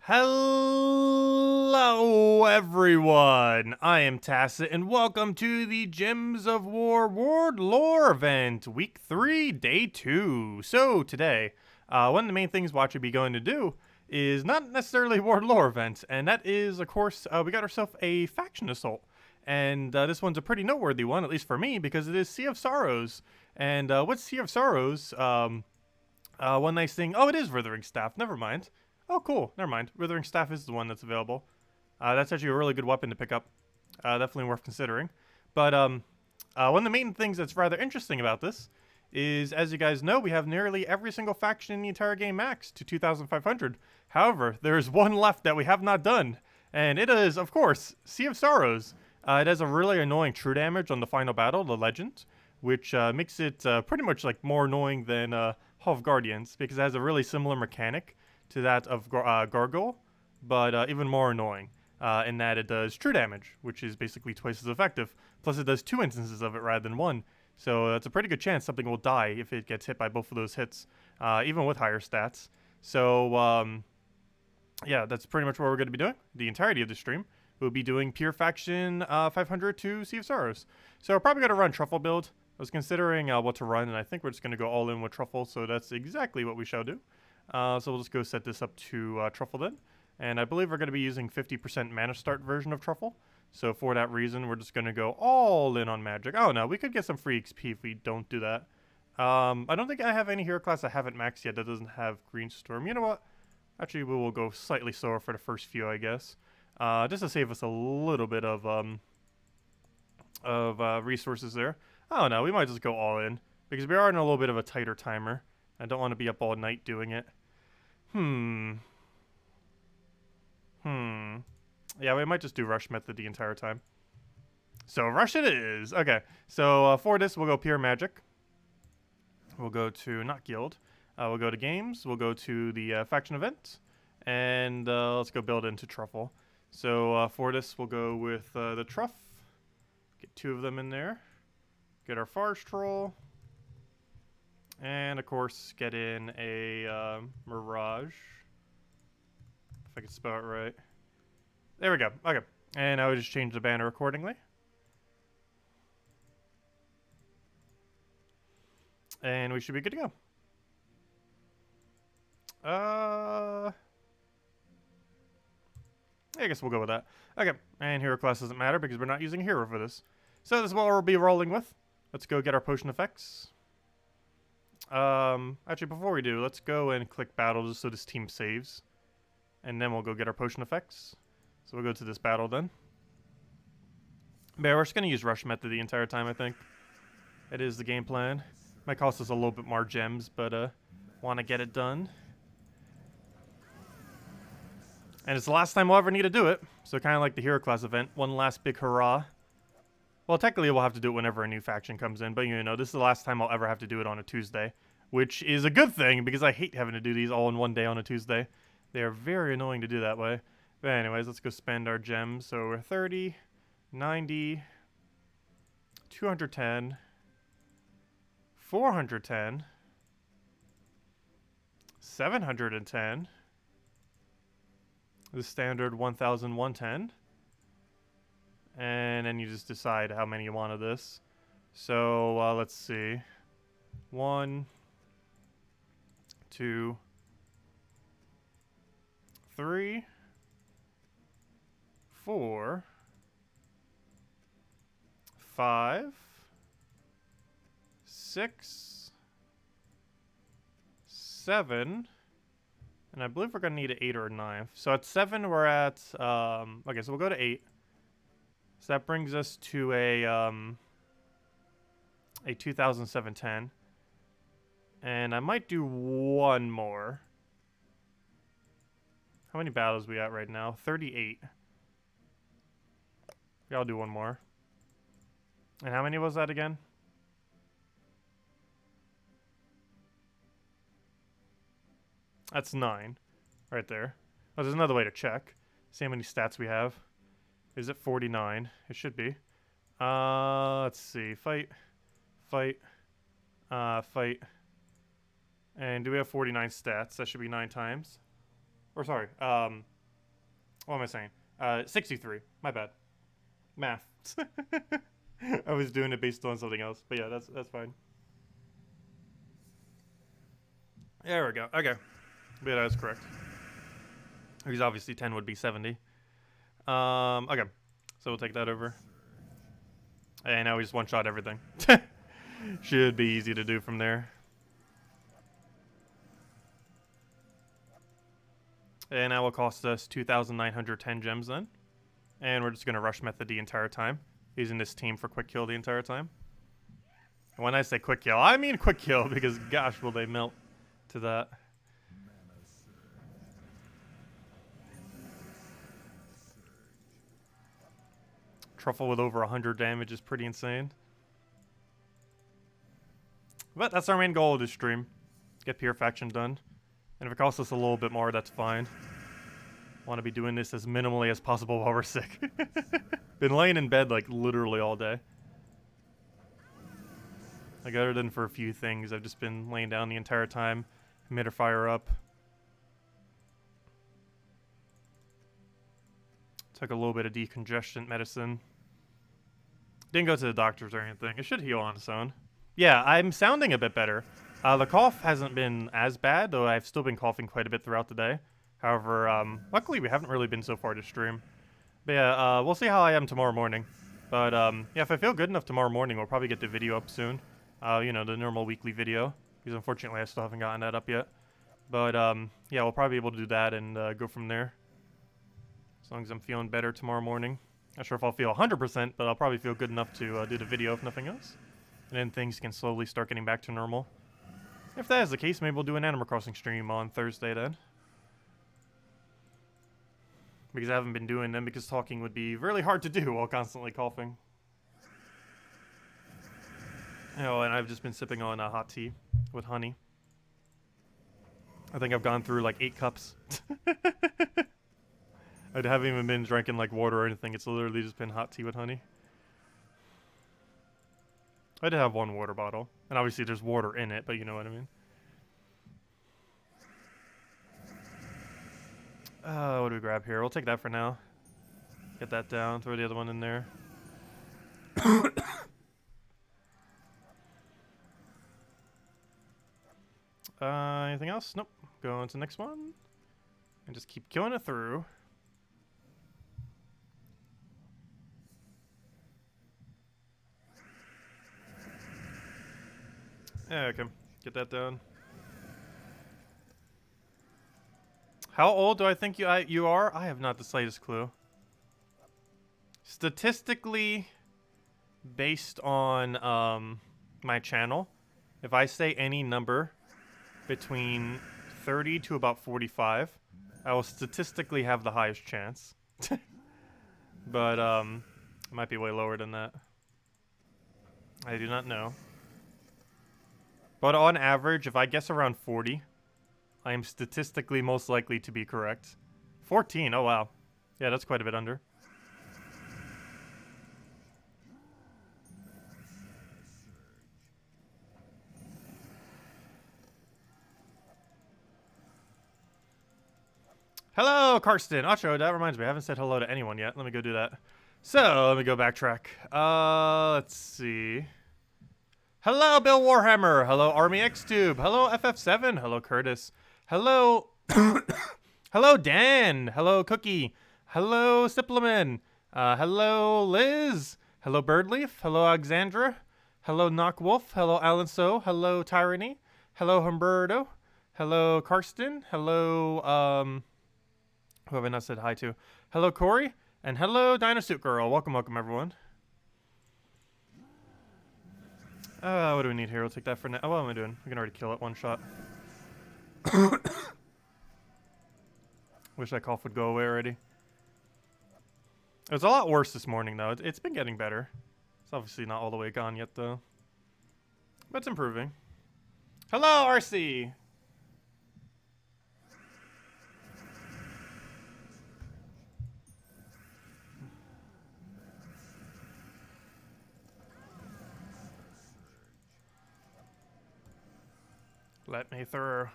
Hello, everyone. I am Tacet, and welcome to the Gems of War World Lore event, Week 3, Day 2. So, today, one of the main things we'll actually be going to do is not necessarily a World Lore event, and that is, of course, we got ourselves a faction assault. And this one's a pretty noteworthy one, at least for me, because it is Sea of Sorrows. And what's Sea of Sorrows? One nice thing. Oh, it is Withering Staff. Never mind. Oh, cool. Never mind. Withering Staff is the one that's available. That's actually a really good weapon to pick up. Definitely worth considering. But one of the main things that's rather interesting about this is, as you guys know, we have nearly every single faction in the entire game maxed to 2,500. However, there is one left that we have not done, and it is, of course, Sea of Sorrows. It has a really annoying true damage on the final battle, the Legend, which makes it pretty much like more annoying than Hall of Guardians, because it has a really similar mechanic to that of Gargoyle, but even more annoying in that it does true damage, which is basically twice as effective. Plus it does 2 instances of it rather than 1. So it's a pretty good chance something will die if it gets hit by both of those hits, even with higher stats. So yeah, that's pretty much what we're going to be doing. The entirety of the stream, we'll be doing Pure Faction 500 to Sea of Sorrows. So we're probably going to run Truffle build. I was considering what to run, and I think we're just going to go all in with Truffle, so that's exactly what we shall do. So we'll just go set this up to Truffle then. And I believe we're going to be using 50% mana start version of Truffle. So for that reason, we're just going to go all in on magic. Oh no, we could get some free XP if we don't do that. I don't think I have any hero class I haven't maxed yet that doesn't have Green Storm. You know what? Actually, we will go slightly slower for the first few, I guess. Just to save us a little bit of resources there. Oh no, we might just go all in. Because we are in a little bit of a tighter timer. I don't want to be up all night doing it. Yeah, we might just do rush method the entire time. So rush it is. Okay, so for this, we'll go pure magic. We'll go to not guild. We'll go to games. We'll go to the faction event. And let's go build into Truffle. So for this, we'll go with the Truff. Get 2 of them in there. Get our Forest Troll. And, of course, get in a Mirage. If I can spell it right. There we go. Okay. And I would just change the banner accordingly. And we should be good to go. I guess we'll go with that. Okay. And hero class doesn't matter because we're not using a hero for this. So this is what we'll be rolling with. Let's go get our potion effects. Actually, before we do, let's go and click battle just so this team saves. And then we'll go get our potion effects. So we'll go to this battle then. But yeah, we're just going to use rush method the entire time, I think. That is the game plan. Might cost us a little bit more gems, but want to get it done. And it's the last time we'll ever need to do it. So kind of like the hero class event. One last big hurrah. Well, technically, we'll have to do it whenever a new faction comes in, but you know, this is the last time I'll ever have to do it on a Tuesday, which is a good thing because I hate having to do these all in one day on a Tuesday. They are very annoying to do that way. But anyways, let's go spend our gems. So we're 30, 90, 210, 410, 710, the standard 1,110. And then you just decide how many you want of this. So let's see. 1, 2, 3, 4, 5, 6, 7. And I believe we're going to need an 8 or a 9. So at 7, we're at... okay, so we'll go to 8. So that brings us to a 2,710. And I might do one more. How many battles we at right now? 38. Yeah, I'll do one more. And how many was that again? That's 9. Right there. Oh, there's another way to check. See how many stats we have. Is it 49? It should be. Let's see. Fight. Fight. Fight. And do we have 49 stats? That should be 9 times. Or sorry. What am I saying? 63. My bad. Math. I was doing it based on something else, but yeah, that's fine. There we go. Okay. Yeah, that's correct. Because obviously 10 would be 70. Okay. So we'll take that over. And now we just one-shot everything. Should be easy to do from there. And that will cost us 2,910 gems then. And we're just going to rush method the entire time. Using this team for quick kill the entire time. And when I say quick kill, I mean quick kill because gosh will they melt to that. Truffle with over 100 damage is pretty insane. But that's our main goal of this stream. Get Purifaction done. And if it costs us a little bit more, that's fine. Want to be doing this as minimally as possible while we're sick. Been laying in bed like literally all day. Like other than for a few things, I've just been laying down the entire time. Emitter fire up. Took a little bit of decongestant medicine. Didn't go to the doctors or anything. It should heal on its own. Yeah, I'm sounding a bit better. The cough hasn't been as bad, though I've still been coughing quite a bit throughout the day. However, luckily we haven't really been so far to stream. But yeah, we'll see how I am tomorrow morning. But yeah, if I feel good enough tomorrow morning, we'll probably get the video up soon. You know, the normal weekly video. Because unfortunately I still haven't gotten that up yet. But yeah, we'll probably be able to do that and go from there. As long as I'm feeling better tomorrow morning. Not sure if I'll feel 100%, but I'll probably feel good enough to do the video if nothing else. And then things can slowly start getting back to normal. If that is the case, maybe we'll do an Animal Crossing stream on Thursday then. Because I haven't been doing them because talking would be really hard to do while constantly coughing. Oh, and I've just been sipping on hot tea with honey. I think I've gone through like 8 cups. I haven't even been drinking like water or anything. It's literally just been hot tea with honey. I did have 1 water bottle. And obviously there's water in it, but you know what I mean. What do we grab here? We'll take that for now. Get that down. Throw the other one in there. Anything else? Nope. Go on to the next one. And just keep killing it through. Yeah, okay. Get that down. How old do I think you are? I have not the slightest clue. Statistically, based on my channel, if I say any number between 30 to about 45, I will statistically have the highest chance. But it might be way lower than that. I do not know. But on average, if I guess around 40, I am statistically most likely to be correct. 14, oh wow. Yeah, that's quite a bit under. Hello, Karsten. Acho, that reminds me, I haven't said hello to anyone yet. Let me go do that. So, let me go backtrack. Let's see. Hello, Bill Warhammer. Hello, Army Xtube. Hello, FF7. Hello, Curtis. Hello. Hello, Dan. Hello, Cookie. Hello, Sippleman. Hello, Liz. Hello, Birdleaf. Hello, Alexandra. Hello, Knockwolf. Hello, Alan So. Hello, Tyranny. Hello, Humberto. Hello, Karsten. Hello, who have I not said hi to? Hello, Corey. And hello, Dinosuit Girl. Welcome, welcome, everyone. What do we need here? We'll take that for now. Oh, what am I doing? We can already kill it one shot. Wish that cough would go away already. It was a lot worse this morning, though. It's been getting better. It's obviously not all the way gone yet, though. But it's improving. Hello, RC! Let me through.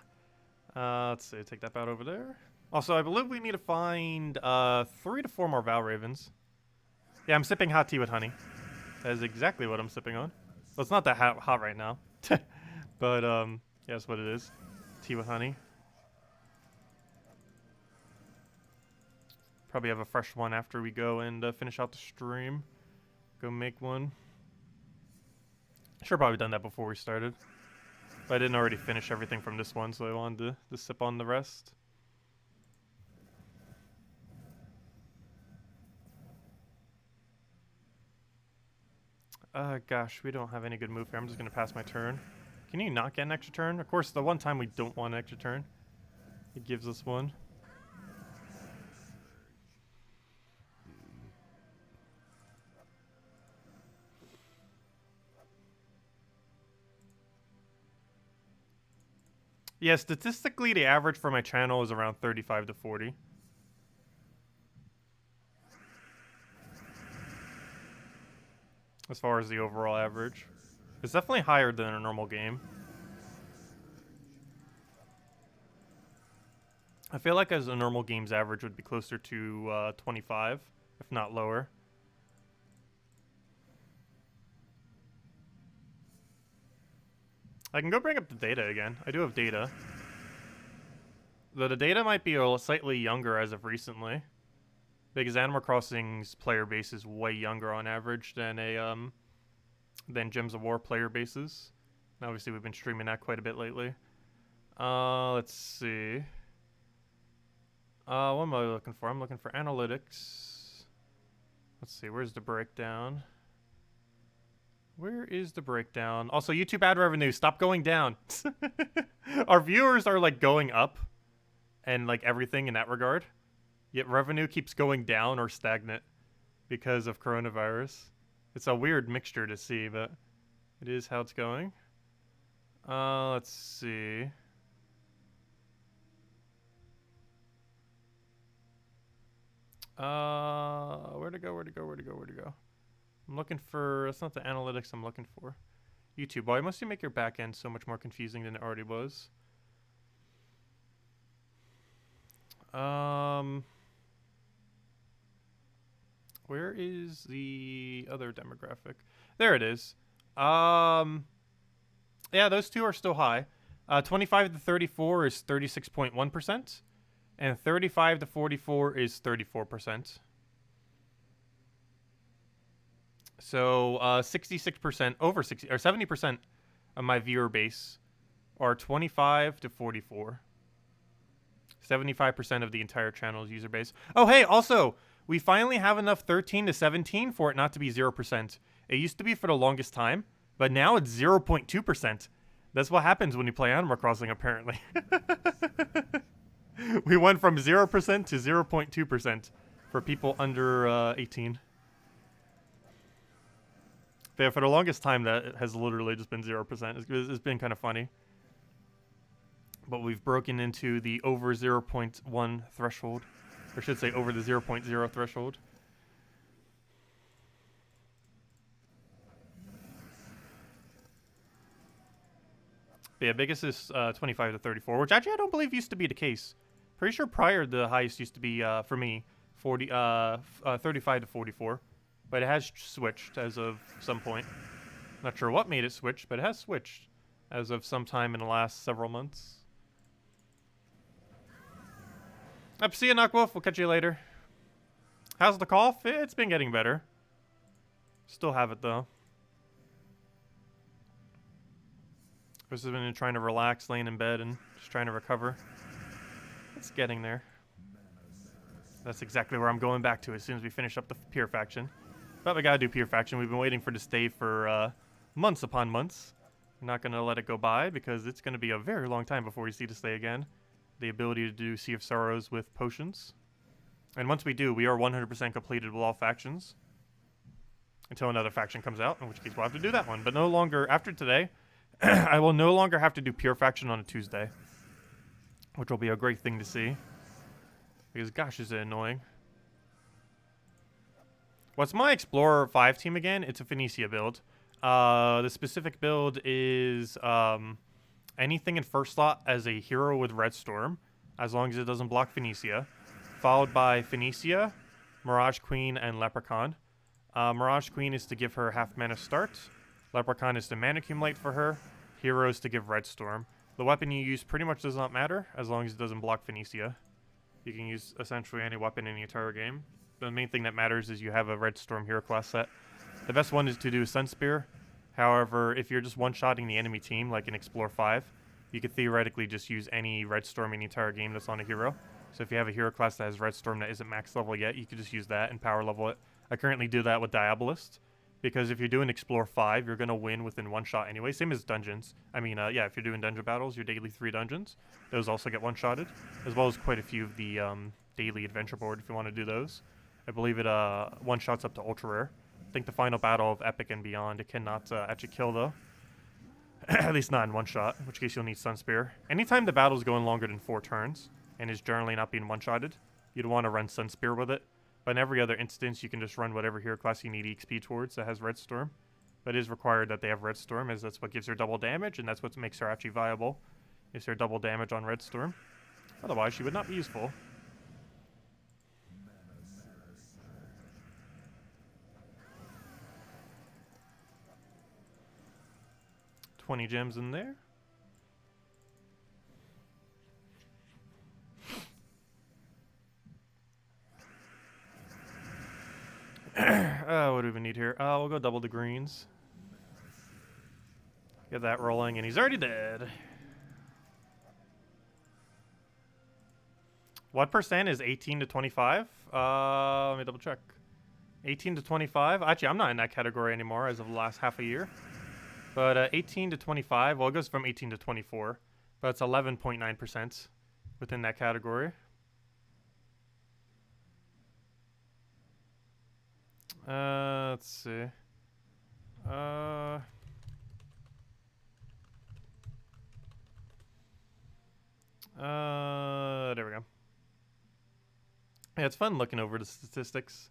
Let's see, take that bat over there. Also, I believe we need to find 3 to 4 more Val Ravens. Yeah, I'm sipping hot tea with honey. That is exactly what I'm sipping on. Well, it's not that hot right now. But, yeah, that's what it is. Tea with honey. Probably have a fresh one after we go and finish out the stream. Go make one. Should have probably done that before we started. But I didn't already finish everything from this one, so I wanted to sip on the rest. Gosh, we don't have any good move here. I'm just going to pass my turn. Can you not get an extra turn? Of course, the one time we don't want an extra turn, it gives us one. Yeah, statistically, the average for my channel is around 35 to 40. As far as the overall average. It's definitely higher than a normal game. I feel like as a normal game's average would be closer to 25, if not lower. I can go bring up the data again. I do have data. Though the data might be slightly younger as of recently. Because Animal Crossing's player base is way younger on average than than Gems of War player bases. And obviously we've been streaming that quite a bit lately. Let's see. What am I looking for? I'm looking for analytics. Let's see, where's the breakdown? Where is the breakdown? Also, YouTube ad revenue, stop going down. Our viewers are like going up and like everything in that regard. Yet revenue keeps going down or stagnant because of coronavirus. It's a weird mixture to see, but it is how it's going. Let's see. Where to go? I'm looking for, that's not the analytics I'm looking for. YouTube, why must you make your back end so much more confusing than it already was? Where is the other demographic? There it is. Yeah, those two are still high. 25 to 34 is 36.1%, and 35 to 44 is 34%. So 66%, over 60 or 70% of my viewer base are 25 to 44. 75% of the entire channel's user base. Oh, hey, also, we finally have enough 13 to 17 for it not to be 0%. It used to be for the longest time, but now it's 0.2%. That's what happens when you play Animal Crossing, apparently. We went from 0% to 0.2% for people under 18. But yeah, for the longest time, that has literally just been 0%. It's been kind of funny. But we've broken into the over 0.1 threshold. Or I should say over the 0.0 threshold. But yeah, biggest is 25 to 34, which actually I don't believe used to be the case. Pretty sure prior the highest used to be, for me, 35 to 44. But it has switched as of some point. Not sure what made it switch, but it has switched as of some time in the last several months. Up, see you, Knockwolf. We'll catch you later. How's the cough? It's been getting better. Still have it, though. This has been trying to relax, laying in bed, and just trying to recover. It's getting there. That's exactly where I'm going back to as soon as we finish up the Pier faction. But we gotta do Pier faction. We've been waiting for this day for months upon months. We're not gonna let it go by because it's gonna be a very long time before we see this day again. The ability to do Sea of Sorrows with potions. And once we do, we are 100% completed with all factions. Until another faction comes out, in which case we'll have to do that one. But no longer, after today, I will no longer have to do Pure faction on a Tuesday. Which will be a great thing to see. Because gosh, is it annoying. What's my Explorer 5 team again? It's a Phoenicia build. The specific build is anything in first slot as a hero with Red Storm. as long as it doesn't block Phoenicia. Followed by Phoenicia, Mirage Queen, and Leprechaun. Mirage Queen is to give her half mana start. Leprechaun is to mana accumulate for her. Hero is to give Red Storm. The weapon you use pretty much does not matter as long as it doesn't block Phoenicia. You can use essentially any weapon in the entire game. The main thing that matters is you have a Red Storm hero class set. The best one is to do Sun Spear. However, if you're just one-shotting the enemy team, like in Explore 5, you could theoretically just use any Red Storm in the entire game that's on a hero. So if you have a hero class that has Red Storm that isn't max level yet, you could just use that and power level it. I currently do that with Diabolist, because if you're doing Explore 5, you're going to win within one shot anyway. Same as dungeons. I mean, yeah, if you're doing dungeon battles, your daily 3 dungeons, those also get one-shotted, as well as quite a few of the daily adventure board if you want to do those. I believe it one-shots up to Ultra Rare. I think the final battle of Epic and Beyond, it cannot actually kill, though. At least not in one shot, in which case you'll need Sun Spear. Anytime the battle's going longer than 4 turns, and is generally not being one-shotted, you'd want to run Sun Spear with it. But in every other instance, you can just run whatever hero class you need EXP towards that has Red Storm. But it is required that they have Red Storm, as that's what gives her double damage, and that's what makes her actually viable, is her double damage on Red Storm. Otherwise, she would not be useful. $20 gems in there. What do we need here? We'll go double the greens. Get that rolling, and he's already dead. What percent is 18 to 25? Let me double check. 18 to 25? Actually, I'm not in that category anymore as of the last half a year. But 18 to 25, well, it goes from 18 to 24. But it's 11.9% within that category. Let's see. There we go. Yeah, it's fun looking over the statistics.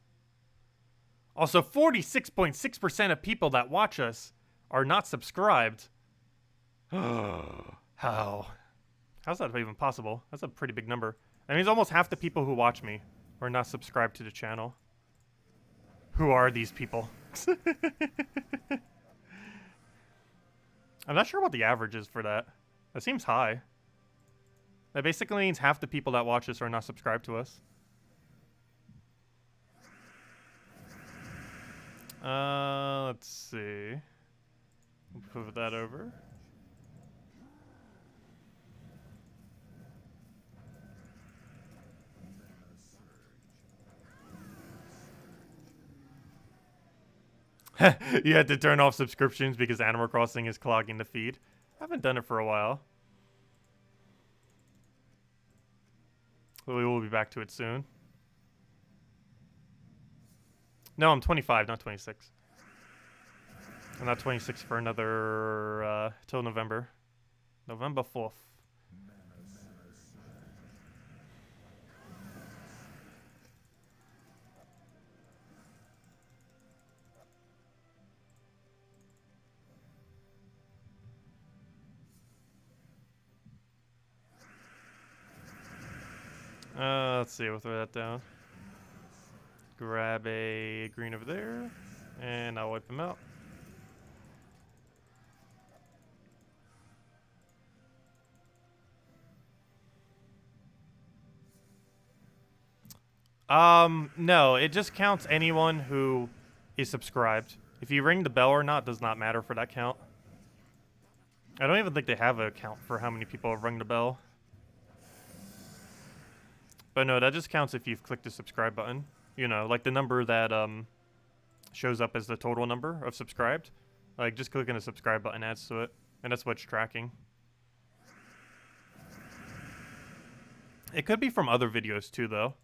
Also, 46.6% of people that watch us are not subscribed. How? How's that even possible? That's a pretty big number. That means almost half the people who watch me are not subscribed to the channel. Who are these people? I'm not sure what the average is for that. That seems high. That basically means half the people that watch us are not subscribed to us. Let's see. We'll put that over. You had to turn off subscriptions because Animal Crossing is clogging the feed. I haven't done it for a while. We will be back to it soon. No, I'm 25, not 26. I'm not 26 for another, till November. November 4th. Let's see, we'll throw that down. Grab a green over there, and I'll wipe them out. No, it just counts anyone who is subscribed. If you ring the bell or not does not matter for that count. I don't even think they have a count for how many people have rung the bell. But no, that just counts if you've clicked the subscribe button. You know, like the number that shows up as the total number of subscribed. Like, just clicking the subscribe button adds to it. And that's what's tracking. It could be from other videos too, though.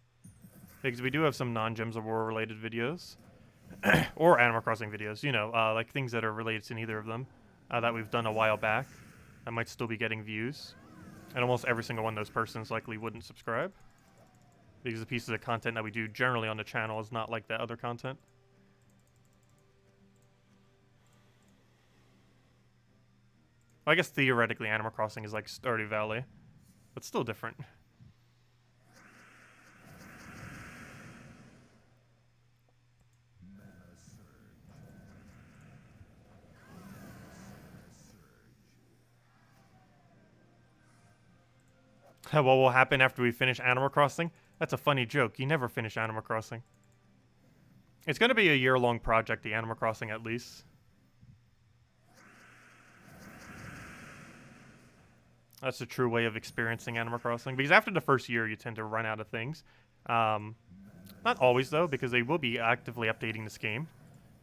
Because we do have some non-Gems of War related videos. Or Animal Crossing videos, you know, like things that are related to neither of them. That we've done a while back. That might still be getting views. And almost every single one of those persons likely wouldn't subscribe. Because the pieces of content that we do generally on the channel is not like that other content. Well, I guess theoretically Animal Crossing is like Stardew Valley. But still different. What will happen after we finish Animal Crossing? That's a funny joke. You never finish Animal Crossing. It's going to be a year-long project, the Animal Crossing at least. That's a true way of experiencing Animal Crossing. Because after the first year, you tend to run out of things. Not always, though, because they will be actively updating this game.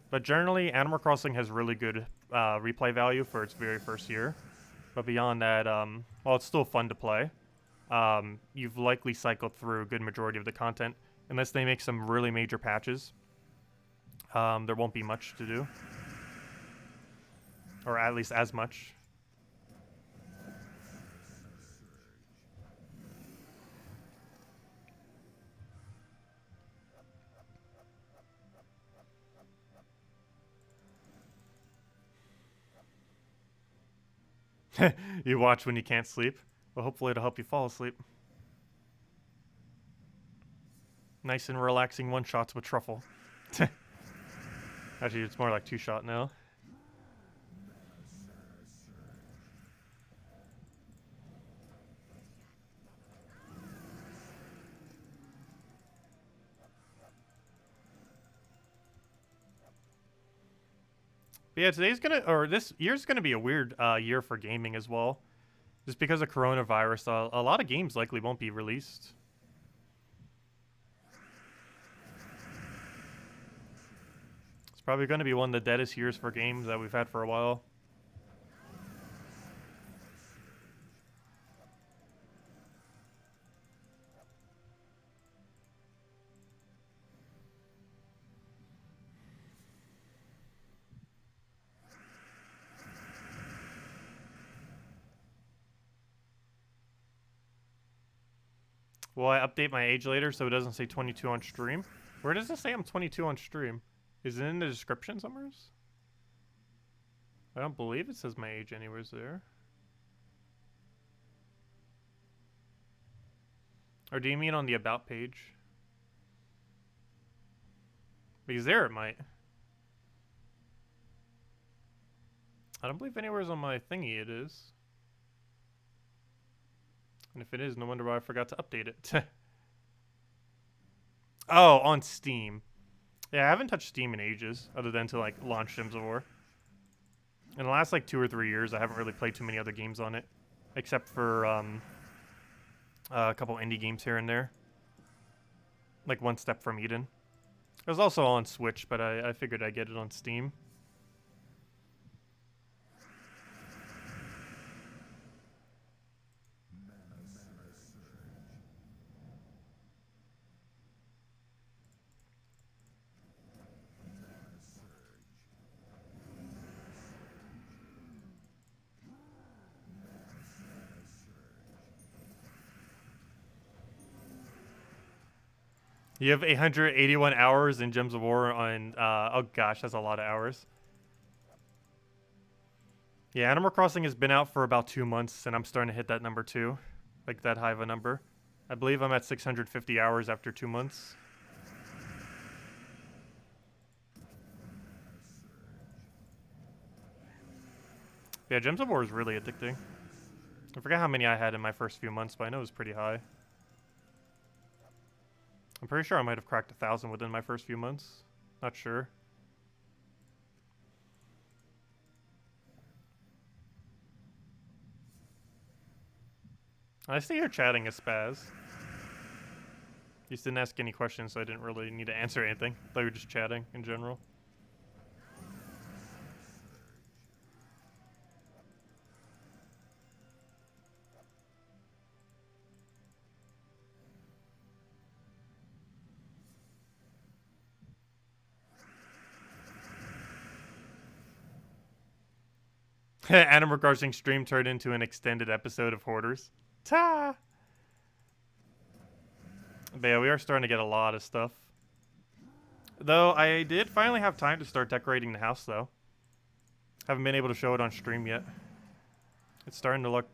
But generally, Animal Crossing has really good replay value for its very first year. But beyond that, while it's still fun to play, you've likely cycled through a good majority of the content. Unless they make some really major patches, there won't be much to do. Or at least as much. You watch when you can't sleep. Well, hopefully it'll help you fall asleep. Nice and relaxing one-shots with truffle. Actually, it's more like two-shot now. But yeah, this year's gonna be a weird year for gaming as well. Just because of coronavirus, a lot of games likely won't be released. It's probably gonna be one of the deadest years for games that we've had for a while. Will I update my age later so it doesn't say 22 on stream? Where does it say I'm 22 on stream? Is it in the description somewhere? I don't believe it says my age anywhere there. Or do you mean on the about page? Because there it might. I don't believe anywhere's on my thingy it is. And if it is, no wonder why I forgot to update it. Oh, on Steam. Yeah, I haven't touched Steam in ages, other than to, like, launch Gems of War. In the last, like, 2 or 3 years, I haven't really played too many other games on it. Except for, a couple indie games here and there. Like One Step from Eden. It was also on Switch, but I figured I'd get it on Steam. You have 881 hours in Gems of War on, oh gosh, that's a lot of hours. Yeah, Animal Crossing has been out for about 2 months, and I'm starting to hit that number too. Like, that high of a number. I believe I'm at 650 hours after 2 months. Yeah, Gems of War is really addicting. I forget how many I had in my first few months, but I know it was pretty high. I'm pretty sure I might have cracked 1,000 within my first few months. Not sure. I see you're chatting as Spaz. You just didn't ask any questions, so I didn't really need to answer anything. I thought you were just chatting in general. Animal Crossing stream turned into an extended episode of Hoarders. Ta! But yeah, we are starting to get a lot of stuff. Though, I did finally have time to start decorating the house, though. Haven't been able to show it on stream yet. It's starting to look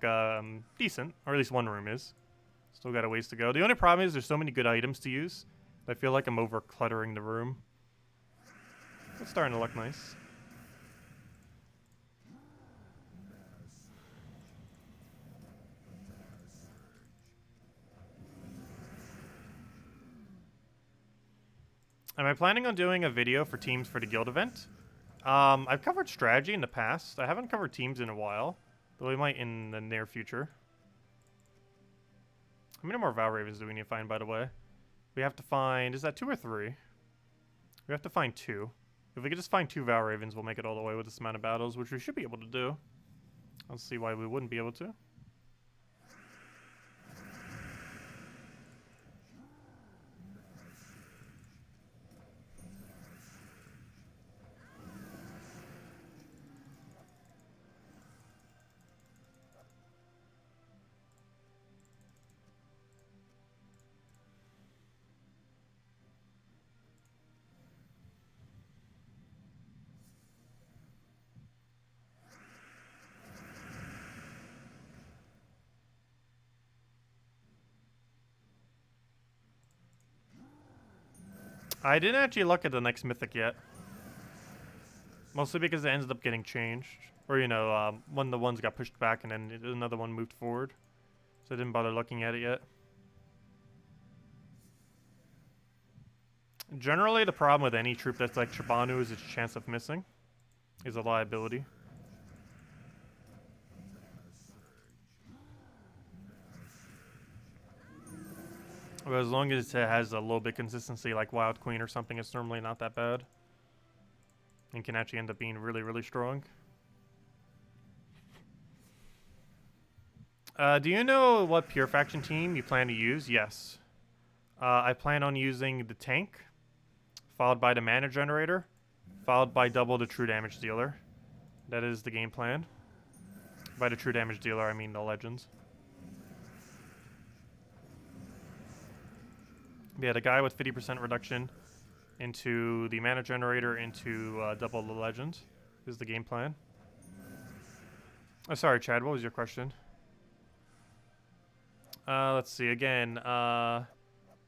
decent, or at least one room is. Still got a ways to go. The only problem is there's so many good items to use. I feel like I'm over cluttering the room. It's starting to look nice. Am I planning on doing a video for teams for the guild event? I've covered strategy in the past. I haven't covered teams in a while, though we might in the near future. How many more Val Ravens do we need to find, by the way? We have to find... Is that 2 or 3? We have to find 2. If we could just find 2 Val Ravens, we'll make it all the way with this amount of battles, which we should be able to do. I don't see why we wouldn't be able to. I didn't actually look at the next mythic yet. Mostly because it ended up getting changed. Or, you know, one of the ones got pushed back and then another one moved forward. So I didn't bother looking at it yet. Generally, the problem with any troop that's like Shabanu is its chance of missing. Is a liability. But as long as it has a little bit of consistency, like Wild Queen or something, it's normally not that bad. And can actually end up being really, really strong. Do you know what Pure Faction team you plan to use? Yes. I plan on using the tank, followed by the mana generator, followed by double the true damage dealer. That is the game plan. By the true damage dealer, I mean the legends. Yeah, the guy with 50% reduction into the mana generator into double the legend is the game plan. Oh, sorry, Chad, what was your question? Let's see, again,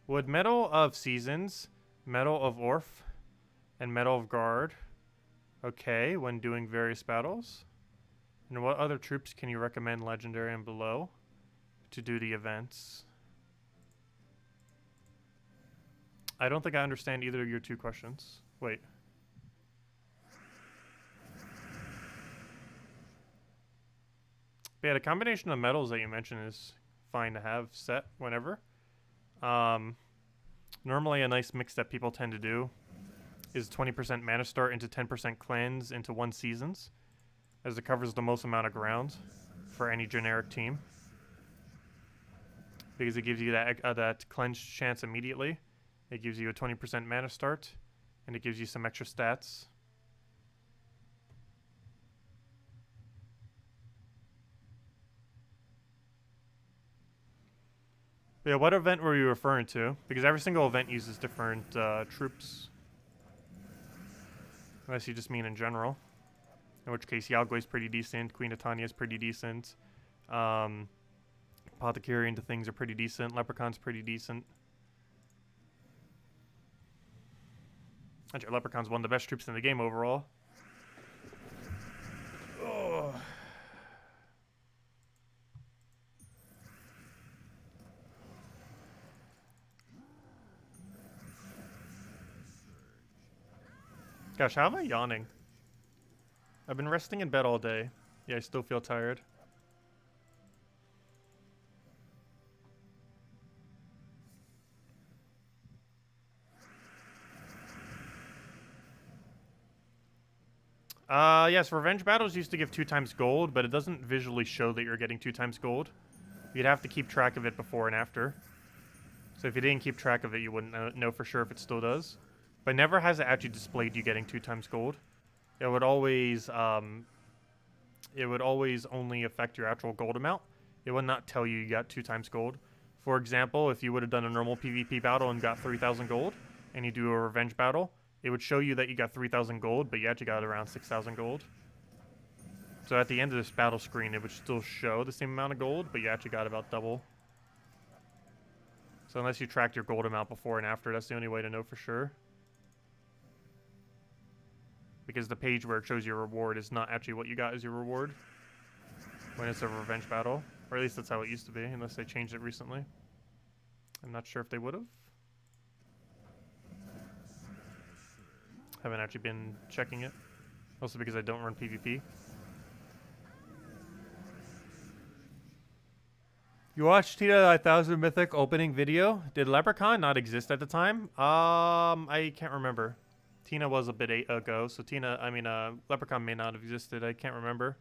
would Medal of Seasons, Medal of Orf, and Medal of Guard, okay, when doing various battles? And what other troops can you recommend, Legendary and below, to do the events? I don't think I understand either of your 2 questions. Wait. But yeah, the combination of medals that you mentioned is fine to have set whenever. Normally a nice mix that people tend to do is 20% mana start into 10% cleanse into 1 seasons, as it covers the most amount of ground for any generic team. Because it gives you that cleanse chance immediately. It gives you a 20% mana start, and it gives you some extra stats. Yeah, what event were you referring to? Because every single event uses different troops. Unless you just mean in general. In which case, Yalgoy's pretty decent, Queen Atania's pretty decent. Apothecary into things are pretty decent, Leprechaun's pretty decent. Actually, Leprechaun's one of the best troops in the game overall. Oh. Gosh, how am I yawning? I've been resting in bed all day. Yeah, I still feel tired. Yes, revenge battles used to give 2 times gold, but it doesn't visually show that you're getting 2 times gold. You'd have to keep track of it before and after. So if you didn't keep track of it, you wouldn't know for sure if it still does. But never has it actually displayed you getting 2 times gold. It would always only affect your actual gold amount. It would not tell you got 2 times gold. For example, if you would have done a normal PvP battle and got 3,000 gold, and you do a revenge battle, it would show you that you got 3,000 gold, but you actually got around 6,000 gold. So at the end of this battle screen, it would still show the same amount of gold, but you actually got about double. So unless you tracked your gold amount before and after, that's the only way to know for sure. Because the page where it shows your reward is not actually what you got as your reward when it's a revenge battle. Or at least that's how it used to be, unless they changed it recently. I'm not sure if they would have. Haven't actually been checking it. Also because I don't run PvP. You watched Tina 9000 Mythic opening video? Did Leprechaun not exist at the time? I can't remember. Tina was a bit ago, so Leprechaun may not have existed. I can't remember.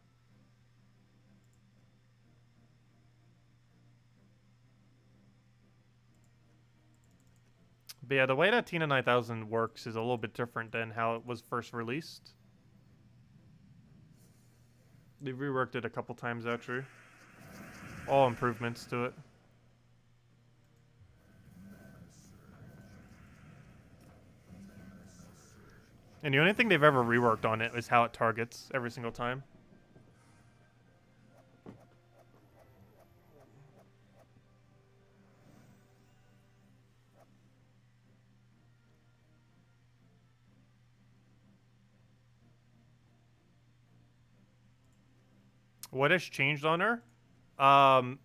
But yeah, the way that Tina 9000 works is a little bit different than how it was first released. They've reworked it a couple times, actually. All improvements to it. And the only thing they've ever reworked on it is how it targets every single time. What has changed on her?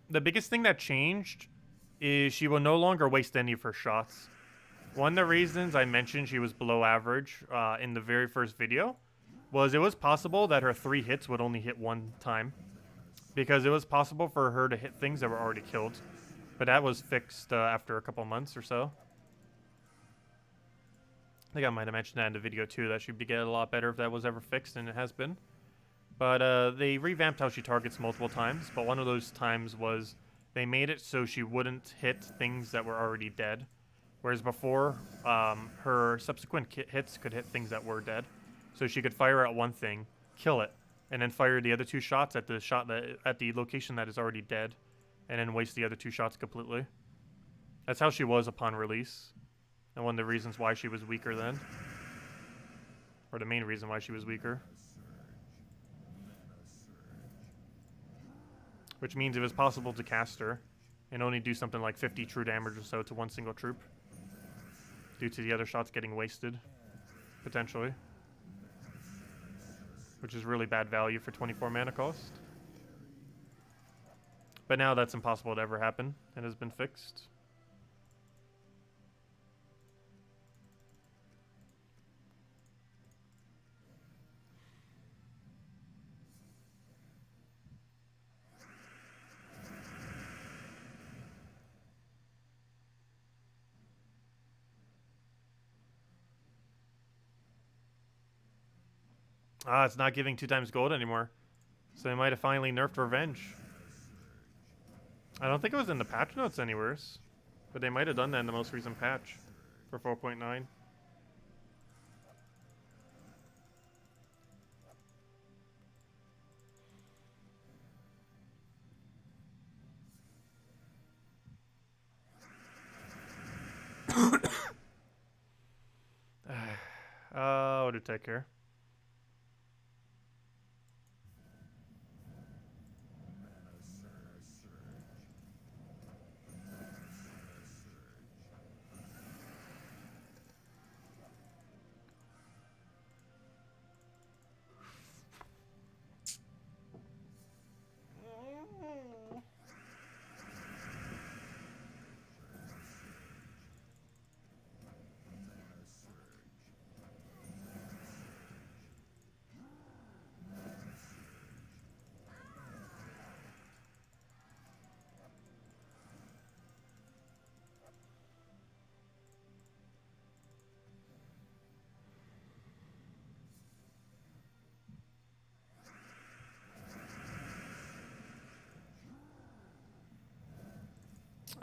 The biggest thing that changed is she will no longer waste any of her shots. One of the reasons I mentioned she was below average in the very first video was it was possible that her 3 hits would only hit 1 time. Because it was possible for her to hit things that were already killed. But that was fixed after a couple months or so. I think I might have mentioned that in the video too, that she'd get a lot better if that was ever fixed, and it has been. But they revamped how she targets multiple times, but one of those times was they made it so she wouldn't hit things that were already dead. Whereas before, her subsequent hits could hit things that were dead. So she could fire at one thing, kill it, and then fire the other 2 shots at the location that is already dead, and then waste the other 2 shots completely. That's how she was upon release, and one of the reasons why she was weaker then. Or the main reason why she was weaker. Which means it was possible to cast her and only do something like 50 true damage or so to one single troop. Due to the other shots getting wasted, potentially. Which is really bad value for 24 mana cost. But now that's impossible to ever happen and has been fixed. It's not giving 2 times gold anymore. So they might have finally nerfed Revenge. I don't think it was in the patch notes anywheres. But they might have done that in the most recent patch for 4.9. What did take care?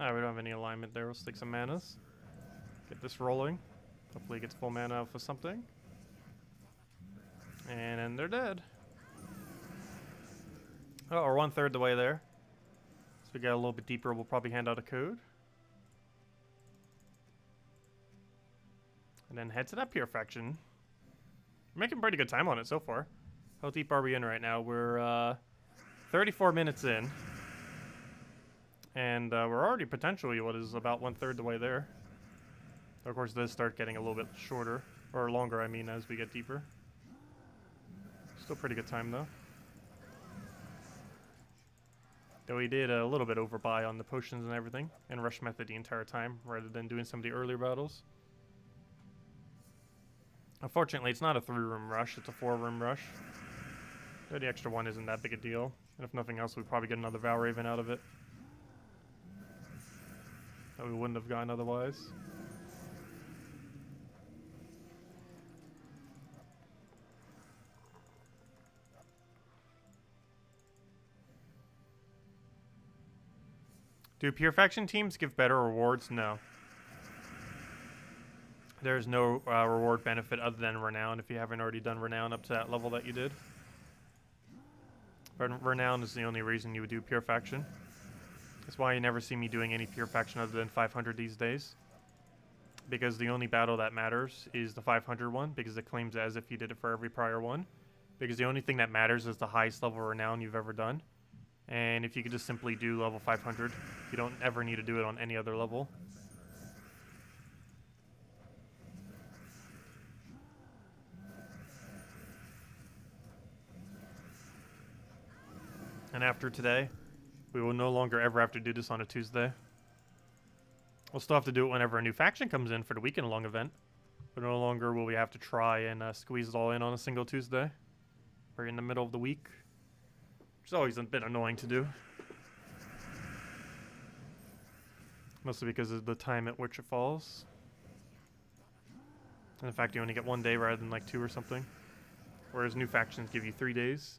Alright, we don't have any alignment there. We'll stick some manas. Get this rolling. Hopefully it gets full mana out for something. And then they're dead. Oh, we're 1/3 the way there. So we get a little bit deeper, we'll probably hand out a code. And then head to that Purifaction. We're making pretty good time on it so far. How deep are we in right now? We're 34 minutes in. And we're already potentially what is about 1/3 the way there. Of course, it does start getting a little bit shorter, or longer, I mean, as we get deeper. Still pretty good time, though. Though we did a little bit overbuy on the potions and everything, and rush method the entire time, rather than doing some of the earlier battles. Unfortunately, it's not a 3-room rush, it's a 4-room rush. So the extra one isn't that big a deal. And if nothing else, we'd probably get another Valraven out of it. That we wouldn't have gotten otherwise. Do pure faction teams give better rewards? No. There's no reward benefit other than Renown if you haven't already done Renown up to that level that you did. Renown is the only reason you would do pure faction. That's why you never see me doing any pure faction other than 500 these days. Because the only battle that matters is the 500 one, because it claims as if you did it for every prior one. Because the only thing that matters is the highest level Renown you've ever done. And if you could just simply do level 500, you don't ever need to do it on any other level. And after today, we will no longer ever have to do this on a Tuesday. We'll still have to do it whenever a new faction comes in for the weekend long event. But no longer will we have to try and squeeze it all in on a single Tuesday. Or in the middle of the week. Which has always been annoying to do. Mostly because of the time at which it falls. And the fact you only get 1 day rather than like 2 or something. Whereas new factions give you 3 days.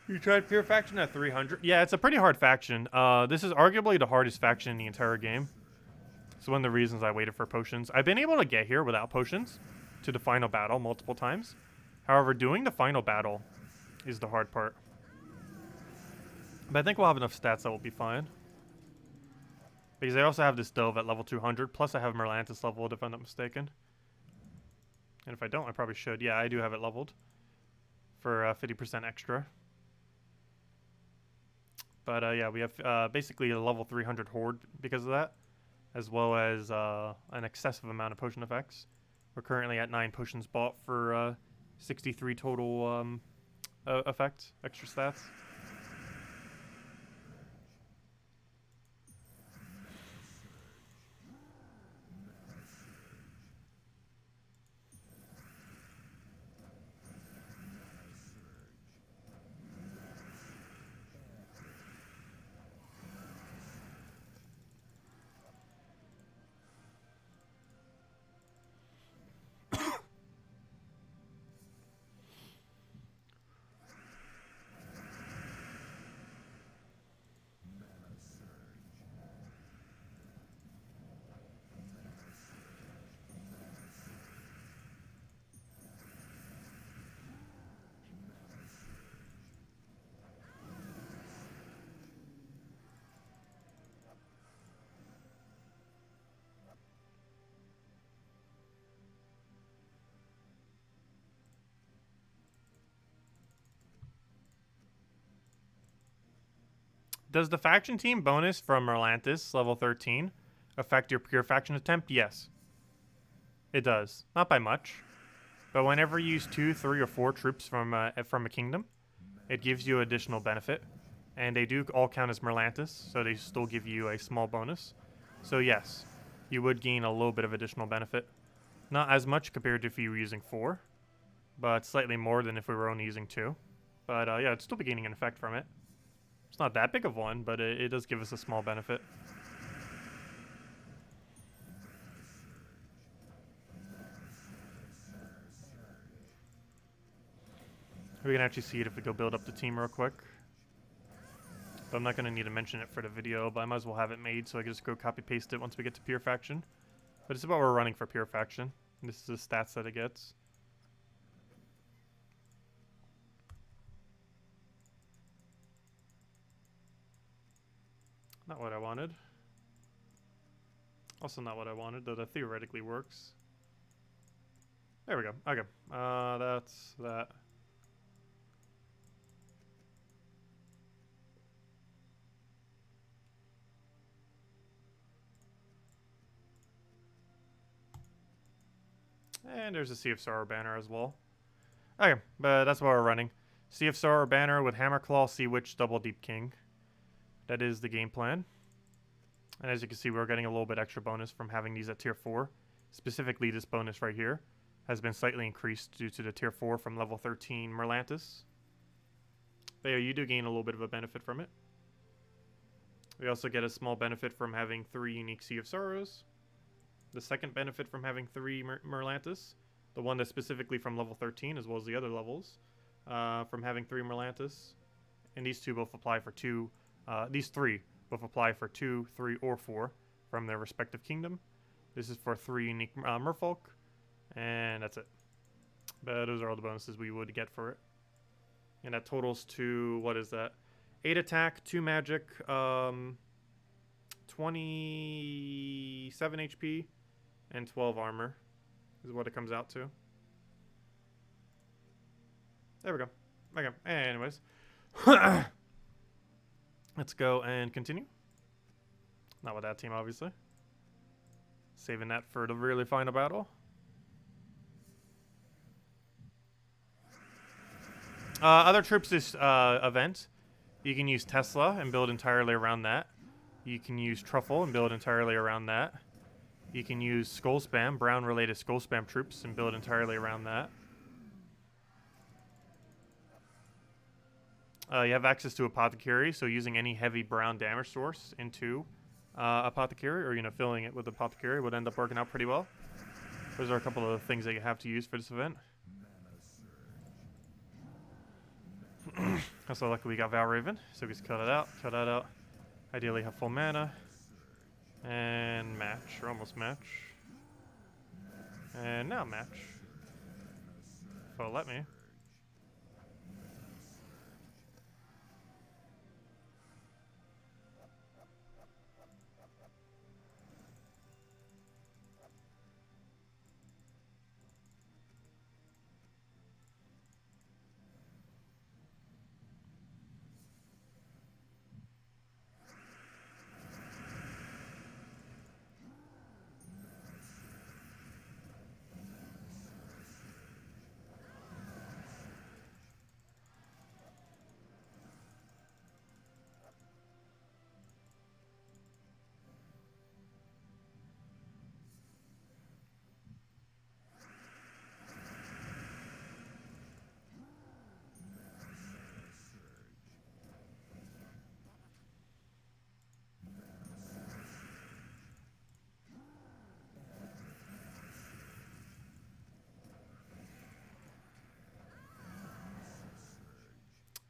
You tried pure faction at 300? Yeah, it's a pretty hard faction. This is arguably the hardest faction in the entire game. It's one of the reasons I waited for potions. I've been able to get here without potions to the final battle multiple times. However, doing the final battle is the hard part. But I think we'll have enough stats that will be fine. Because I also have this Dove at level 200, plus I have Merlantis leveled if I'm not mistaken. And if I don't, I probably should. Yeah, I do have it leveled for 50% extra. But yeah, we have basically a level 300 horde because of that, as well as an excessive amount of potion effects. We're currently at 9 potions bought for 63 total effects, extra stats. Does the faction team bonus from Merlantis, level 13, affect your pure faction attempt? Yes. It does. Not by much. But whenever you use 2, 3, or 4 troops from a kingdom, it gives you additional benefit. And they do all count as Merlantis, so they still give you a small bonus. So yes, you would gain a little bit of additional benefit. Not as much compared to if you were using 4, but slightly more than if we were only using 2. But yeah, it'd still be gaining an effect from it. It's not that big of one, but it does give us a small benefit. We can actually see it if we go build up the team real quick. But I'm not going to need to mention it for the video, but I might as well have it made so I can just go copy paste it once we get to pure faction. But it's about what we're running for pure faction. And this is the stats that it gets. Not what I wanted. Also not what I wanted, though that theoretically works. There we go. Okay. That's that. And there's a Sea of Sorrow banner as well. Okay, but that's what we're running. Sea of Sorrow banner with Hammer Claw, Sea Witch, Double Deep King. That is the game plan. And as you can see, we're getting a little bit extra bonus from having these at tier 4. Specifically, this bonus right here has been slightly increased due to the tier 4 from level 13 Merlantis. But yeah, you do gain a little bit of a benefit from it. We also get a small benefit from having 3 unique Sea of Sorrows. The second benefit from having 3 Merlantis, the one that's specifically from level 13 as well as the other levels, from having 3 Merlantis. And these two both apply for 2, these 3 both apply for 2, 3, or 4 from their respective kingdom. This is for 3 unique merfolk, and that's it. But those are all the bonuses we would get for it. And that totals to, what is that? 8 attack, 2 magic, 27 HP, and 12 armor is what it comes out to. There we go. Okay, anyways. Let's go and continue. Not with that team, obviously. Saving that for the really final battle. Other troops this event. You can use Tesla and build entirely around that. You can use Truffle and build entirely around that. You can use Skull Spam, brown-related Skull Spam troops, and build entirely around that. You have access to Apothecary, so using any heavy brown damage source into Apothecary, or filling it with Apothecary would end up working out pretty well. Those are a couple of things that you have to use for this event. Also, luckily we got Valraven, so we just cut it out, Ideally have full mana. And match, or almost match. And now match. If it'll let me.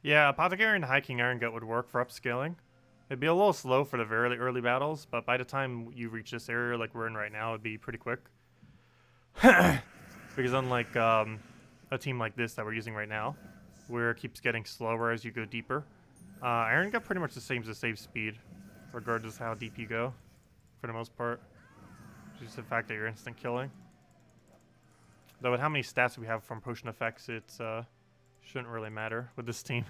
Yeah, Apothecary and Hiking Iron Gut would work for upscaling. It'd be a little slow for the very early battles, but by the time you reach this area like we're in right now, it'd be pretty quick. Because unlike a team like this that we're using right now, where it keeps getting slower as you go deeper, Iron Gut pretty much the same as the save speed, regardless of how deep you go, for the most part. Just the fact that you're instant killing. Though with how many stats we have from potion effects, it's shouldn't really matter with this team.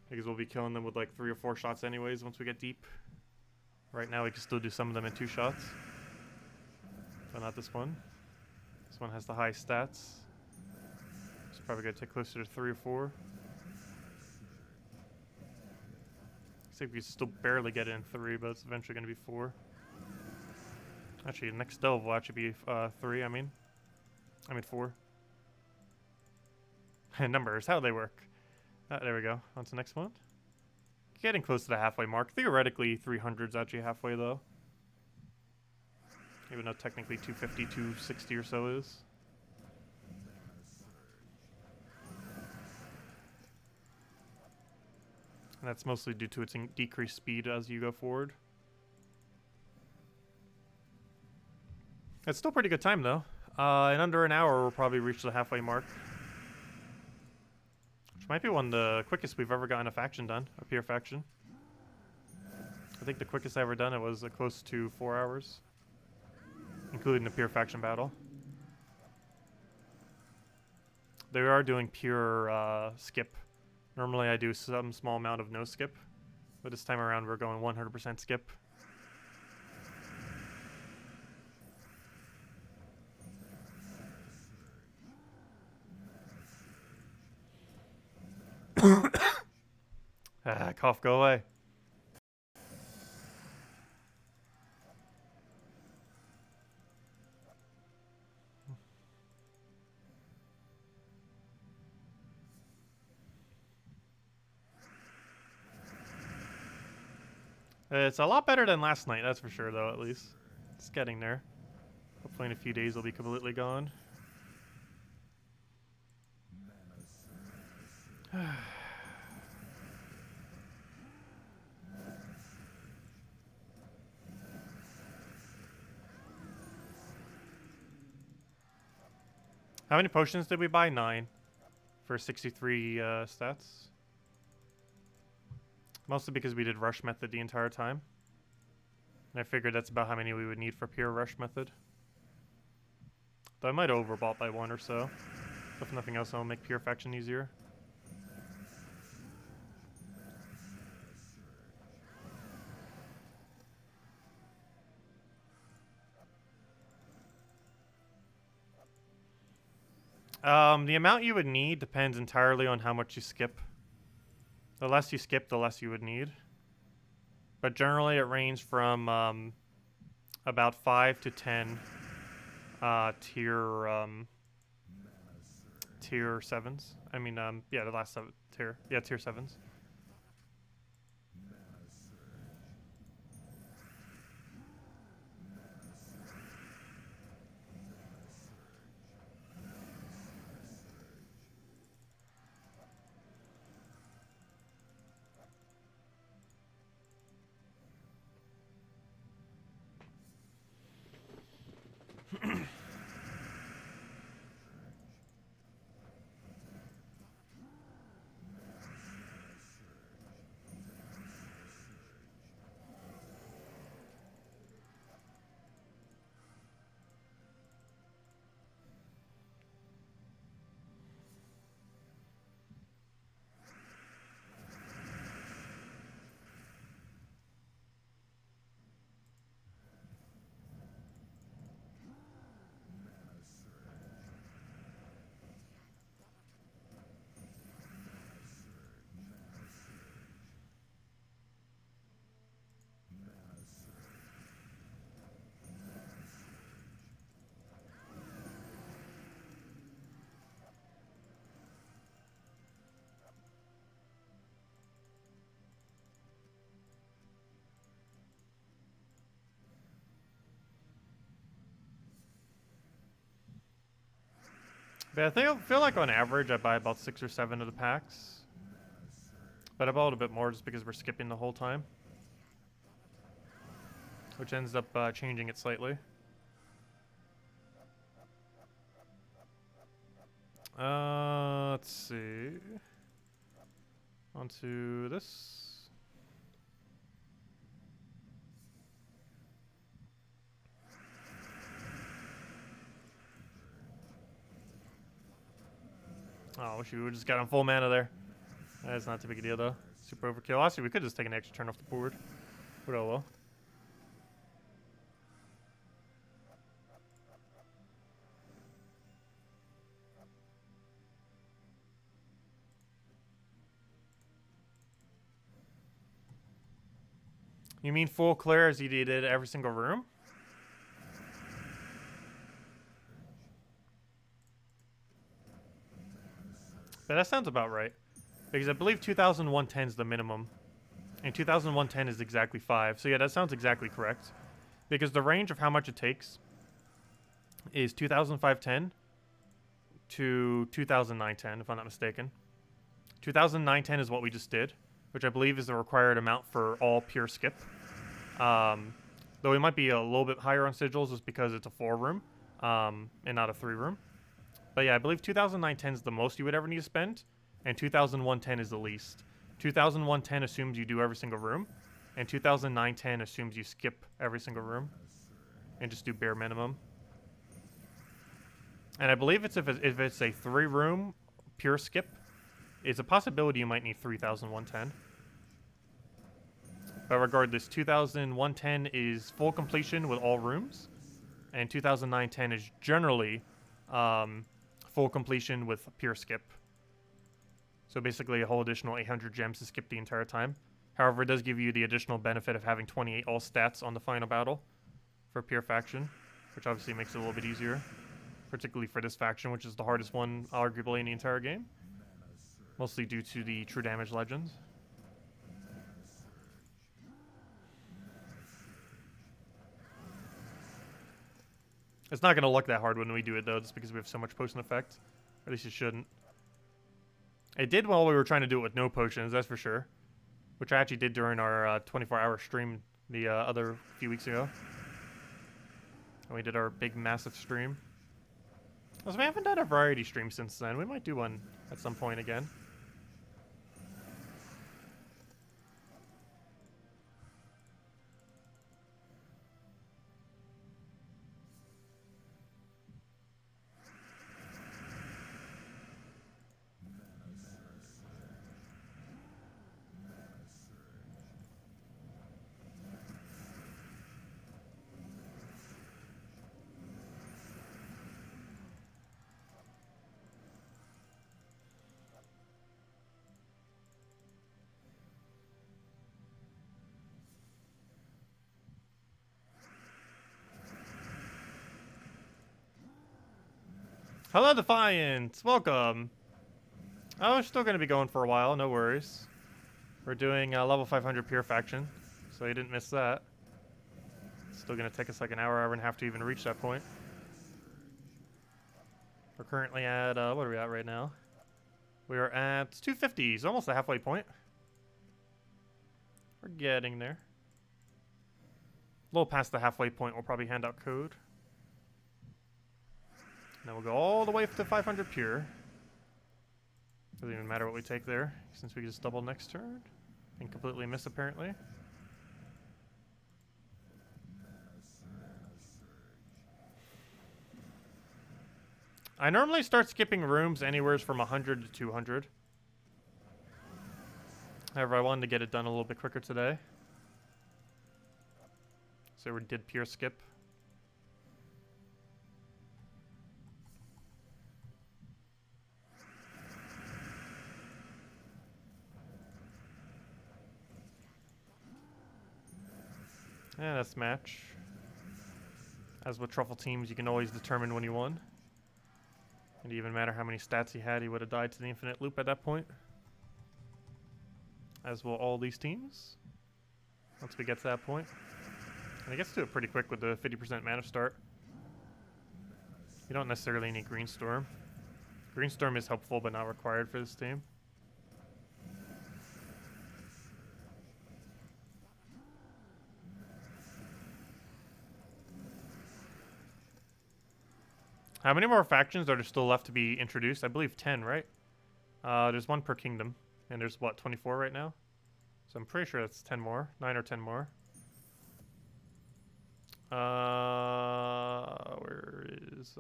Because we'll be killing them with like 3 or 4 shots anyways once we get deep. Right now we can still do some of them in 2 shots. But not this one. This one has the high stats. It's probably going to take closer to 3 or 4. Looks like we can still barely get it in 3, but it's eventually going to be 4. Actually, the next delve will actually be 3, I mean 4. Numbers, how do they work? There we go. On to the next one. Getting close to the halfway mark. Theoretically, 300's actually halfway, though. Even though technically 250, 260 or so is. And that's mostly due to its decreased speed as you go forward. It's still pretty good time, though. In under an hour, we'll probably reach the halfway mark. Which might be one of the quickest we've ever gotten a faction done, a pure faction. I think the quickest I ever done it was close to 4 hours, including the pure faction battle. They are doing pure skip. Normally I do some small amount of no skip, but this time around we're going 100% skip. Cough, go away. It's a lot better than last night, that's for sure, though, at least. It's getting there. Hopefully in a few days it'll be completely gone. How many potions did we buy? 9 for 63 stats. Mostly because we did rush method the entire time. And I figured that's about how many we would need for pure rush method. Though I might have overbought by 1 or so. If nothing else, I'll make pure faction easier. The amount you would need depends entirely on how much you skip. The less you skip, the less you would need. But generally it ranges from about 5 to 10 tier 7s. I mean, yeah, the last tier. Yeah, tier 7s. But I feel like on average I buy about 6 or 7 of the packs. But I bought a bit more just because we're skipping the whole time. Which ends up changing it slightly. Let's see. Onto this. Oh, I wish we would just got on full mana there. That's not too big a deal though. Super overkill. Honestly, we could just take an extra turn off the board. But oh well. You mean full clear as you did every single room? But that sounds about right. Because I believe 2110 is the minimum. And 2110 is exactly 5. So yeah, that sounds exactly correct. Because the range of how much it takes is 2510 to 2910, if I'm not mistaken. 2910 is what we just did, which I believe is the required amount for all pure skip. Though it might be a little bit higher on sigils just because it's a 4-room and not a 3-room. But yeah, I believe 2910 is the most you would ever need to spend, and 2110 is the least. 2110 assumes you do every single room, and 2910 assumes you skip every single room and just do bare minimum. And I believe if it's a 3-room pure skip, it's a possibility you might need 3110. But regardless, 2110 is full completion with all rooms, and 2910 is generally full completion with pure skip. So basically a whole additional 800 gems to skip the entire time. However, it does give you the additional benefit of having 28 all stats on the final battle for pure faction, which obviously makes it a little bit easier, particularly for this faction, which is the hardest one arguably in the entire game, mostly due to the true damage legends. It's not going to look that hard when we do it, though, just because we have so much potion effect. Or at least it shouldn't. It did while we were trying to do it with no potions, that's for sure. Which I actually did during our 24-hour stream the other few weeks ago. And we did our big, massive stream. Also, we haven't done a variety stream since then. We might do one at some point again. Hello, Defiant! Welcome! Oh, we're still going to be going for a while, no worries. We're doing level 500 pure faction, so you didn't miss that. It's still going to take us like an hour, hour and a half to even reach that point. We're currently at, what are we at right now? We are at 250, so almost the halfway point. We're getting there. A little past the halfway point, we'll probably hand out code. Now we'll go all the way to 500 pure. Doesn't even matter what we take there, since we just double next turn. And completely miss, apparently. I normally start skipping rooms anywhere from 100 to 200. However, I wanted to get it done a little bit quicker today. So we did pure skip. Yeah, that's match. As with truffle teams, you can always determine when you won. It didn't even matter how many stats he had, he would have died to the infinite loop at that point. As will all these teams. Once we get to that point. And it gets to it pretty quick with the 50% mana start. You don't necessarily need Green Storm. Green Storm is helpful, but not required for this team. How many more factions are there still left to be introduced? I believe 10, right? There's one per kingdom. And there's, what, 24 right now? So I'm pretty sure that's 10 more. 9 or 10 more. Where is,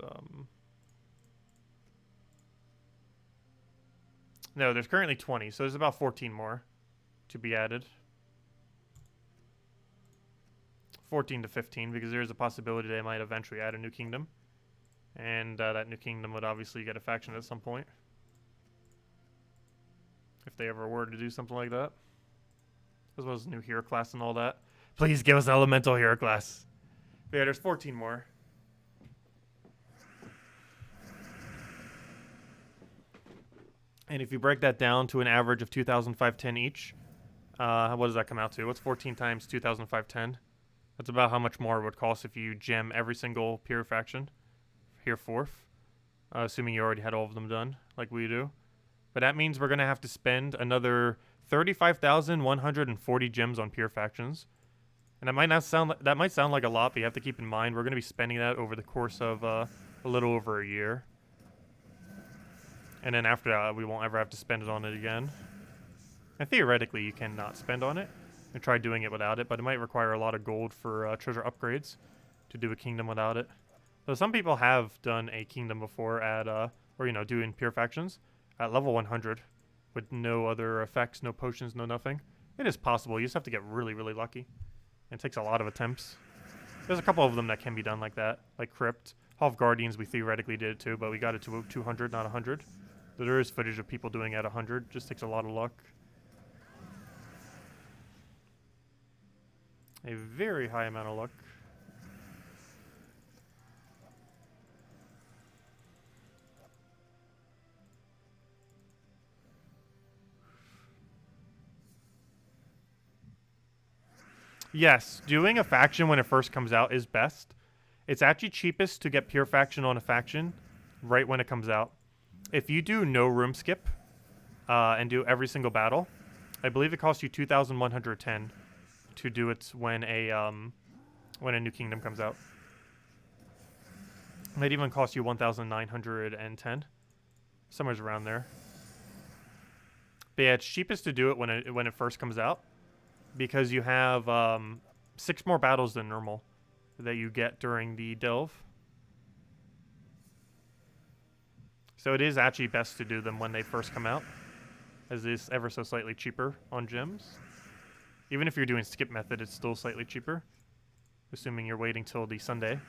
No, there's currently 20, so there's about 14 more to be added. 14 to 15, because there is a possibility they might eventually add a new kingdom. And that new kingdom would obviously get a faction at some point. If they ever were to do something like that. As well as a new hero class and all that. Please give us elemental hero class. But yeah, there's 14 more. And if you break that down to an average of 2,510 each, what does that come out to? What's 14 times 2,510? That's about how much more it would cost if you gem every single pure faction. Here fourth, assuming you already had all of them done, like we do. But that means we're going to have to spend another 35,140 gems on pure factions. And that might not sound that might sound like a lot, but you have to keep in mind we're going to be spending that over the course of a little over a year. And then after that, we won't ever have to spend it on it again. And theoretically, you cannot spend on it. And try doing it without it, but it might require a lot of gold for treasure upgrades to do a kingdom without it. So some people have done a kingdom before at, or you know, doing pure factions at level 100 with no other effects, no potions, no nothing. It is possible. You just have to get really, really lucky. It takes a lot of attempts. There's a couple of them that can be done like that, like Crypt. Hall of Guardians, we theoretically did it too, but we got it to 200, not 100. There is footage of people doing it at 100. Just takes a lot of luck. A very high amount of luck. Yes, doing a faction when it first comes out is best. It's actually cheapest to get pure faction on a faction right when it comes out. If you do no room skip and do every single battle, I believe it costs you 2,110 to do it when a new kingdom comes out. It might even cost you 1,910, somewhere around there. But yeah, it's cheapest to do it when it first comes out, because you have 6 more battles than normal that you get during the delve. So it is actually best to do them when they first come out, as it is ever so slightly cheaper on gems. Even if you're doing skip method, it's still slightly cheaper, assuming you're waiting till the Sunday,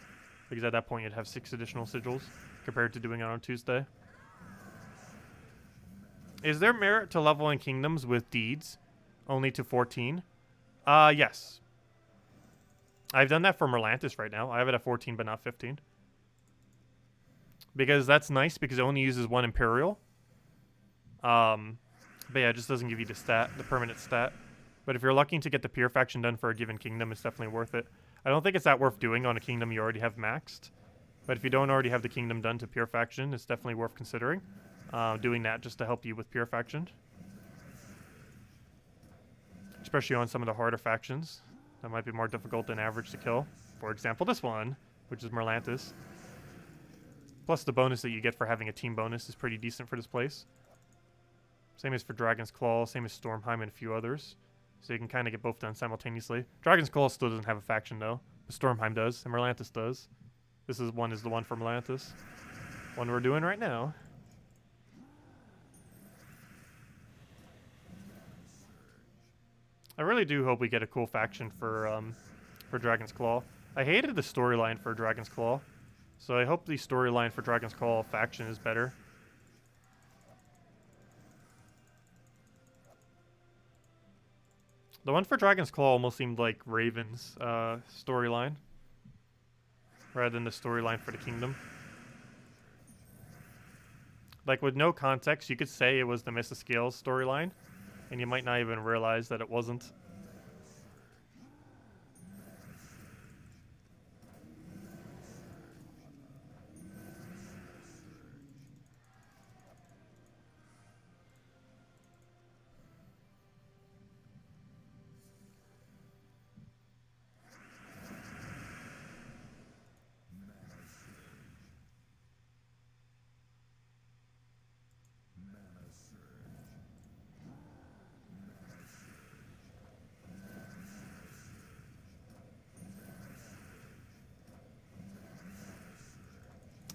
because at that point you'd have 6 additional sigils compared to doing it on Tuesday. Is there merit to leveling kingdoms with deeds only to 14? Yes. I've done that for Merlantis right now. I have it at 14 but not 15. Because that's nice, because it only uses 1 Imperial. But yeah, it just doesn't give you the permanent stat. But if you're looking to get the pure faction done for a given kingdom, it's definitely worth it. I don't think it's that worth doing on a kingdom you already have maxed. But if you don't already have the kingdom done to pure faction, it's definitely worth considering doing that just to help you with pure faction. Especially on some of the harder factions that might be more difficult than average to kill. For example, this one, which is Merlantis. Plus the bonus that you get for having a team bonus is pretty decent for this place. Same as for Dragon's Claw, same as Stormheim and a few others. So you can kind of get both done simultaneously. Dragon's Claw still doesn't have a faction though, but Stormheim does, and Merlantis does. This is the one for Merlantis. One we're doing right now. I really do hope we get a cool faction for Dragon's Claw. I hated the storyline for Dragon's Claw, so I hope the storyline for Dragon's Claw faction is better. The one for Dragon's Claw almost seemed like Raven's storyline, rather than the storyline for the kingdom. Like, with no context, you could say it was the Miss of Scales storyline, and you might not even realize that it wasn't.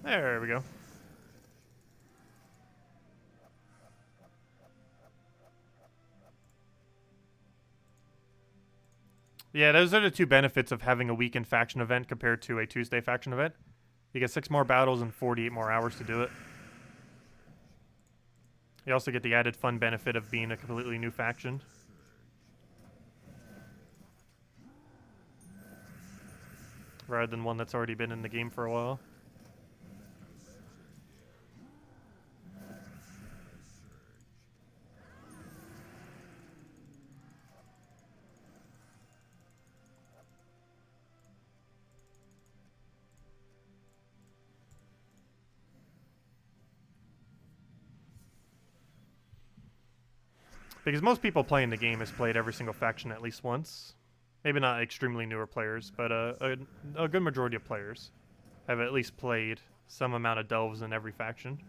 There we go. Yeah, those are the 2 benefits of having a weekend faction event compared to a Tuesday faction event. You get 6 more battles and 48 more hours to do it. You also get the added fun benefit of being a completely new faction. Rather than one that's already been in the game for a while. Because most people playing the game has played every single faction at least once. Maybe not extremely newer players, but a good majority of players have at least played some amount of delves in every faction.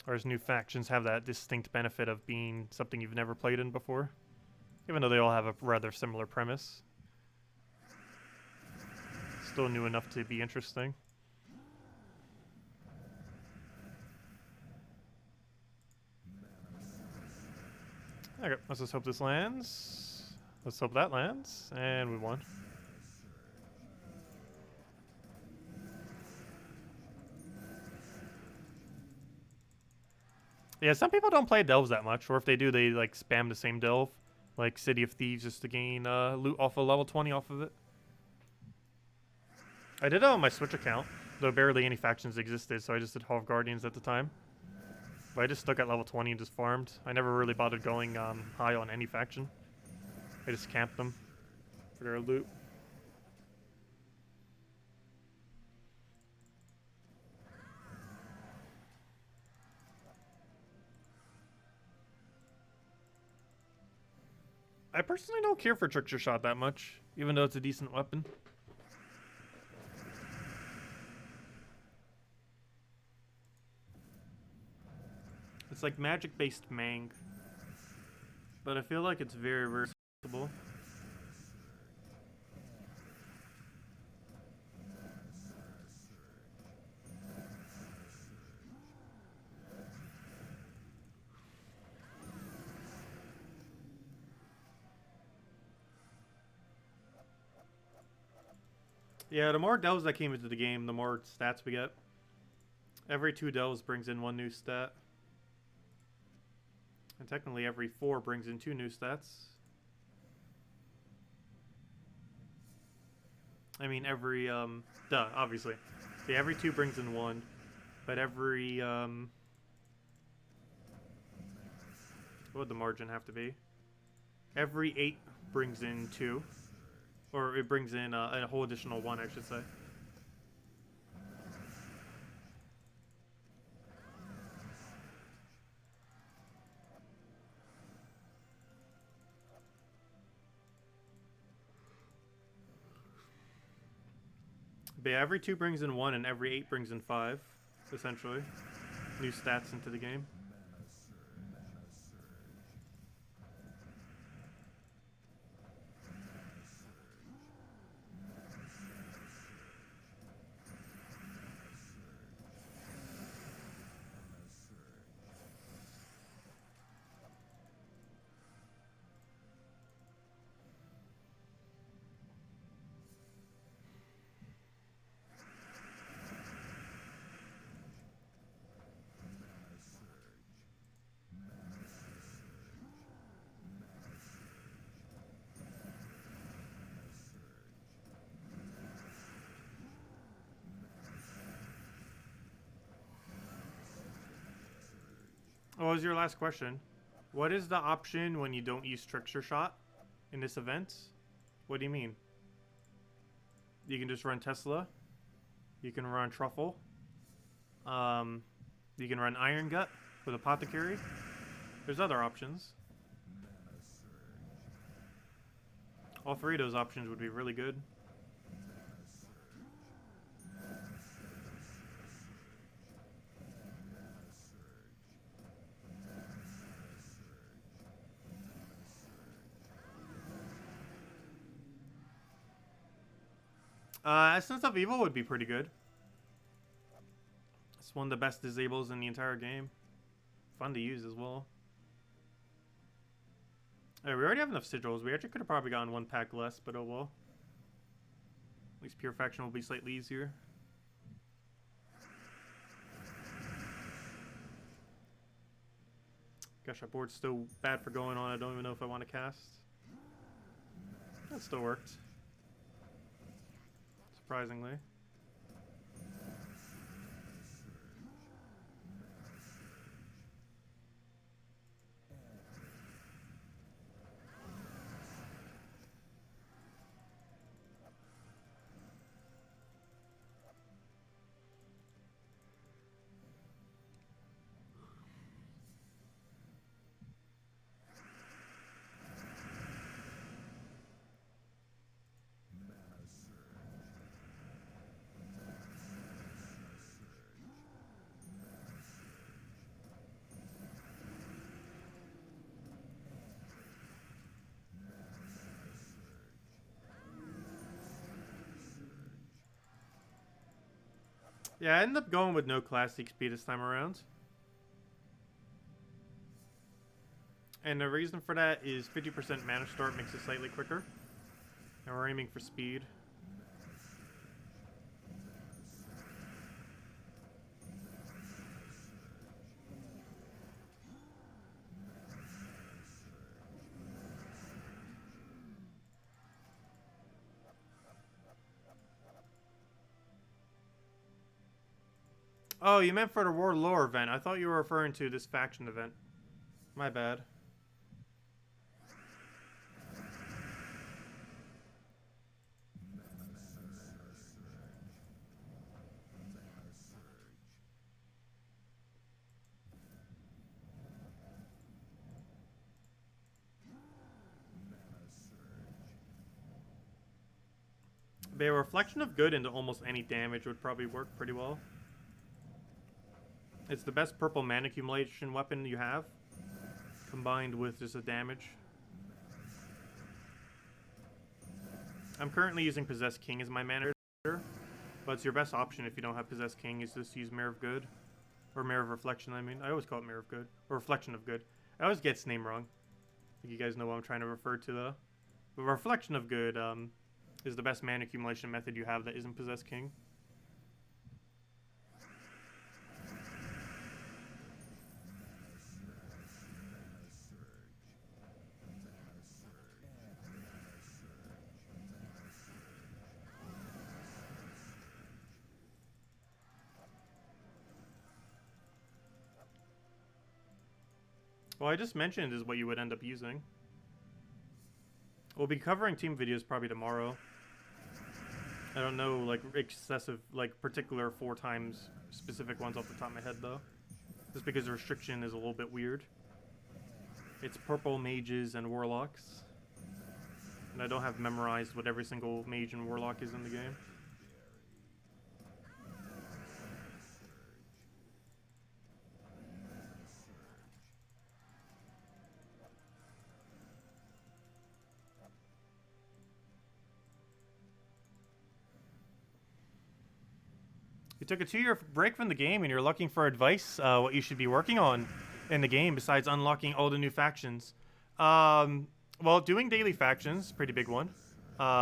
Whereas new factions have that distinct benefit of being something you've never played in before, even though they all have a rather similar premise. Still new enough to be interesting. Okay, let's just hope this lands. Let's hope that lands, and we won. Yeah, some people don't play delves that much, or if they do, they like spam the same delve, like City of Thieves, just to gain loot off of level 20 off of it. I did it on my Switch account, though barely any factions existed, so I just did Hall of Guardians at the time. But I just stuck at level 20 and just farmed. I never really bothered going high on any faction. I just camped them for their loot. I personally don't care for Trickster Shot that much, even though it's a decent weapon. It's like magic-based Mang, but I feel like it's very versatile. Yeah, the more delves that came into the game, the more stats we get. Every 2 delves brings in 1 new stat. And technically every 4 brings in 2 new stats. I mean every, duh, obviously. Yeah, every 2 brings in 1. But every, what would the margin have to be? Every 8 brings in 2. Or it brings in a whole additional 1, I should say. But yeah, every 2 brings in 1 and every 8 brings in 5, essentially. New stats into the game. What was your last question? What is the option when you don't use Trickster Shot in this event? What do you mean? You can just run Tesla. You can run Truffle. You can run Iron Gut with Apothecary. There's other options. All 3 of those options would be really good. Essence of Evil would be pretty good. It's one of the best disables in the entire game. Fun to use as well. Alright, we already have enough sigils. We actually could have probably gotten 1 pack less, but oh well. At least Pure Faction will be slightly easier. Gosh, our board's still bad for going on. I don't even know if I want to cast. That still worked. Surprisingly. Yeah, I ended up going with no Classic XP this time around. And the reason for that is 50% mana start makes it slightly quicker. And we're aiming for speed. Oh, you meant for the World Lore event. I thought you were referring to this faction event. My bad. But a reflection of good into almost any damage would probably work pretty well. It's the best purple mana accumulation weapon you have, combined with just a damage. I'm currently using Possessed King as my mana, but it's your best option if you don't have Possessed King, is just use Mirror of Good. Or Mirror of Reflection, I mean. I always call it Mirror of Good. Or Reflection of Good. I always get its name wrong. I think you guys know what I'm trying to refer to, though. But Reflection of Good is the best mana accumulation method you have that isn't Possessed King. Well, I just mentioned is what you would end up using. We'll be covering team videos probably tomorrow. I don't know, like, excessive, like, particular 4 times specific ones off the top of my head, though. Just because the restriction is a little bit weird. It's purple mages and warlocks. And I don't have memorized what every single mage and warlock is in the game. You took a 2-year break from the game and you're looking for advice, what you should be working on in the game besides unlocking all the new factions. Well, doing daily factions, pretty big one.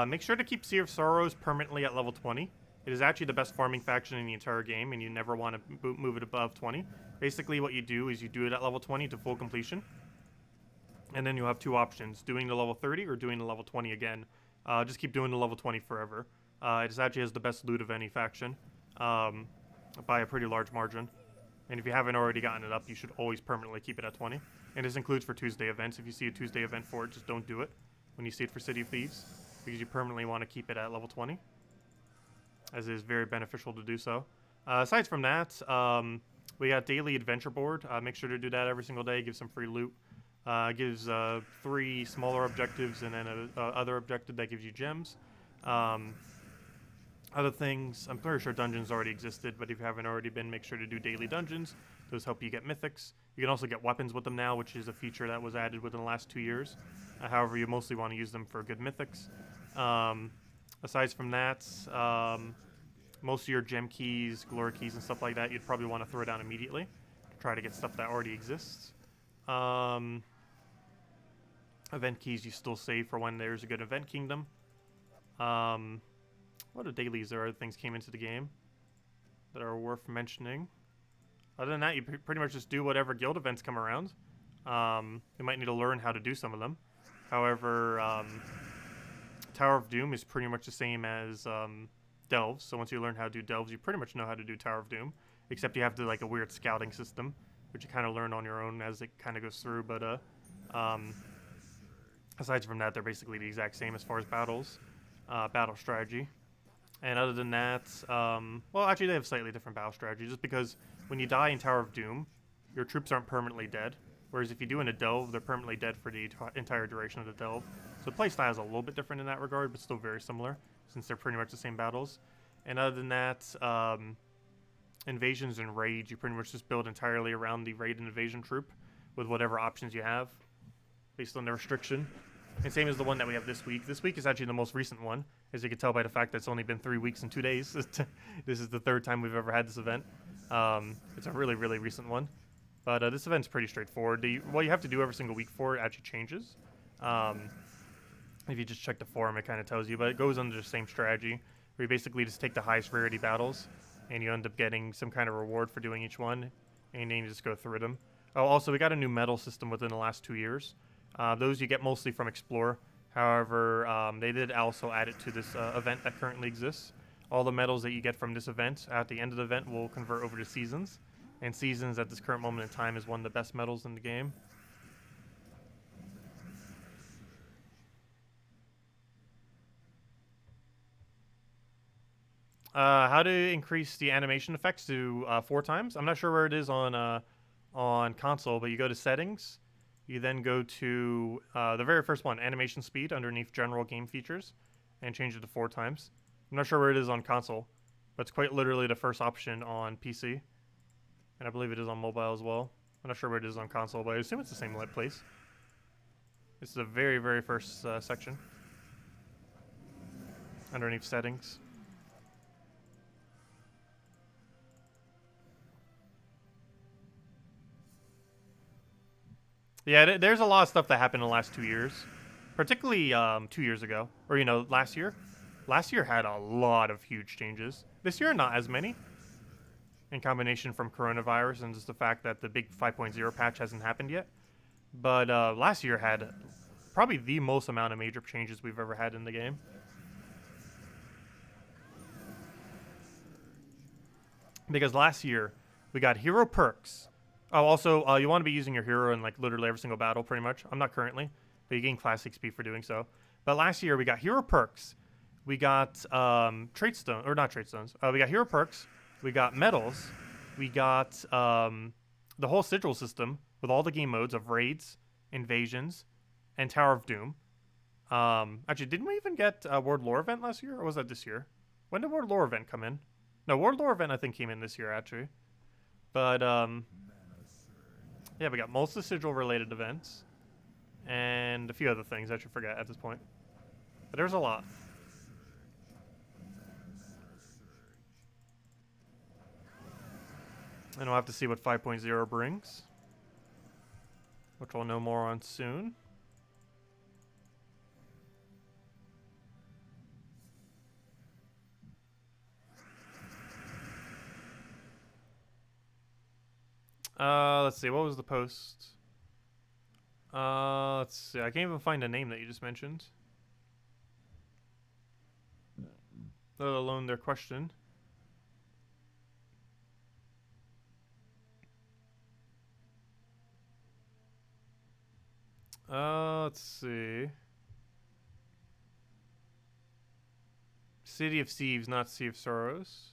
Make sure to keep Seer of Sorrows permanently at level 20. It is actually the best farming faction in the entire game, and you never want to move it above 20. Basically, what you do is you do it at level 20 to full completion. And then you have 2 options, doing the level 30 or doing the level 20 again. Just keep doing the level 20 forever. It actually has the best loot of any faction. By a pretty large margin. And if you haven't already gotten it up, you should always permanently keep it at 20. And this includes for Tuesday events. If you see a Tuesday event for it, just don't do it when you see it for City of Thieves, because you permanently want to keep it at level 20, as it is very beneficial to do so. Aside from that, we got daily adventure board. Make sure to do that every single day. Give some free loot. Gives 3 smaller objectives and then a other objective that gives you gems. Other things, I'm pretty sure dungeons already existed, but if you haven't already been, make sure to do daily dungeons. Those help you get mythics. You can also get weapons with them now, which is a feature that was added within the last 2 years. However, you mostly want to use them for good mythics. Aside from that, most of your gem keys, glory keys, and stuff like that, you'd probably want to throw down immediately to try to get stuff that already exists. Event keys you still save for when there's a good event kingdom. What are dailies or other things came into the game that are worth mentioning? Other than that, you pretty much just do whatever guild events come around. You might need to learn how to do some of them. However, Tower of Doom is pretty much the same as Delves. So once you learn how to do Delves, you pretty much know how to do Tower of Doom. Except you have to like a weird scouting system, which you kind of learn on your own as it kind of goes through. But aside from that, they're basically the exact same as far as battles, battle strategy. And other than that, well, actually they have slightly different battle strategy, just because when you die in Tower of Doom, your troops aren't permanently dead. Whereas if you do in a delve, they're permanently dead for the entire duration of the delve. So the playstyle is a little bit different in that regard, but still very similar, since they're pretty much the same battles. And other than that, invasions and raids, you pretty much just build entirely around the raid and invasion troop with whatever options you have, based on the restriction. And same as the one that we have this week. This week is actually the most recent one, as you can tell by the fact that it's only been 3 weeks and 2 days. This is the 3rd time we've ever had this event. It's a really, really recent one. But this event's pretty straightforward. What you have to do every single week for it actually changes. If you just check the forum, it kind of tells you, but it goes under the same strategy, where you basically just take the highest rarity battles, and you end up getting some kind of reward for doing each one, and then you just go through them. Oh, also, we got a new medal system within the last 2 years. Those you get mostly from Explore. However, they did also add it to this event that currently exists. All the medals that you get from this event at the end of the event will convert over to Seasons. And Seasons at this current moment in time is one of the best medals in the game. How to increase the animation effects to 4 times. I'm not sure where it is on console, but you go to Settings. You then go to the very first one, Animation Speed, underneath General Game Features, and change it to 4 times. I'm not sure where it is on console, but it's quite literally the first option on PC. And I believe it is on mobile as well. I'm not sure where it is on console, but I assume it's the same place. It's the very, very first section. Underneath Settings. Yeah, there's a lot of stuff that happened in the last 2 years. Particularly 2 years ago. Or, last year. Last year had a lot of huge changes. This year, not as many. In combination from coronavirus and just the fact that the big 5.0 patch hasn't happened yet. But last year had probably the most amount of major changes we've ever had in the game. Because last year, we got hero perks. Oh, also, you want to be using your hero in literally every single battle, pretty much. I'm not currently, but you gain class XP for doing so. But last year, we got hero perks. We got trait stone, or not trait stones. We got hero perks. We got medals. We got the whole sigil system with all the game modes of raids, invasions, and Tower of Doom. Actually, didn't we even get a World Lore event last year, or was that this year? When did World Lore event come in? No, World Lore event I think came in this year actually. But yeah, we got most of the sigil related events and a few other things I should forget at this point. But there's a lot. And we'll have to see what 5.0 brings, which we'll know more on soon. Let's see, what was the post? Let's see, I can't even find a name that you just mentioned. Let alone their question. Let's see. City of Thieves, not Sea of Sorrows.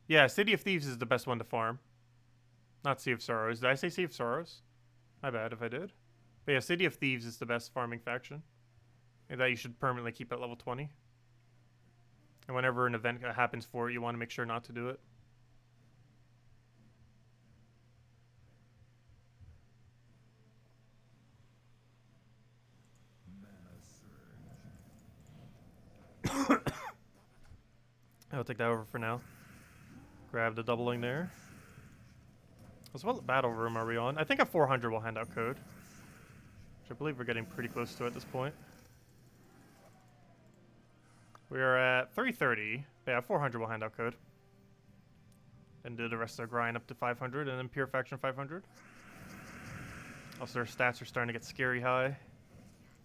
Yeah, City of Thieves is the best one to farm. Not Sea of Sorrows. Did I say Sea of Sorrows? My bad if I did. But yeah, City of Thieves is the best farming faction. And that you should permanently keep at level 20. And whenever an event happens for it, you want to make sure not to do it. I'll take that over for now. Grab the doubling there. So what battle room are we on? I think at 400 we'll hand out code. Which I believe we're getting pretty close to at this point. We are at 330. But yeah, 400 we'll hand out code. Then do the rest of the grind up to 500 and then pure faction 500. Also their stats are starting to get scary high.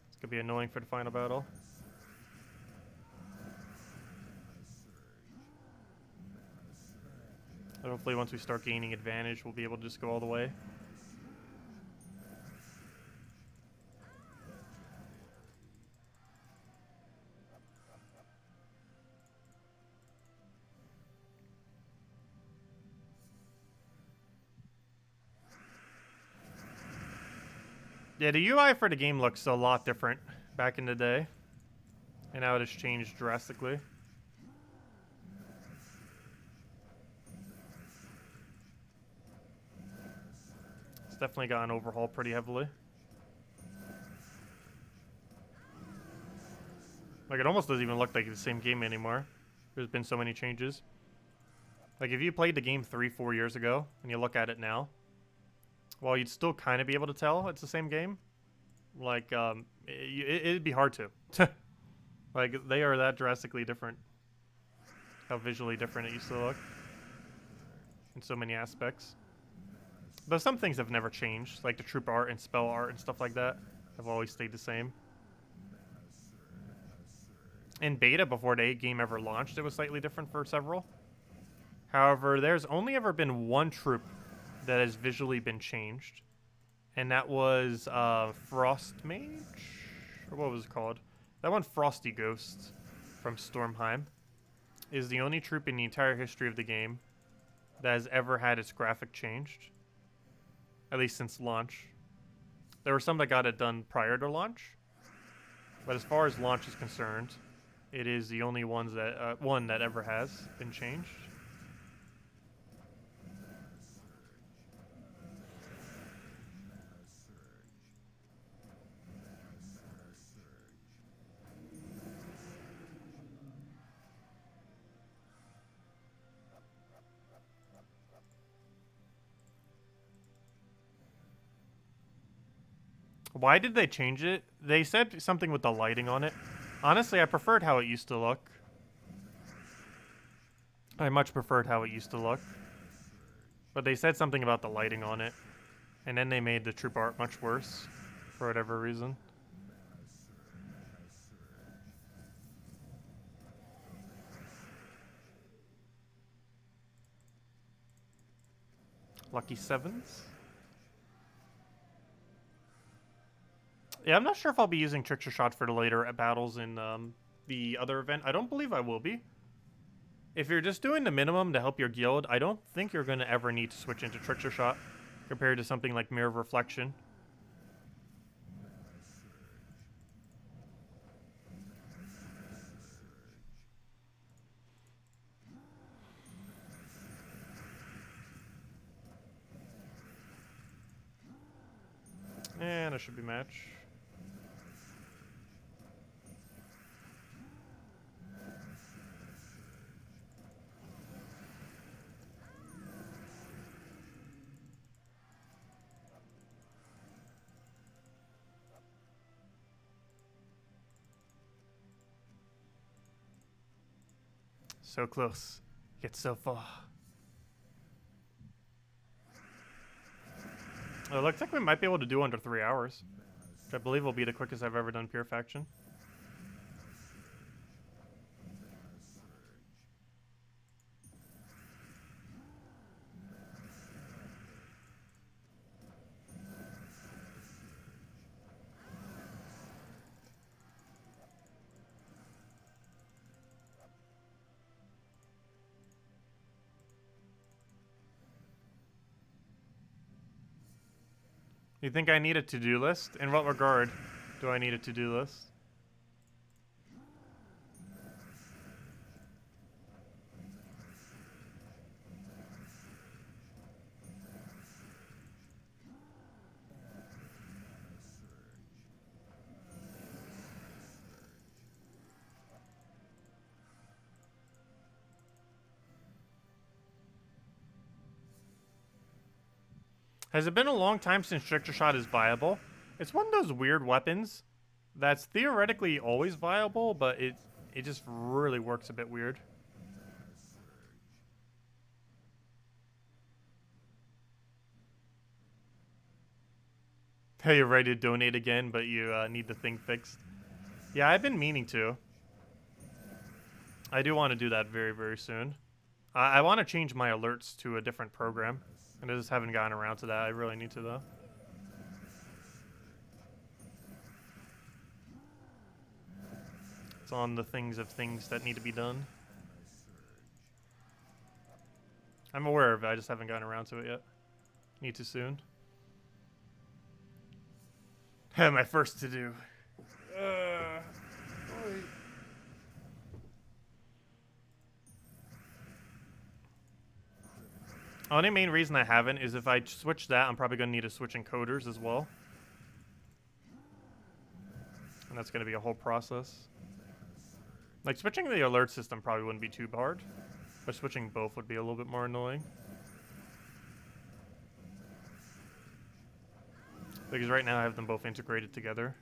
It's gonna be annoying for the final battle. But hopefully once we start gaining advantage, we'll be able to just go all the way. Yeah, the UI for the game looks a lot different back in the day. And now it has changed drastically. It's definitely gotten overhauled pretty heavily. Like, it almost doesn't even look like the same game anymore. There's been so many changes. Like, if you played the game 3-4 years ago, and you look at it now, while you'd still kind of be able to tell it's the same game, like, it'd be hard to. Like, they are that drastically different. How visually different it used to look. In so many aspects. But some things have never changed, like the troop art and spell art and stuff like that have always stayed the same. In beta, before the game ever launched, it was slightly different for several. However, there's only ever been one troop that has visually been changed. And that was Frost Mage? Or what was it called? That one, Frosty Ghost from Stormheim, is the only troop in the entire history of the game that has ever had its graphic changed. At least since launch. There were some that got it done prior to launch. But as far as launch is concerned, it is the only one that ever has been changed. Why did they change it? They said something with the lighting on it. Honestly, I preferred how it used to look. I much preferred how it used to look. But they said something about the lighting on it. And then they made the troop art much worse. For whatever reason. Lucky sevens. Yeah, I'm not sure if I'll be using Trickster Shot for the later battles in the other event. I don't believe I will be. If you're just doing the minimum to help your guild, I don't think you're going to ever need to switch into Trickster Shot compared to something like Mirror of Reflection. And it should be match. So close, yet so far. It looks like we might be able to do under 3 hours, which I believe will be the quickest I've ever done Pure Faction. You think I need a to-do list? In what regard do I need a to-do list? Has it been a long time since Trickster Shot is viable? It's one of those weird weapons that's theoretically always viable, but it just really works a bit weird. Hey, you're ready to donate again, but you need the thing fixed. Yeah, I've been meaning to. I do want to do that very, very soon. I want to change my alerts to a different program. And I just haven't gotten around to that. I really need to, though. It's on the things that need to be done. I'm aware of it. I just haven't gotten around to it yet. Need to soon. My first to do. Only main reason I haven't is if I switch that, I'm probably going to need to switch encoders as well. And that's going to be a whole process. Like, switching the alert system probably wouldn't be too hard. But switching both would be a little bit more annoying. Because right now I have them both integrated together.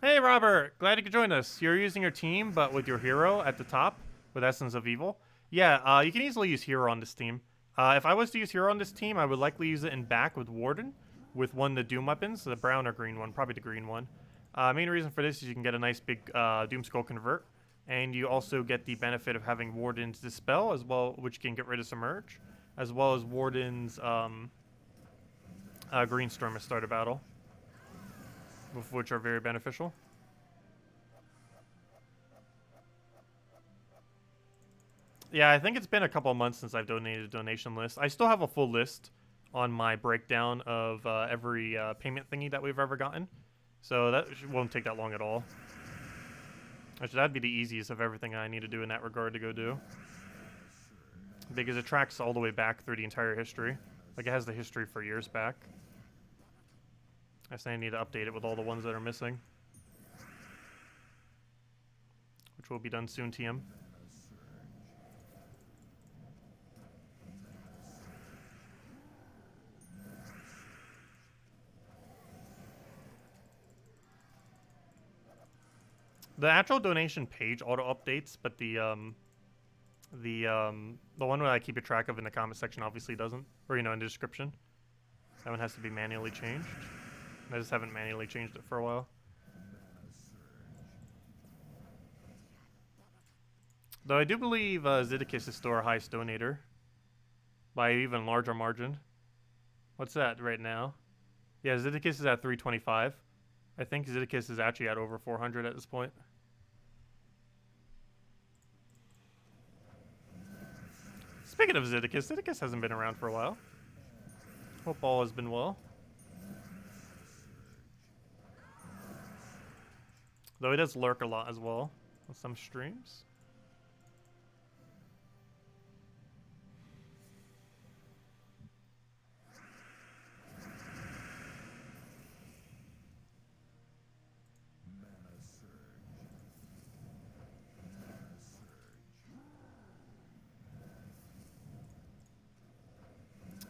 Hey Robert, glad you could join us. You're using your team, but with your hero at the top, with Essence of Evil. Yeah, you can easily use hero on this team. If I was to use hero on this team, I would likely use it in back with Warden, with one of the Doom weapons, the brown or green one, probably the green one. Main reason for this is you can get a nice big Doom Skull convert, and you also get the benefit of having Warden's Dispel as well, which can get rid of Submerge, as well as Warden's Green Storm at start of battle, both of which are very beneficial. Yeah, I think it's been a couple of months since I've donated a donation list. I still have a full list on my breakdown of every payment thingy that we've ever gotten. So that won't take that long at all. Actually, that'd be the easiest of everything I need to do in that regard to go do. Because it tracks all the way back through the entire history. Like, it has the history for years back. I say I need to update it with all the ones that are missing. Which will be done soon, TM. The actual donation page auto updates, but the one where I keep a track of in the comment section obviously doesn't, or in the description. That one has to be manually changed. I just haven't manually changed it for a while. Though I do believe Zeddicus is still our highest donator by an even larger margin. What's that right now? Yeah, Zeddicus is at 325. I think Zeddicus is actually at over 400 at this point. Speaking of Zeddicus, Zeddicus hasn't been around for a while. Hope all has been well. Though he does lurk a lot as well on some streams.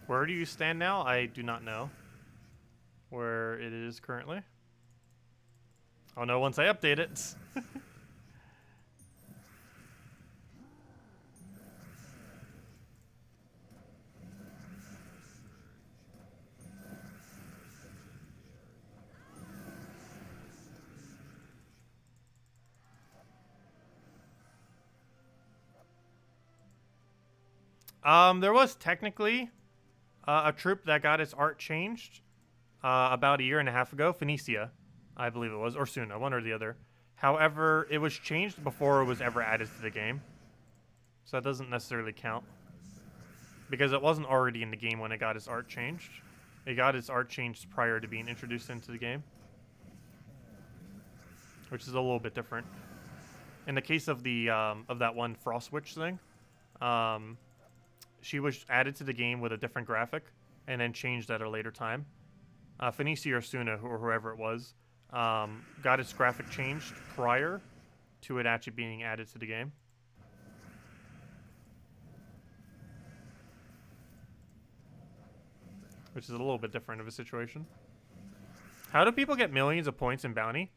Where do you stand now? I do not know where it is currently. I'll know once I update it. There was technically a troop that got its art changed about a year and a half ago. Phoenicia, I believe it was, or Suna, one or the other. However, it was changed before it was ever added to the game. So that doesn't necessarily count. Because it wasn't already in the game when it got its art changed. It got its art changed prior to being introduced into the game. Which is a little bit different. In the case of the of that one Frost Witch thing, she was added to the game with a different graphic and then changed at a later time. Phoenicia or Suna, or whoever it was, got its graphic changed prior to it actually being added to the game. Which is a little bit different of a situation. How do people get millions of points in bounty?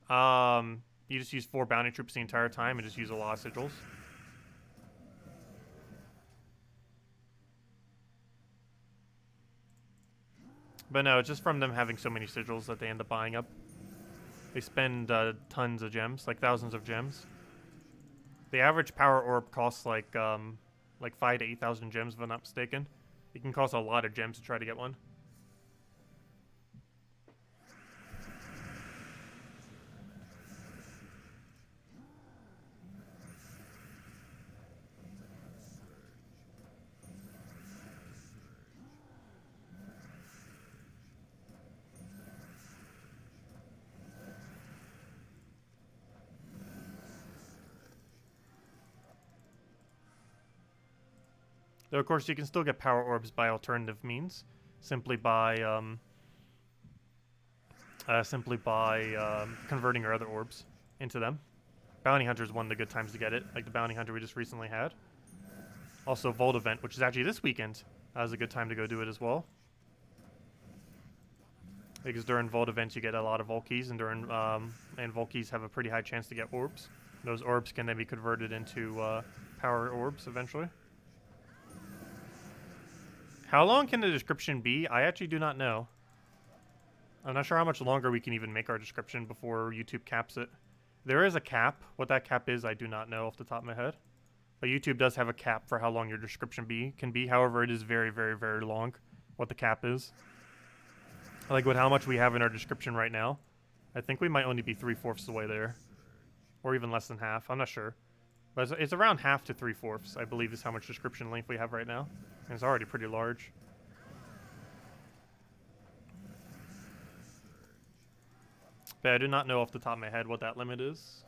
You just use 4 bounty troops the entire time and just use a lot of sigils. But no, it's just from them having so many sigils that they end up buying up. They spend tons of gems, like thousands of gems. The average power orb costs like 5,000 to 8,000 gems, if I'm not mistaken. It can cost a lot of gems to try to get one. Though, of course, you can still get power orbs by alternative means. Simply by converting your other orbs into them. Bounty Hunter is one of the good times to get it, like the Bounty Hunter we just recently had. Also, Vault Event, which is actually this weekend, is a good time to go do it as well. Because during Vault Events you get a lot of Vault Keys, and and Vault Keys have a pretty high chance to get orbs. Those orbs can then be converted into power orbs eventually. How long can the description be? I actually do not know. I'm not sure how much longer we can even make our description before YouTube caps it. There is a cap. What that cap is, I do not know off the top of my head. But YouTube does have a cap for how long your description can be. However, it is very, very, very long, what the cap is. Like with how much we have in our description right now, I think we might only be 3/4 the way there. Or even less than half. I'm not sure. But it's around half to 3/4, I believe, is how much description length we have right now. And it's already pretty large. But I do not know off the top of my head what that limit is.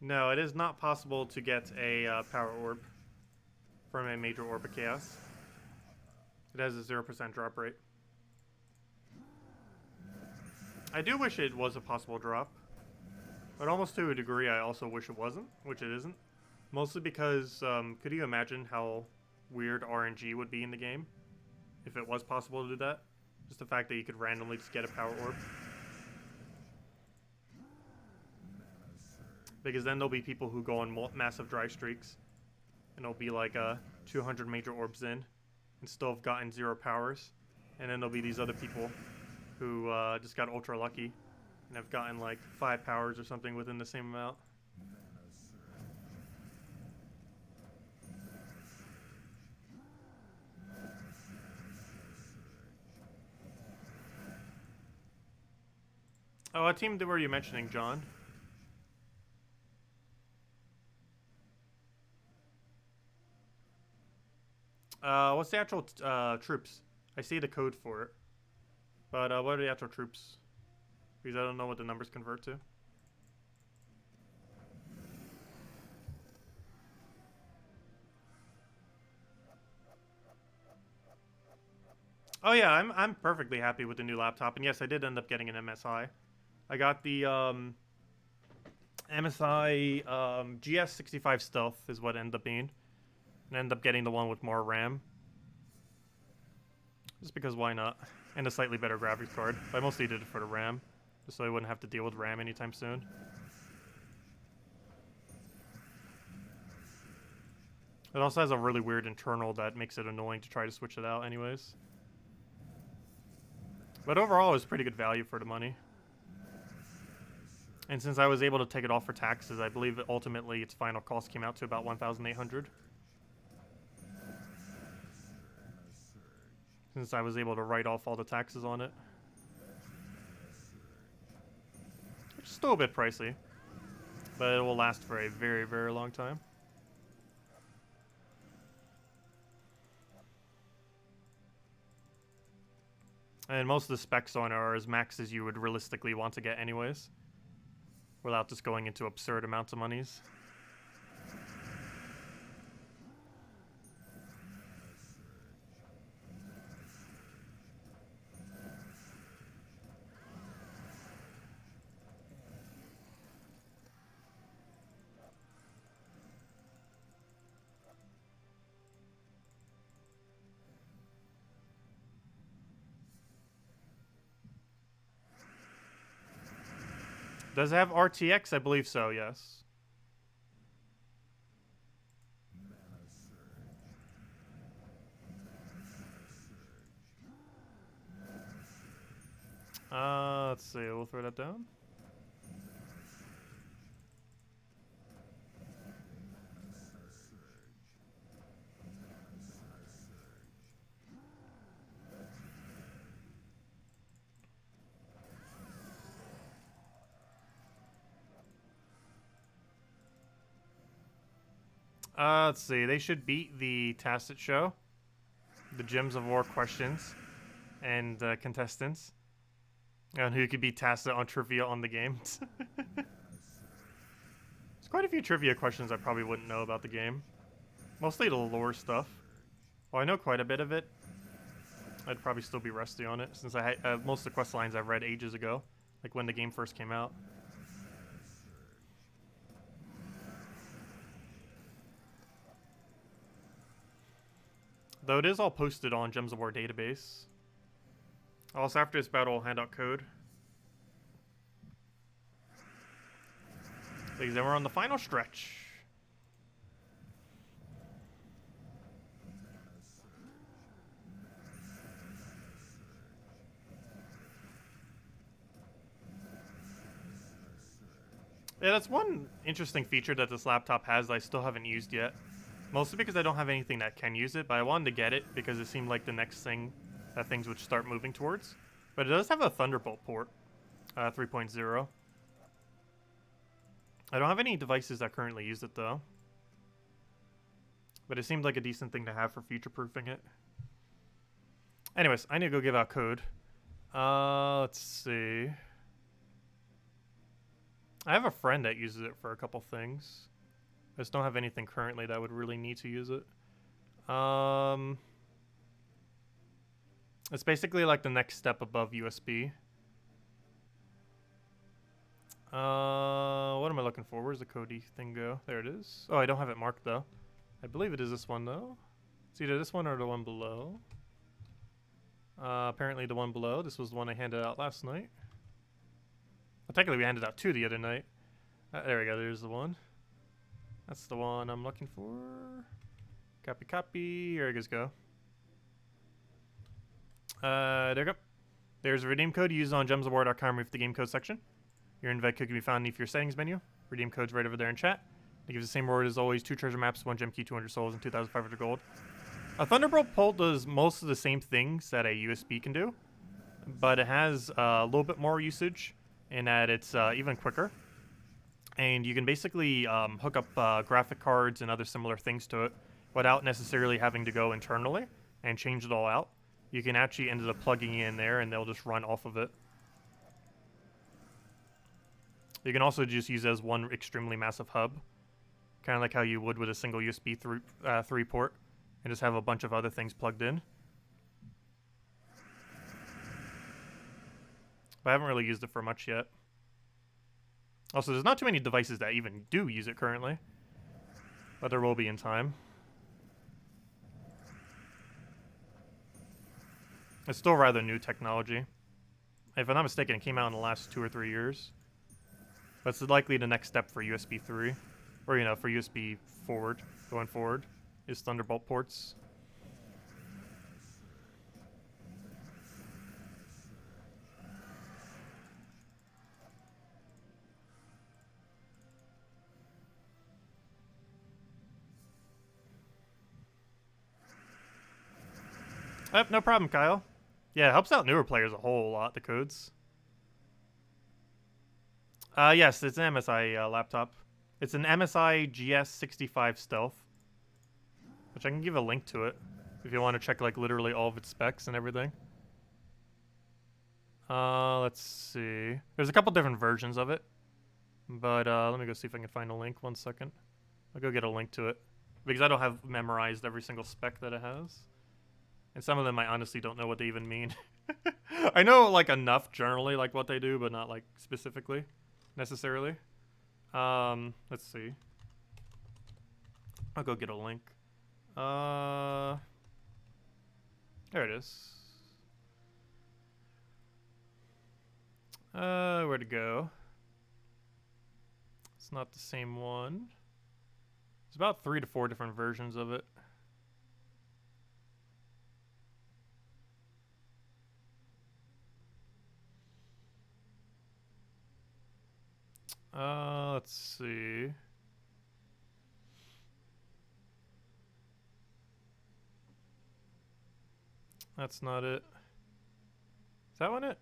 No, it is not possible to get a power orb from a major orb of chaos. It has a 0% drop rate. I do wish it was a possible drop, but almost to a degree I also wish it wasn't, which it isn't. Mostly because, could you imagine how weird RNG would be in the game if it was possible to do that? Just the fact that you could randomly just get a power orb. Because then there'll be people who go on massive dry streaks, and it'll be like 200 major orbs in, and still have gotten 0 powers. And then there'll be these other people who just got ultra lucky, and have gotten like 5 powers or something within the same amount. Oh, what team were you mentioning, John? What's the actual troops? I see the code for it. But what are the actual troops? Because I don't know what the numbers convert to. Oh yeah, I'm perfectly happy with the new laptop. And yes, I did end up getting an MSI. I got the MSI GS65 Stealth is what it ended up being. And I ended up getting the one with more RAM. Just because why not? And a slightly better graphics card. But I mostly did it for the RAM. Just so I wouldn't have to deal with RAM anytime soon. It also has a really weird internal that makes it annoying to try to switch it out anyways. But overall, it was pretty good value for the money. And since I was able to take it off for taxes, I believe ultimately its final cost came out to about $1,800. Since I was able to write off all the taxes on it. Which is still a bit pricey. But it will last for a very, very long time. And most of the specs on it are as max as you would realistically want to get anyways. Without just going into absurd amounts of monies. Does it have RTX? I believe so, yes. Let's see, we'll throw that down. Let's see. They should beat the Tacet show, the Gems of War questions, and contestants, and who could beat Tacet on trivia on the game. There's quite a few trivia questions I probably wouldn't know about the game. Mostly the lore stuff. Well, I know quite a bit of it. I'd probably still be rusty on it, since I had most of the quest lines I've read ages ago, like when the game first came out. Though it is all posted on Gems of War database. Also, after this battle, I'll hand out code. Because then we're on the final stretch. Yeah, that's one interesting feature that this laptop has that I still haven't used yet. Mostly because I don't have anything that can use it, but I wanted to get it because it seemed like the next thing that things would start moving towards. But it does have a Thunderbolt port, 3.0. I don't have any devices that currently use it though. But it seemed like a decent thing to have for future-proofing it. Anyways, I need to go give out code. Let's see. I have a friend that uses it for a couple things. I just don't have anything currently that would really need to use it. It's basically like the next step above USB. What am I looking for? Where's the Cody thing go? There it is. Oh, I don't have it marked though. I believe it is this one though. It's either this one or the one below. Apparently the one below. This was the one I handed out last night. Well, technically we handed out two the other night. There we go, there's the one. That's the one I'm looking for. Copy, copy. Here it goes, go. There you go. There's a redeem code used on gemsofwar.com. Remove the game code section. Your invite code can be found underneath your settings menu. Redeem code's right over there in chat. It gives the same reward as always: 2 treasure maps, 1 gem key, 200 souls, and 2,500 gold. A Thunderbolt Pult does most of the same things that a USB can do, but it has a little bit more usage in that it's even quicker. And you can basically hook up graphic cards and other similar things to it without necessarily having to go internally and change it all out. You can actually end up plugging in there and they'll just run off of it. You can also just use it as one extremely massive hub, kind of like how you would with a single USB 3 port, and just have a bunch of other things plugged in. But I haven't really used it for much yet. Also, there's not too many devices that even do use it currently, but there will be in time. It's still rather new technology. If I'm not mistaken, it came out in the last 2 or 3 years. But it's likely the next step for USB 3, or you know, for USB forward, going forward, is Thunderbolt ports. No problem, Kyle. Yeah, it helps out newer players a whole lot, the codes. Yes, it's an MSI laptop. It's an MSI GS65 Stealth, which I can give a link to it if you want to check like literally all of its specs and everything. Let's see. There's a couple different versions of it, but let me go see if I can find a link. 1 second. I'll go get a link to it because I don't have memorized every single spec that it has. And some of them I honestly don't know what they even mean. I know like enough generally like what they do, but not like specifically necessarily. Let's see. I'll go get a link. There it is. Where to go? It's not the same one. There's about 3 to 4 different versions of it. Let's see. That's not it. Is that one it?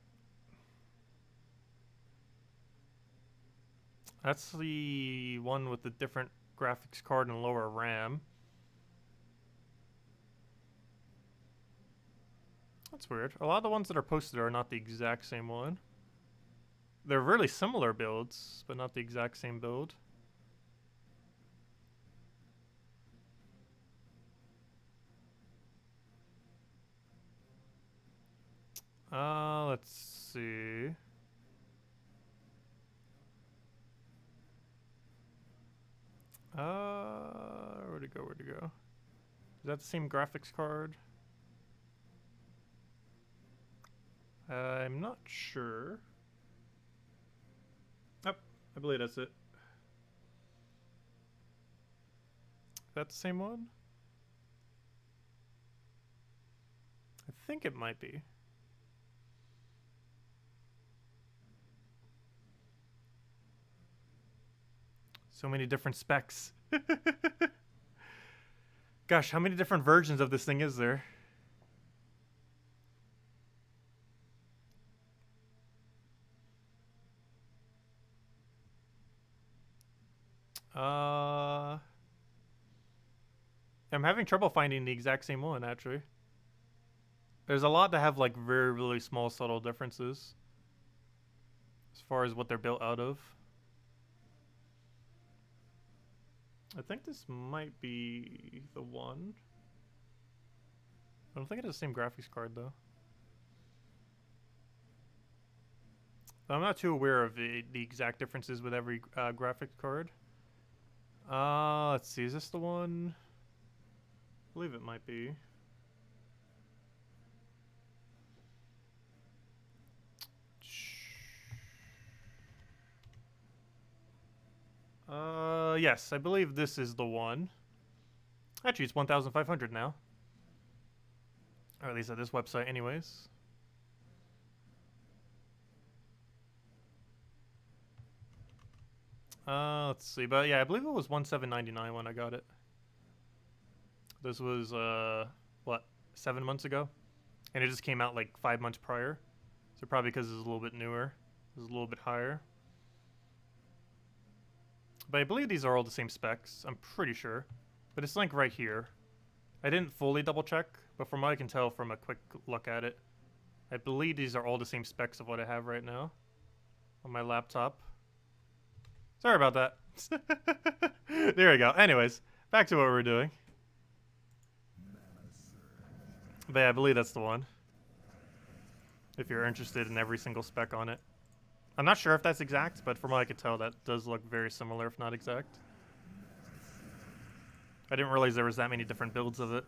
That's the one with the different graphics card and lower RAM. That's weird. A lot of the ones that are posted are not the exact same one. They're really similar builds, but not the exact same build. Let's see. Where'd it go? Where'd it go? Is that the same graphics card? I'm not sure. Oh, I believe that's it. Is that the same one? I think it might be. So many different specs. Gosh, how many different versions of this thing is there? I'm having trouble finding the exact same one, actually. There's a lot that have like very, really small, subtle differences as far as what they're built out of. I think this might be the one. I don't think it has the same graphics card, though. I'm not too aware of the exact differences with every graphics card. Let's see. Is this the one? I believe it might be. Yes, I believe this is the one. Actually, it's 1,500 now. Or at least at this website anyways. Let's see. But yeah, I believe it was 1,799 when I got it. This was, what, 7 months ago? And it just came out like 5 months prior. So probably because it's a little bit newer. It's a little bit higher. But I believe these are all the same specs. I'm pretty sure. But it's like right here. I didn't fully double check, but from what I can tell from a quick look at it, I believe these are all the same specs of what I have right now on my laptop. Sorry about that. There we go. Anyways, back to what we're doing. But yeah, I believe that's the one. If you're interested in every single spec on it. I'm not sure if that's exact, but from what I could tell, that does look very similar, if not exact. I didn't realize there was that many different builds of it.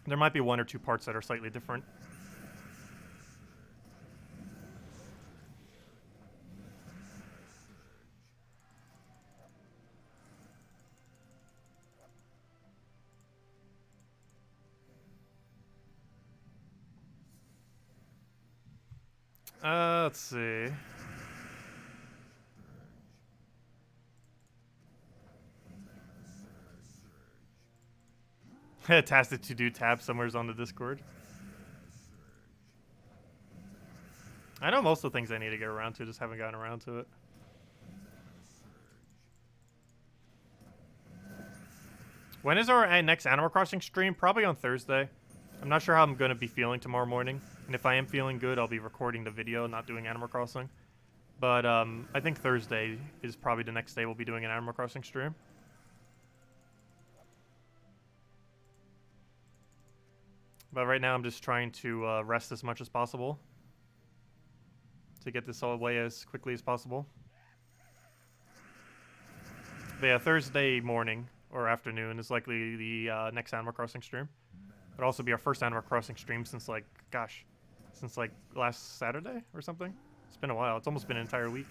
There might be one or two parts that are slightly different. Let's see. Tacet to do tab somewhere's on the Discord. I know most of the things I need to get around to, just haven't gotten around to it. When is our next Animal Crossing stream? Probably on Thursday. I'm not sure how I'm going to be feeling tomorrow morning. And if I am feeling good, I'll be recording the video, not doing Animal Crossing. But I think Thursday is probably the next day we'll be doing an Animal Crossing stream. But right now I'm just trying to rest as much as possible to get this all away as quickly as possible. But yeah, Thursday morning or afternoon is likely the next Animal Crossing stream. It'll also be our first Animal Crossing stream since like, gosh, since like last Saturday or something. It's been a while. It's almost been an entire week.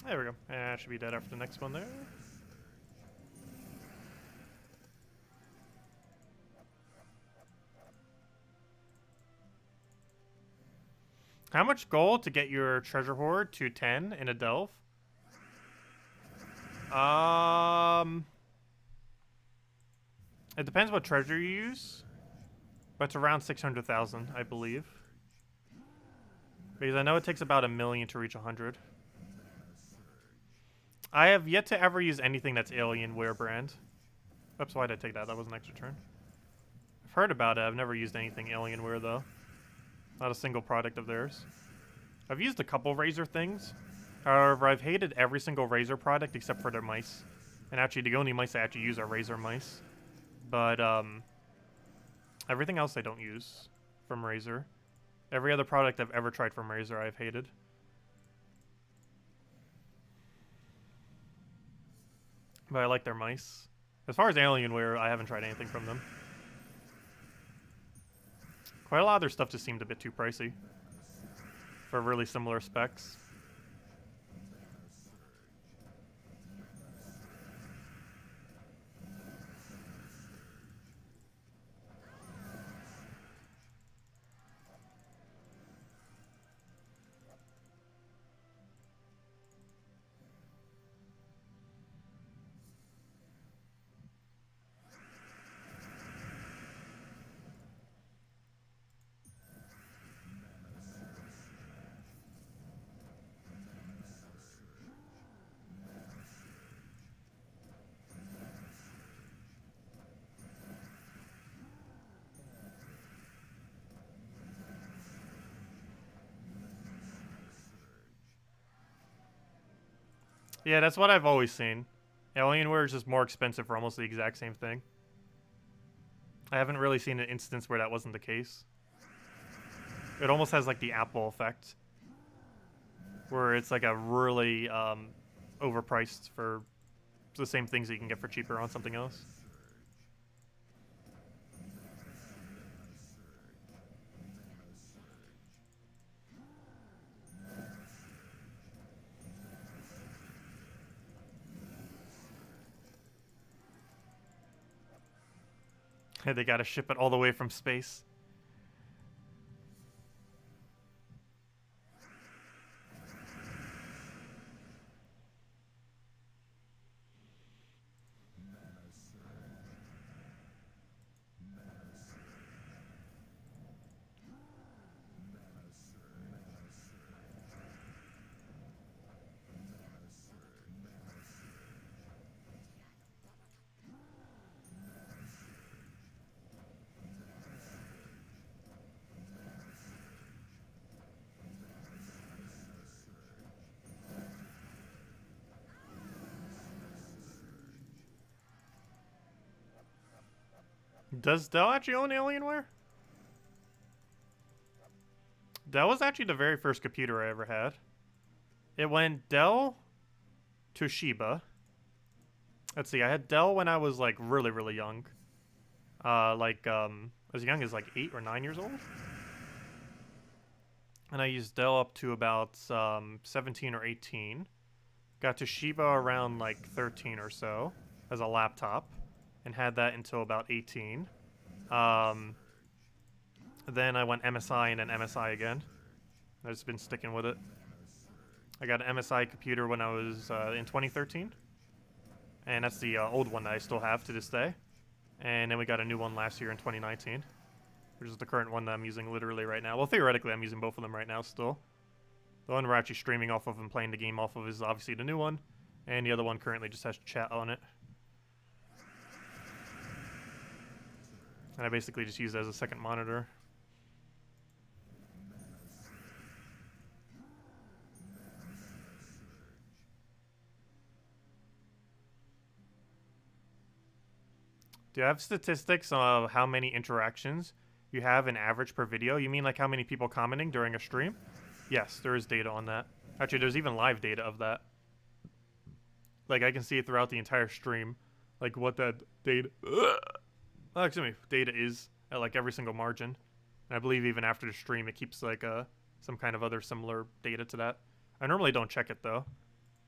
There we go. And should be dead after the next one there. How much gold to get your treasure hoard to 10 in a delve? It depends what treasure you use, but it's around 600,000, I believe. Because I know it takes about 1 million to reach 100. I have yet to ever use anything that's Alienware brand. Oops, why did I take that? That was an extra turn. I've heard about it. I've never used anything Alienware, though. Not a single product of theirs. I've used a couple Razer things. However, I've hated every single Razer product except for their mice. And actually, the only mice I actually use are Razer mice. But, everything else I don't use from Razer. Every other product I've ever tried from Razer, I've hated. But I like their mice. As far as Alienware, I haven't tried anything from them. Quite a lot of their stuff just seemed a bit too pricey for really similar specs. Yeah, that's what I've always seen. Alienware is just more expensive for almost the exact same thing. I haven't really seen an instance where that wasn't the case. It almost has like the Apple effect, where it's like a really overpriced for the same things that you can get for cheaper on something else. They gotta ship it all the way from space. Does Dell actually own Alienware? Dell was actually the very first computer I ever had. It went Dell, Toshiba. Let's see, I had Dell when I was like really, really young. As young as like 8 or 9 years old. And I used Dell up to about 17 or 18. Got Toshiba around like 13 or so as a laptop. And had that until about 18. Then I went MSI and then MSI again. I've just been sticking with it. I got an MSI computer when I was in 2013. And that's the old one that I still have to this day. And then we got a new one last year in 2019. Which is the current one that I'm using literally right now. Well, theoretically, I'm using both of them right now still. The one we're actually streaming off of and playing the game off of is obviously the new one. And the other one currently just has chat on it. And I basically just use it as a second monitor. Do you have statistics of how many interactions you have in average per video? You mean like how many people commenting during a stream? Yes, there is data on that. Actually, there's even live data of that. Like, I can see it throughout the entire stream. Like, what that data... data is at like every single margin. And I believe even after the stream it keeps like some kind of other similar data to that. I normally don't check it though.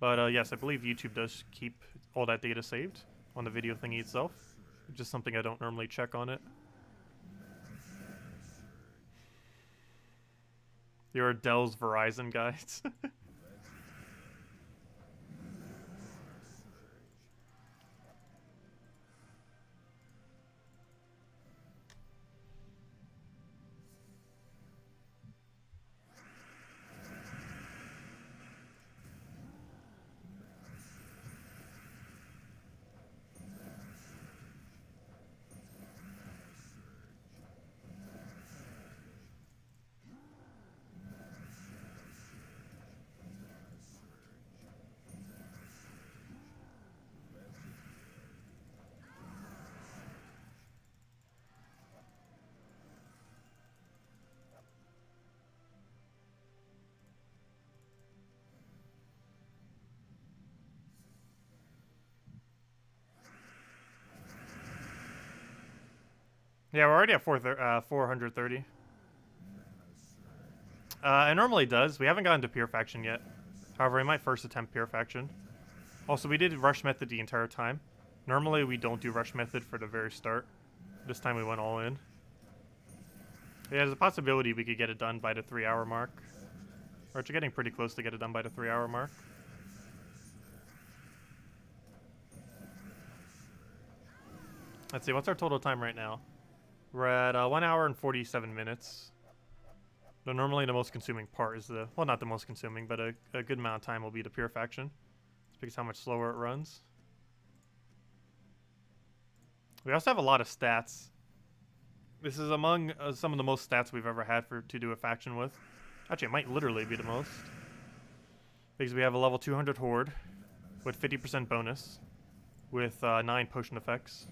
But yes, I believe YouTube does keep all that data saved on the video thingy itself. Just something I don't normally check on it. You're Dell's Verizon guys. Yeah, we're already at 430. It normally does. We haven't gotten to Pure Faction yet. However, we might first attempt Pure Faction. Also, we did Rush Method the entire time. Normally, we don't do Rush Method for the very start. This time we went all in. Yeah, there's a possibility we could get it done by the 3-hour mark. Or it's getting pretty close to get it done by the 3-hour mark. Let's see, what's our total time right now? We're at 1 hour and 47 minutes. Though normally the most consuming part is the... Well, not the most consuming, but a good amount of time will be the Pure Faction. It's because how much slower it runs. We also have a lot of stats. This is among some of the most stats we've ever had to do a faction with. Actually, it might literally be the most. Because we have a level 200 Horde with 50% bonus with 9 potion effects.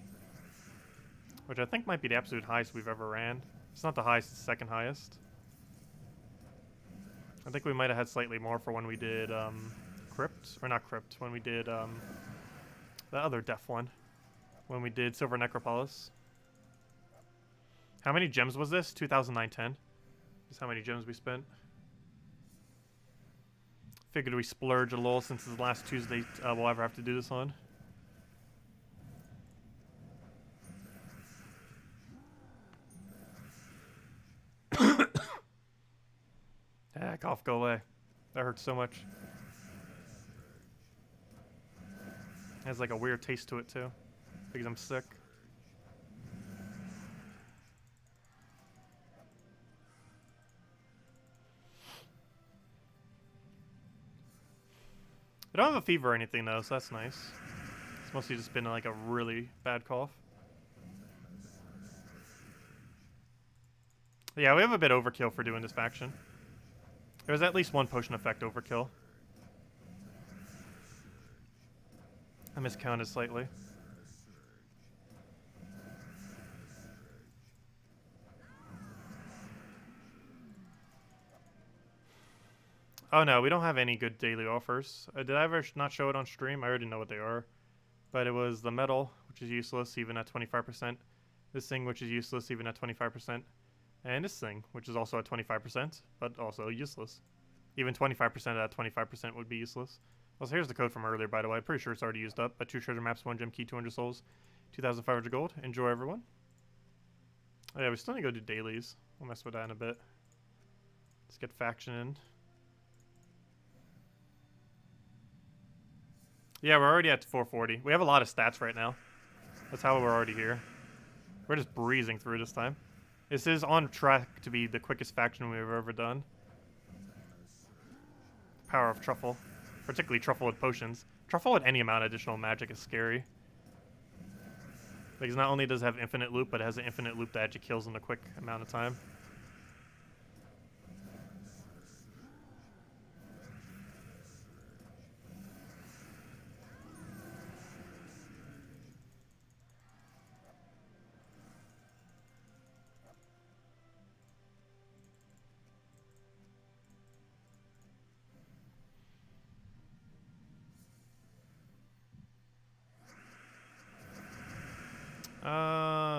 Which I think might be the absolute highest we've ever ran. It's not the highest, it's the second highest. I think we might have had slightly more for when we did Crypt. Or not Crypt, when we did the other deaf one. When we did Silver Necropolis. How many gems was this? 2,910. Just how many gems we spent. Figured we splurge a little since it's the last Tuesday we'll ever have to do this on. Ah, cough, go away. That hurts so much. It has like a weird taste to it too. Because I'm sick. I don't have a fever or anything though, so that's nice. It's mostly just been like a really bad cough. Yeah, we have a bit overkill for doing this faction. There was at least one potion effect overkill. I miscounted slightly. Oh no, we don't have any good daily offers. Did I ever not show it on stream? I already know what they are. But it was the metal, which is useless even at 25%. This thing, which is useless even at 25%. And this thing, which is also at 25%, but also useless. Even 25% of that 25% would be useless. Also, here's the code from earlier, by the way. I'm pretty sure it's already used up. But 2 treasure maps, 1 gem key, 200 souls, 2,500 gold. Enjoy, everyone. Oh yeah, we still need to go do dailies. We'll mess with that in a bit. Let's get faction in. Yeah, we're already at 440. We have a lot of stats right now. That's how we're already here. We're just breezing through this time. This is on track to be the quickest faction we've ever done. Power of Truffle. Particularly Truffle with potions. Truffle with any amount of additional magic is scary. Because not only does it have infinite loop, but it has an infinite loop that actually kills in a quick amount of time.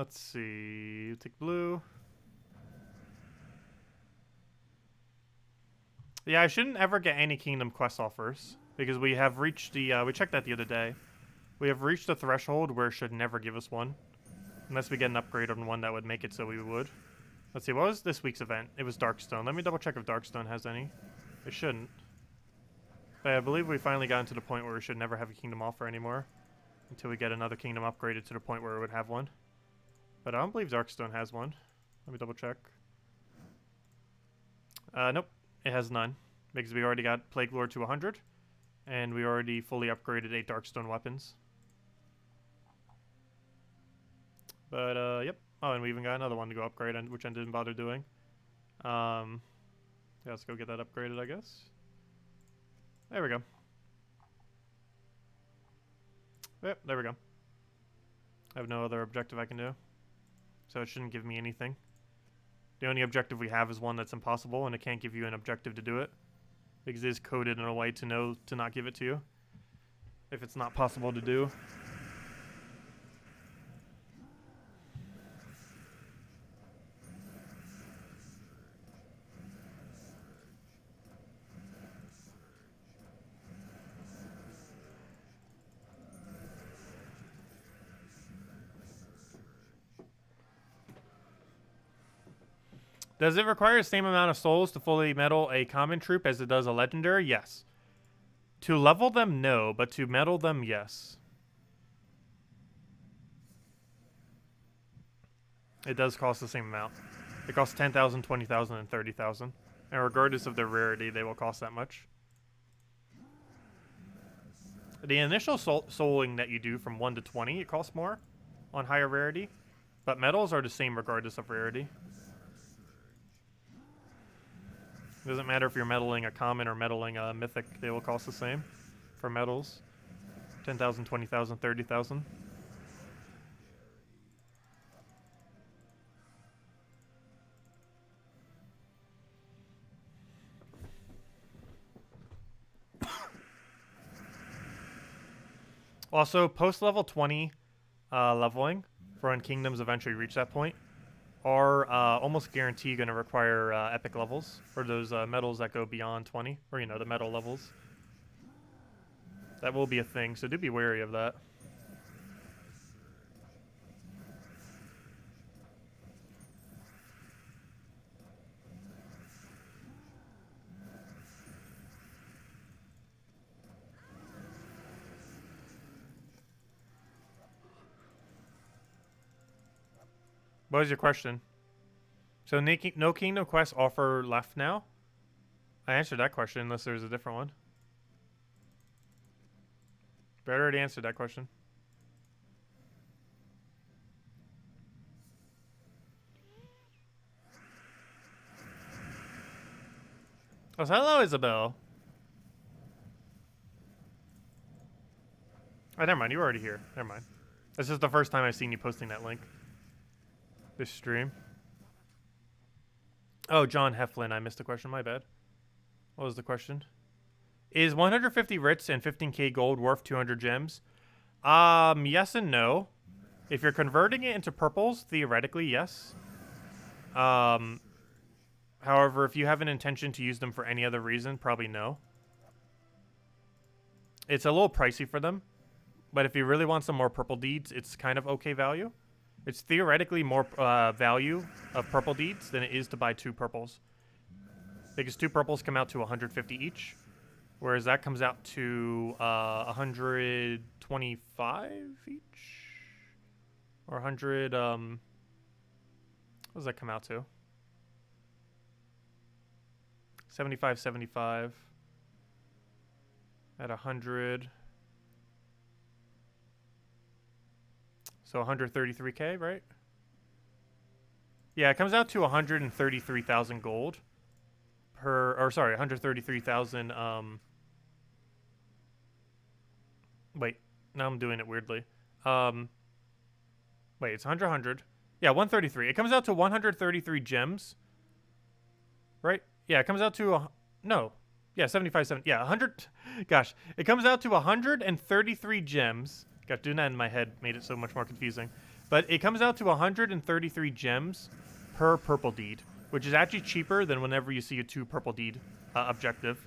Let's see. Take blue. Yeah, I shouldn't ever get any kingdom quest offers. Because we have reached the, we checked that the other day. We have reached the threshold where it should never give us one. Unless we get an upgrade on one that would make it so we would. Let's see, what was this week's event? It was Darkstone. Let me double check if Darkstone has any. It shouldn't. But I believe we finally gotten to the point where we should never have a kingdom offer anymore. Until we get another kingdom upgraded to the point where it would have one. But I don't believe Darkstone has one. Let me double check. Nope. It has none. Because we already got Plague Lord to 100. And we already fully upgraded 8 Darkstone weapons. But, yep. Oh, and we even got another one to go upgrade, which I didn't bother doing. Yeah, let's go get that upgraded, I guess. There we go. Yep, there we go. I have no other objective I can do. So it shouldn't give me anything. The only objective we have is one that's impossible, and it can't give you an objective to do it. Because it is coded in a way to know to not give it to you. If it's not possible to do. Does it require the same amount of souls to fully medal a common troop as it does a legendary? Yes. To level them, no, but to medal them, yes. It does cost the same amount. It costs 10,000, 20,000, and 30,000. And regardless of their rarity, they will cost that much. The initial souling that you do from 1 to 20, it costs more on higher rarity. But medals are the same regardless of rarity. It doesn't matter if you're medaling a common or medaling a mythic, they will cost the same for medals. 10,000, 20,000, 30,000. Also, post level 20 leveling for when kingdoms eventually reach that point are almost guaranteed going to require epic levels for those medals that go beyond 20, or you know, the medal levels. That will be a thing, so do be wary of that. What was your question? So no Kingdom Quest offer left now? I answered that question unless there's a different one. But I already answered that question. Oh, hello, Isabel. Oh, never mind. You were already here. Never mind. This is the first time I've seen you posting that link. This stream. Oh, John Heflin. I missed the question. My bad. What was the question? Is 150 writs and 15k gold worth 200 gems? Yes and no. If you're converting it into purples, theoretically, yes. However, if you have an intention to use them for any other reason, probably no. It's a little pricey for them. But if you really want some more purple deeds, it's kind of okay value. It's theoretically more value of purple deeds than it is to buy 2 purples. Because 2 purples come out to 150 each. Whereas that comes out to 125 each? Or 100, what does that come out to? 75, 75. At 100. So 133k, right? Yeah, it comes out to 133,000 gold per, or sorry, 133,000, wait, now I'm doing it weirdly. Wait, it's 100. Yeah, 133. It comes out to 133 gems. Right? Yeah, it comes out to, no. Yeah, 75, 70, yeah, 100, gosh. It comes out to 133 gems. Gosh, doing that in my head made it so much more confusing. But it comes out to 133 gems per purple deed, which is actually cheaper than whenever you see a 2 purple deed objective.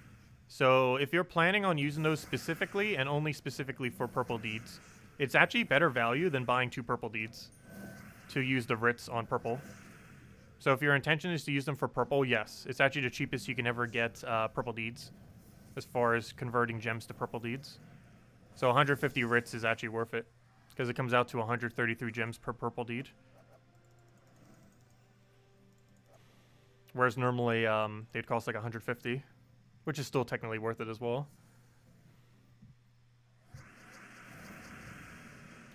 So if you're planning on using those specifically and only specifically for purple deeds, it's actually better value than buying 2 purple deeds to use the writs on purple. So if your intention is to use them for purple, yes, it's actually the cheapest you can ever get purple deeds as far as converting gems to purple deeds. So 150 writs is actually worth it because it comes out to 133 gems per purple deed. Whereas normally they'd cost like 150, which is still technically worth it as well.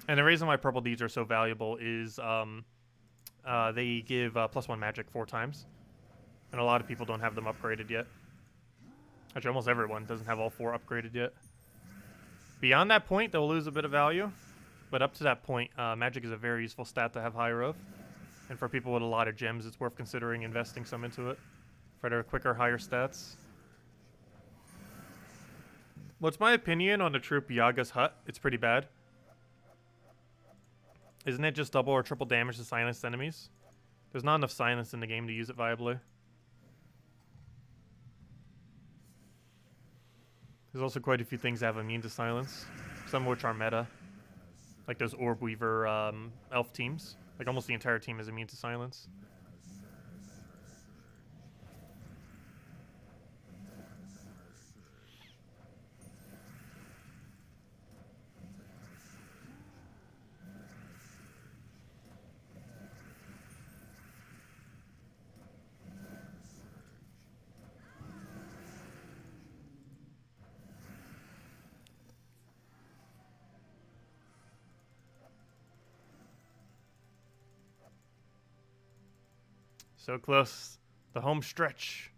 And the reason why purple deeds are so valuable is they give +1 magic 4 times. And a lot of people don't have them upgraded yet. Actually, almost everyone doesn't have all 4 upgraded yet. Beyond that point, they'll lose a bit of value. But up to that point, magic is a very useful stat to have higher of. And for people with a lot of gems, it's worth considering investing some into it for their quicker, higher stats. What's my opinion on the troop Yaga's Hut? It's pretty bad. Isn't it just double or triple damage to silenced enemies? There's not enough silence in the game to use it viably. There's also quite a few things that have immune to silence, some of which are meta. Like those Orb Weaver elf teams. Like almost the entire team is immune to silence. So close. The home stretch.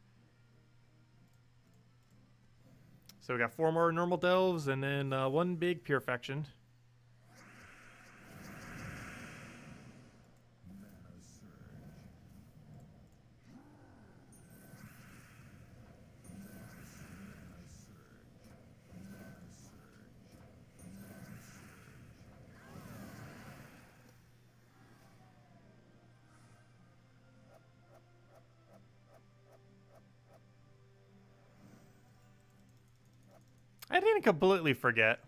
So we got 4 more normal delves and then 1 big purification. I didn't completely forget.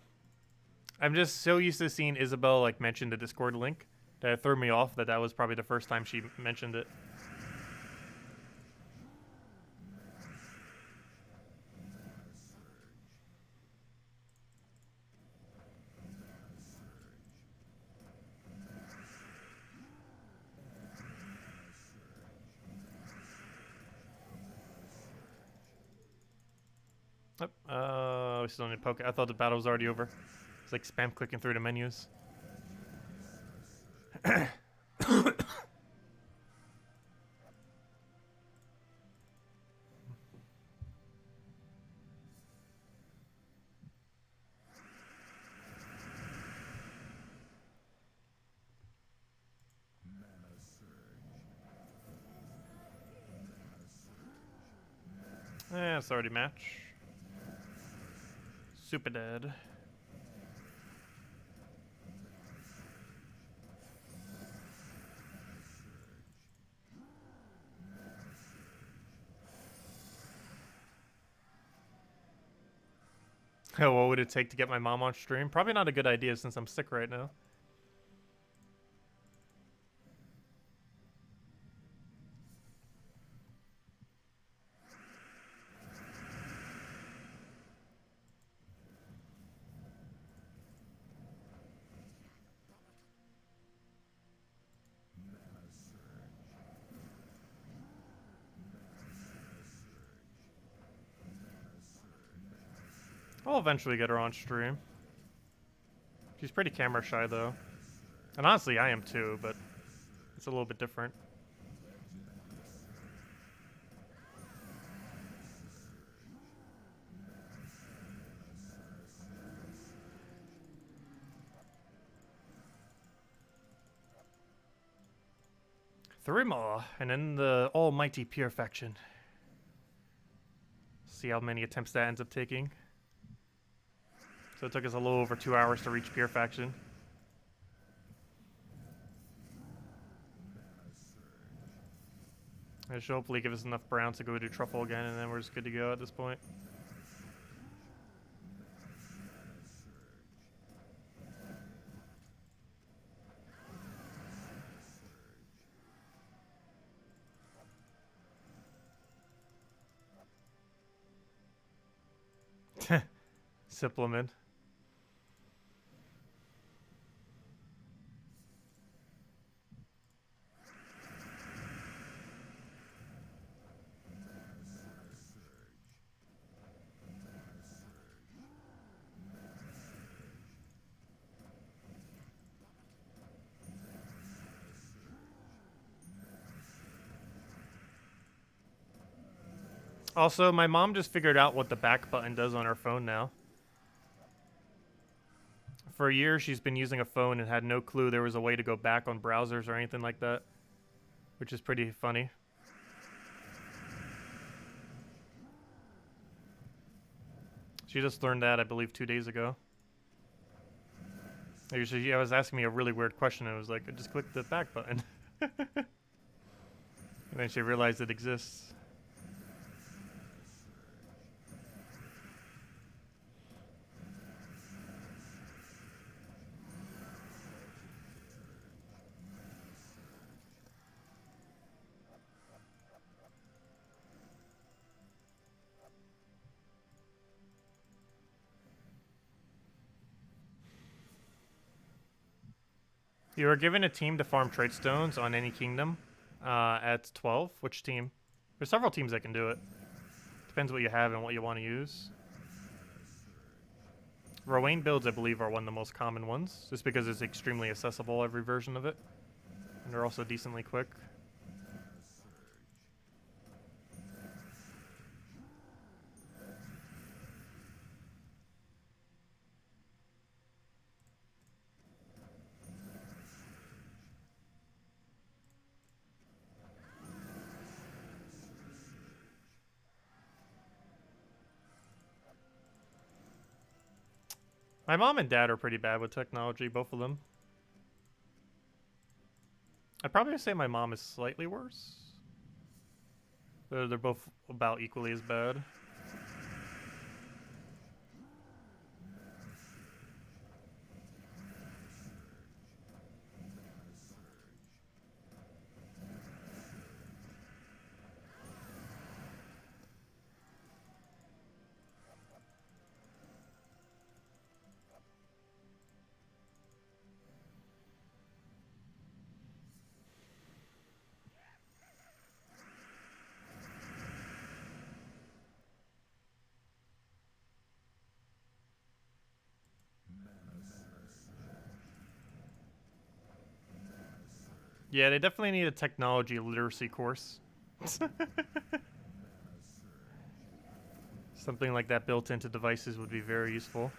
I'm just so used to seeing Isabel like mention the Discord link that it threw me off that was probably the first time she mentioned it. We still need to poke it. I thought the battle was already over. It's like spam clicking through the menus. It's already match. Super dead. What would it take to get my mom on stream? Probably not a good idea since I'm sick right now. I'll eventually get her on stream. She's pretty camera shy though. And honestly, I am too, but it's a little bit different. Three more, and then the almighty purification. See how many attempts that ends up taking. So it took us a little over 2 hours to reach purification. It should hopefully give us enough brown to go do truffle again, and then we're just good to go at this point. Supplement. Also, my mom just figured out what the back button does on her phone now. For a year, she's been using a phone and had no clue there was a way to go back on browsers or anything like that, which is pretty funny. She just learned that, I believe, 2 days ago. She was asking me a really weird question, and I was like, just click the back button. And then she realized it exists. You are given a team to farm trade stones on any kingdom at 12. Which team? There's several teams that can do it. Depends what you have and what you want to use. Rowan builds, I believe, are one of the most common ones, just because it's extremely accessible, every version of it. And they're also decently quick. My mom and dad are pretty bad with technology, both of them. I'd probably say my mom is slightly worse. They're both about equally as bad. Yeah, they definitely need a technology literacy course. Something like that built into devices would be very useful.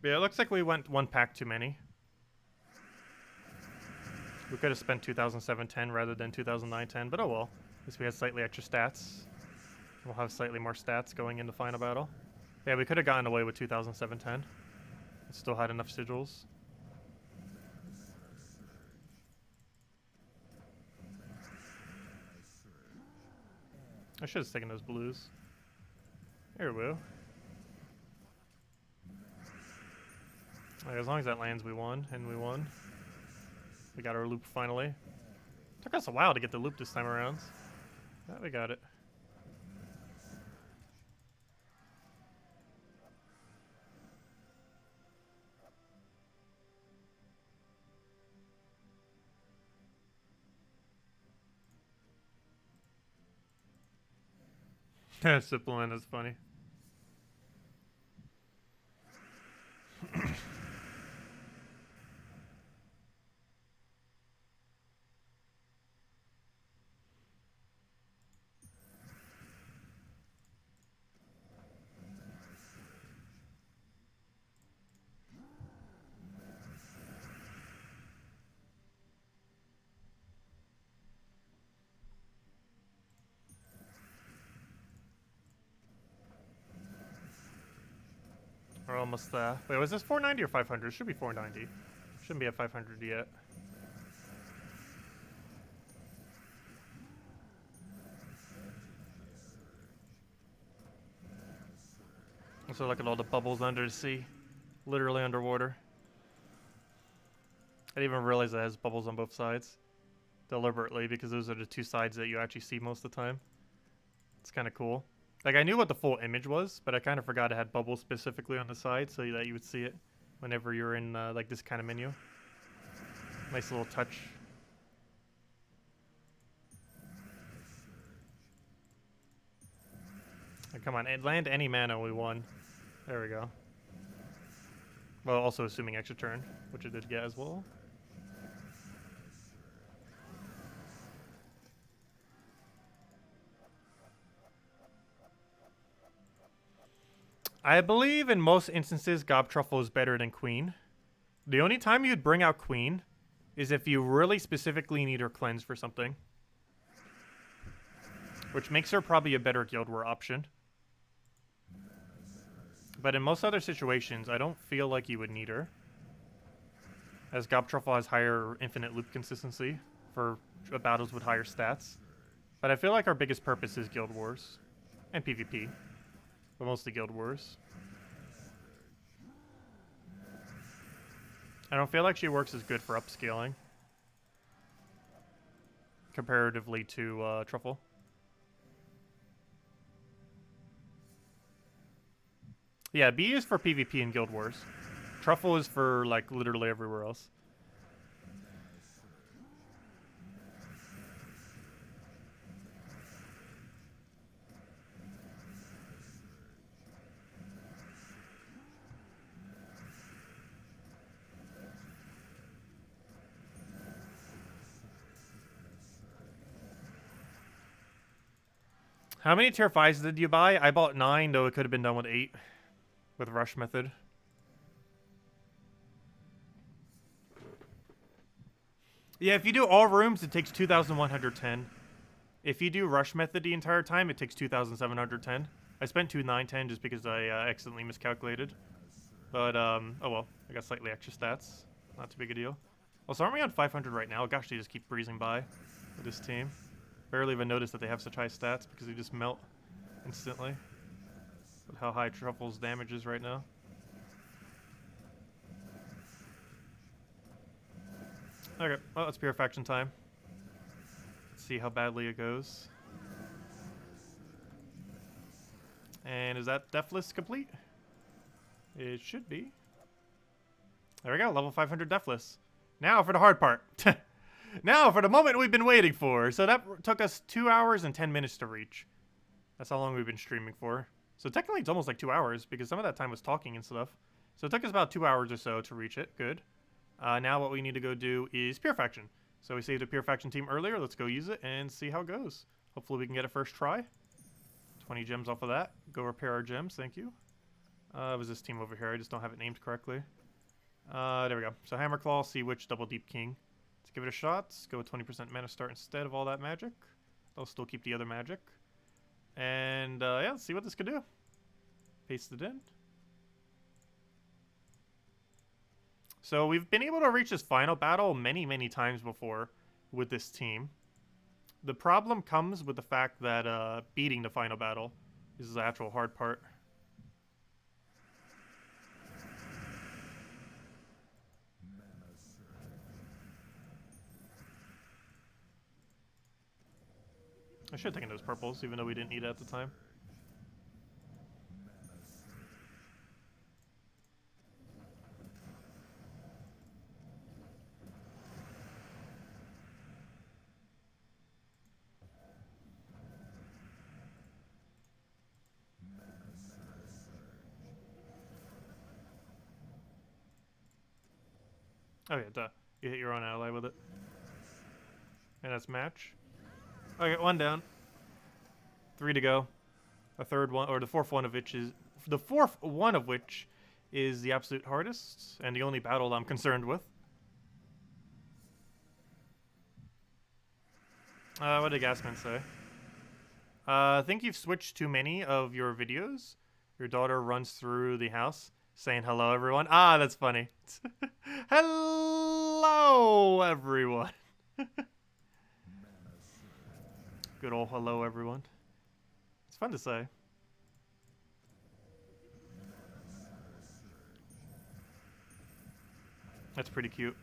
Yeah, it looks like we went one pack too many. We could have spent 2007-10 rather than 2009-10, but oh well. At least we had slightly extra stats. We'll have slightly more stats going into final battle. Yeah, we could have gotten away with 2007-10. Still had enough sigils. I should have taken those blues. Here we go. Right, as long as that lands, we won, and we won. We got our loop finally. Took us a while to get the loop this time around. But we got it. Supplement is funny. We're almost there. Wait, was this 490 or 500? It should be 490. Shouldn't be at 500 yet. Also, look at all the bubbles under the sea. Literally underwater. I didn't even realize it has bubbles on both sides. Deliberately, because those are the two sides that you actually see most of the time. It's kind of cool. Like, I knew what the full image was, but I kind of forgot it had bubbles specifically on the side so that you would see it whenever you're in, like, this kind of menu. Nice little touch. Oh, come on, land any mana, we won. There we go. Well, also assuming extra turn, which it did get as well. I believe in most instances, Gob Truffle is better than Queen. The only time you'd bring out Queen is if you really specifically need her cleanse for something. Which makes her probably a better Guild War option. But in most other situations, I don't feel like you would need her. As Gob Truffle has higher infinite loop consistency for battles with higher stats. But I feel like our biggest purpose is Guild Wars. And PvP. But mostly Guild Wars. I don't feel like she works as good for upscaling. Comparatively to Truffle. Yeah, B is for PvP and Guild Wars. Truffle is for, like, literally everywhere else. How many tier 5s did you buy? I bought 9, though it could have been done with 8. With rush method. Yeah, if you do all rooms, it takes 2,110. If you do rush method the entire time, it takes 2,710. I spent 2,910 just because I accidentally miscalculated. But, oh well. I got slightly extra stats. Not too big a deal. Also, aren't we on 500 right now? Gosh, they just keep breezing by with this team. Barely even notice that they have such high stats because they just melt instantly. With how high Truffle's damage is right now. Okay, well, it's purification time. Let's see how badly it goes. And is that death list complete? It should be. There we go, level 500 death list. Now for the hard part. Now for the moment we've been waiting for. So that took us 2 hours and 10 minutes to reach. That's how long we've been streaming for. So technically it's almost like 2 hours because some of that time was talking and stuff. So it took us about 2 hours or so to reach it. Good. Now what we need to go do is Purifaction. So we saved a Purifaction team earlier. Let's go use it and see how it goes. Hopefully we can get a first try. 20 gems off of that. Go repair our gems. Thank you. It was this team over here. I just don't have it named correctly. There we go. So Hammerclaw, Sea Witch, Double Deep King. Let's give it a shot. Let's go with 20% mana start instead of all that magic. I'll still keep the other magic. And yeah, let's see what this could do. Paste it in. So we've been able to reach this final battle many, many times before with this team. The problem comes with the fact that beating the final battle is the actual hard part. I should have taken those purples, even though we didn't need it at the time. Okay, duh. You hit your own ally with it. And that's match. Okay, 1 down. 3 to go. A third one, or the fourth one of which is the absolute hardest and the only battle I'm concerned with. What did Gasman say? I think you've switched too many of your videos. Your daughter runs through the house saying hello, everyone. Ah, that's funny. Hello, everyone. Good old hello, everyone. It's fun to say. That's pretty cute.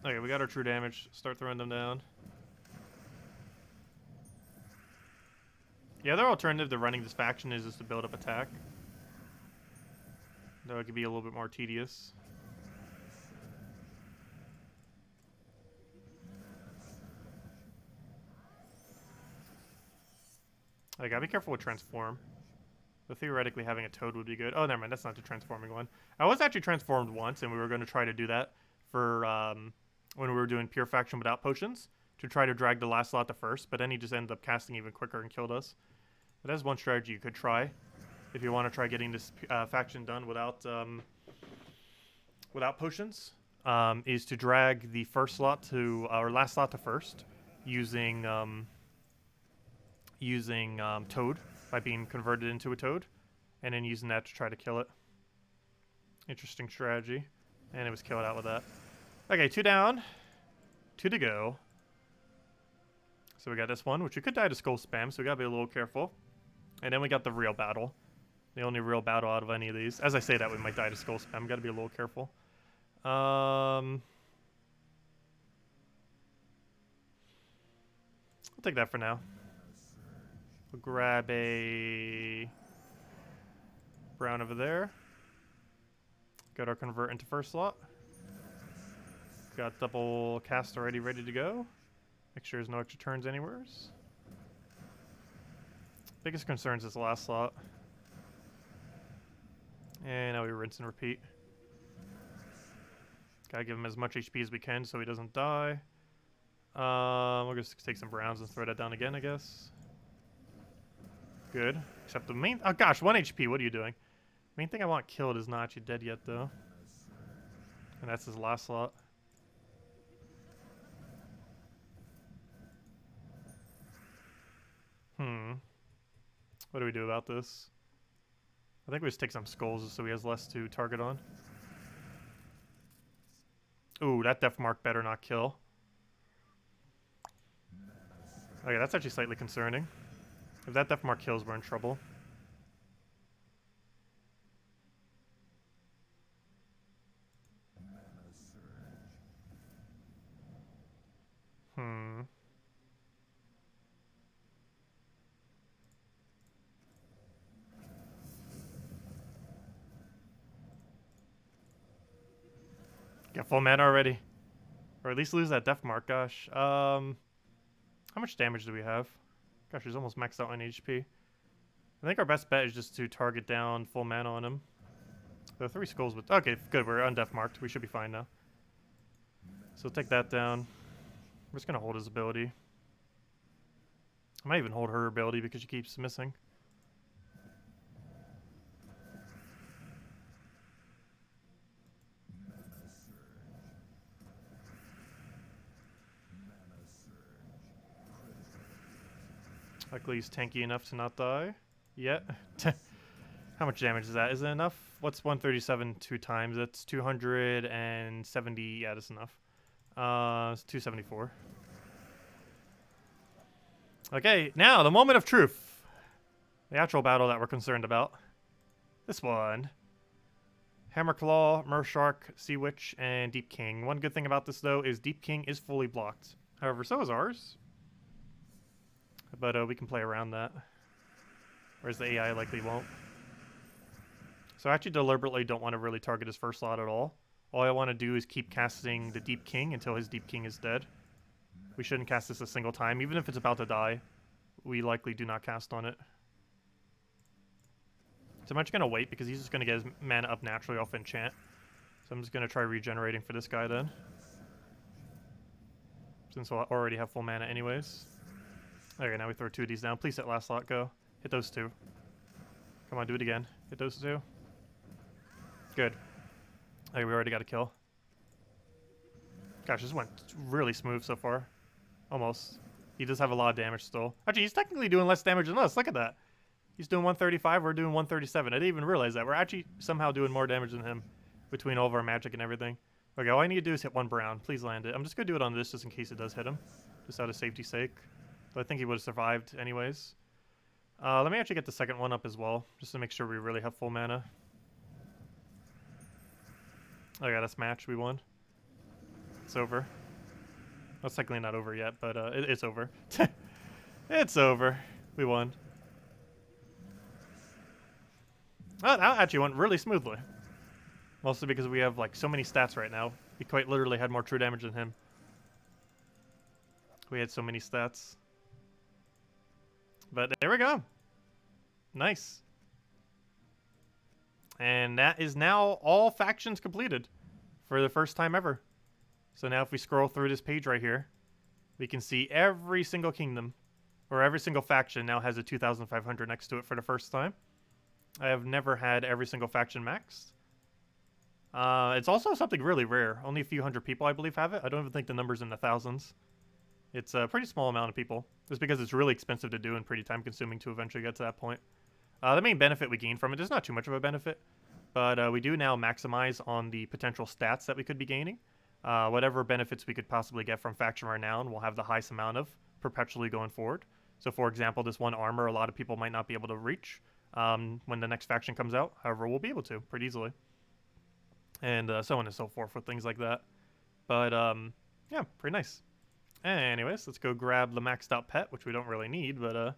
Okay, we got our true damage. Start throwing them down. The other alternative to running this faction is just to build up attack. Though it could be a little bit more tedious. I gotta be careful with transform. But theoretically having a toad would be good. Oh, never mind, that's not the transforming one. I was actually transformed once, and we were going to try to do that for when we were doing pure faction without potions, to try to drag the last slot to first, but then he just ended up casting even quicker and killed us. But that's one strategy you could try if you want to try getting this faction done without without potions, is to drag the first slot to, or last slot to first, using Toad, by being converted into a Toad, and then using that to try to kill it. Interesting strategy. And it was killed out with that. Okay, 2 down. 2 to go. So we got this one, which we could die to skull spam, so we gotta be a little careful. And then we got the real battle. The only real battle out of any of these. As I say that, we might die to skull spam. Gotta be a little careful. I'll take that for now. We'll grab a brown over there. Got our convert into first slot. Got double cast already ready to go. Make sure there's no extra turns anywhere. Biggest concern is this last slot. And now we rinse and repeat. Gotta give him as much HP as we can so he doesn't die. We'll just take some browns and throw that down again, I guess. Good. Except the main... Oh gosh, 1 HP, what are you doing? Main thing I want killed is not actually dead yet, though. And that's his last slot. What do we do about this? I think we just take some skulls so he has less to target on. Ooh, that death mark better not kill. Okay, that's actually slightly concerning. If that death mark kills, we're in trouble. Get full mana already. Or at least lose that death mark, gosh. How much damage do we have? Gosh, he's almost maxed out on HP. I think our best bet is just to target down full mana on him. There are 3 skulls with... Okay, good, we're undeath marked. We should be fine now. So take that down. We're just gonna hold his ability. I might even hold her ability because she keeps missing. Luckily he's tanky enough to not die yet. How much damage is that? Is it enough? What's 137 2 times? That's 270. Yeah, that's enough. It's 274. Okay, now the moment of truth. The actual battle that we're concerned about. This one. Hammerclaw, Mershark, Sea Witch, and Deep King. One good thing about this, though, is Deep King is fully blocked. However, so is ours. But we can play around that. Whereas the AI likely won't. So I actually deliberately don't want to really target his first slot at all. All I want to do is keep casting the Deep King until his Deep King is dead. We shouldn't cast this a single time. Even if it's about to die, we likely do not cast on it. So I'm actually going to wait because he's just going to get his mana up naturally off enchant. So I'm just going to try regenerating for this guy then. Since we'll already have full mana anyways. Okay, now we throw 2 of these down. Please hit last slot, go. Hit those 2. Come on, do it again. Hit those 2. Good. Okay, we already got a kill. Gosh, this went really smooth so far. Almost. He does have a lot of damage still. Actually, he's technically doing less damage than us. Look at that. He's doing 135, we're doing 137. I didn't even realize that. We're actually somehow doing more damage than him between all of our magic and everything. Okay, all I need to do is hit 1 brown. Please land it. I'm just going to do it on this just in case it does hit him. Just out of safety's sake. But I think he would have survived anyways. Let me actually get the second one up as well, just to make sure we really have full mana. I got us match. We won. It's over. Well, it's technically not over yet, but it's over. It's over. We won. Oh, that actually went really smoothly. Mostly because we have like so many stats right now. We quite literally had more true damage than him. We had so many stats. But there we go. Nice. And that is now all factions completed for the first time ever. So now if we scroll through this page right here, we can see every single kingdom or every single faction now has a 2,500 next to it for the first time. I have never had every single faction maxed. It's also something really rare. Only a few hundred people, I believe, have it. I don't even think the number's in the thousands. It's a pretty small amount of people. Just because it's really expensive to do and pretty time-consuming to eventually get to that point. The main benefit we gain from it is not too much of a benefit. But we do now maximize on the potential stats that we could be gaining. Whatever benefits we could possibly get from Faction Renown, we'll have the highest amount of perpetually going forward. So, for example, this one armor, a lot of people might not be able to reach when the next faction comes out. However, we'll be able to pretty easily. And so on and so forth with things like that. But, yeah, pretty nice. Anyways, let's go grab the maxed out pet, which we don't really need, but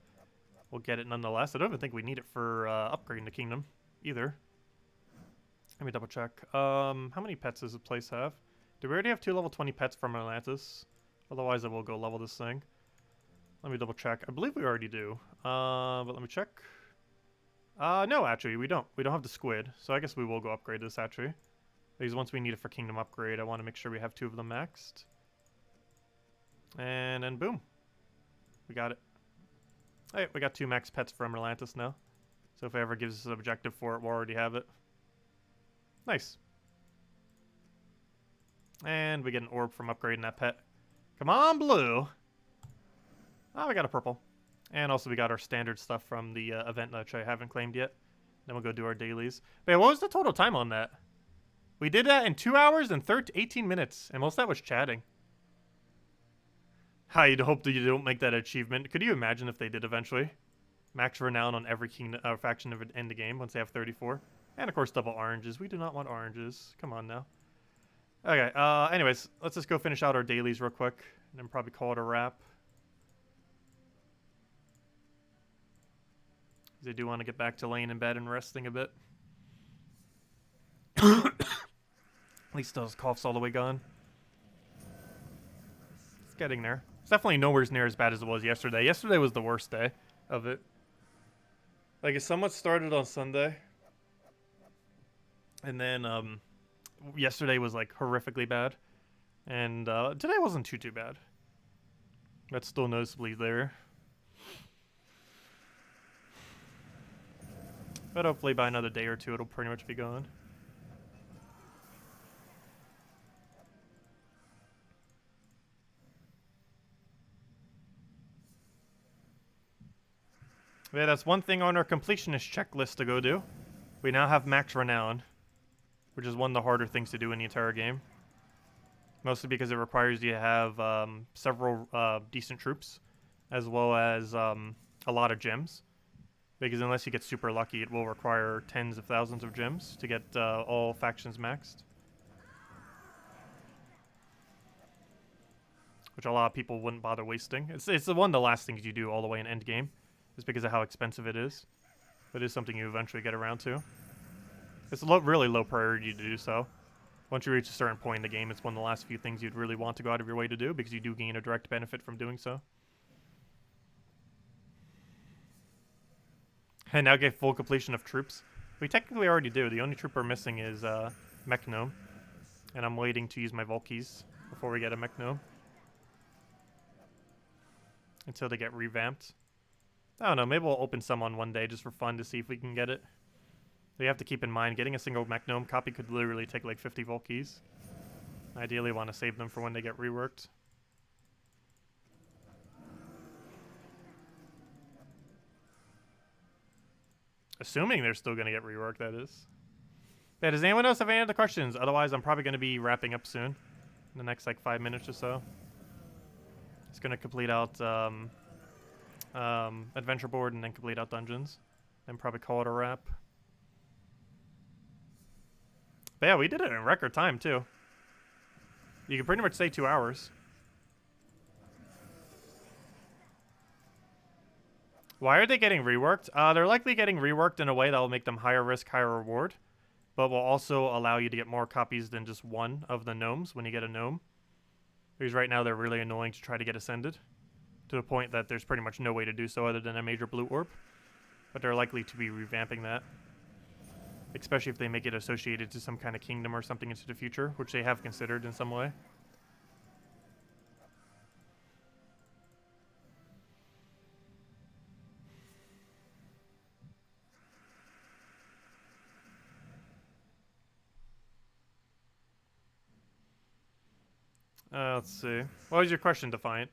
we'll get it nonetheless. I don't even think we need it for upgrading the kingdom either. Let me double check. How many pets does the place have? Do we already have 2 level 20 pets from Atlantis? Otherwise, I will go level this thing. Let me double check. I believe we already do. But let me check. No, actually, we don't. We don't have the squid, so I guess we will go upgrade this, actually. Because once we need it for kingdom upgrade, I want to make sure we have 2 of them maxed. And then boom. We got it. Hey, we got 2 max pets from Atlantis now. So if it ever gives us an objective for it, we'll already have it. Nice. And we get an orb from upgrading that pet. Come on, blue. Oh, we got a purple. And also we got our standard stuff from the event, which I haven't claimed yet. Then we'll go do our dailies. But yeah, what was the total time on that? We did that in 2 hours and 18 minutes. And most of that was chatting. I'd hope that you don't make that achievement. Could you imagine if they did eventually? Max Renown on every kingdom, faction in the game once they have 34. And of course double oranges. We do not want oranges. Come on now. Okay, anyways, let's just go finish out our dailies real quick. And then probably call it a wrap. Because I do want to get back to laying in bed and resting a bit. At least those coughs all the way gone. It's getting there. It's definitely nowhere near as bad as it was yesterday. Yesterday was the worst day of it. Like, it somewhat started on Sunday. And then, yesterday was, like, horrifically bad. And, today wasn't too bad. That's still noticeably there. But hopefully by another day or two, it'll pretty much be gone. Yeah, that's one thing on our completionist checklist to go do. We now have max renown, which is one of the harder things to do in the entire game. Mostly because it requires you to have several decent troops, as well as a lot of gems. Because unless you get super lucky, it will require tens of thousands of gems to get all factions maxed. Which a lot of people wouldn't bother wasting. It's the one of the last things you do all the way in endgame. Just because of how expensive it is. But it is something you eventually get around to. It's really low priority to do so. Once you reach a certain point in the game, it's one of the last few things you'd really want to go out of your way to do, because you do gain a direct benefit from doing so. And now get full completion of troops. We technically already do. The only troop we're missing is Mech Gnome. And I'm waiting to use my Volkies before we get a Mech Gnome. Until they get revamped. I don't know, maybe we'll open some on one day just for fun to see if we can get it. But you have to keep in mind, getting a single Mech Gnome copy could literally take like 50 Volkies. Ideally want to save them for when they get reworked. Assuming they're still going to get reworked, that is. Yeah, does anyone else have any other questions? Otherwise, I'm probably going to be wrapping up soon. In the next like 5 minutes or so. It's going to complete out adventure board and then complete out dungeons, and probably call it a wrap. But yeah, we did it in record time, too. You can pretty much say 2 hours. Why are they getting reworked? They're likely getting reworked in a way that will make them higher risk, higher reward, but will also allow you to get more copies than just one of the gnomes when you get a gnome. Because right now they're really annoying to try to get ascended, to the point that there's pretty much no way to do so other than a major blue orb. But they're likely to be revamping that, especially if they make it associated to some kind of kingdom or something into the future, which they have considered in some way. Let's see. What was your question, Defiant?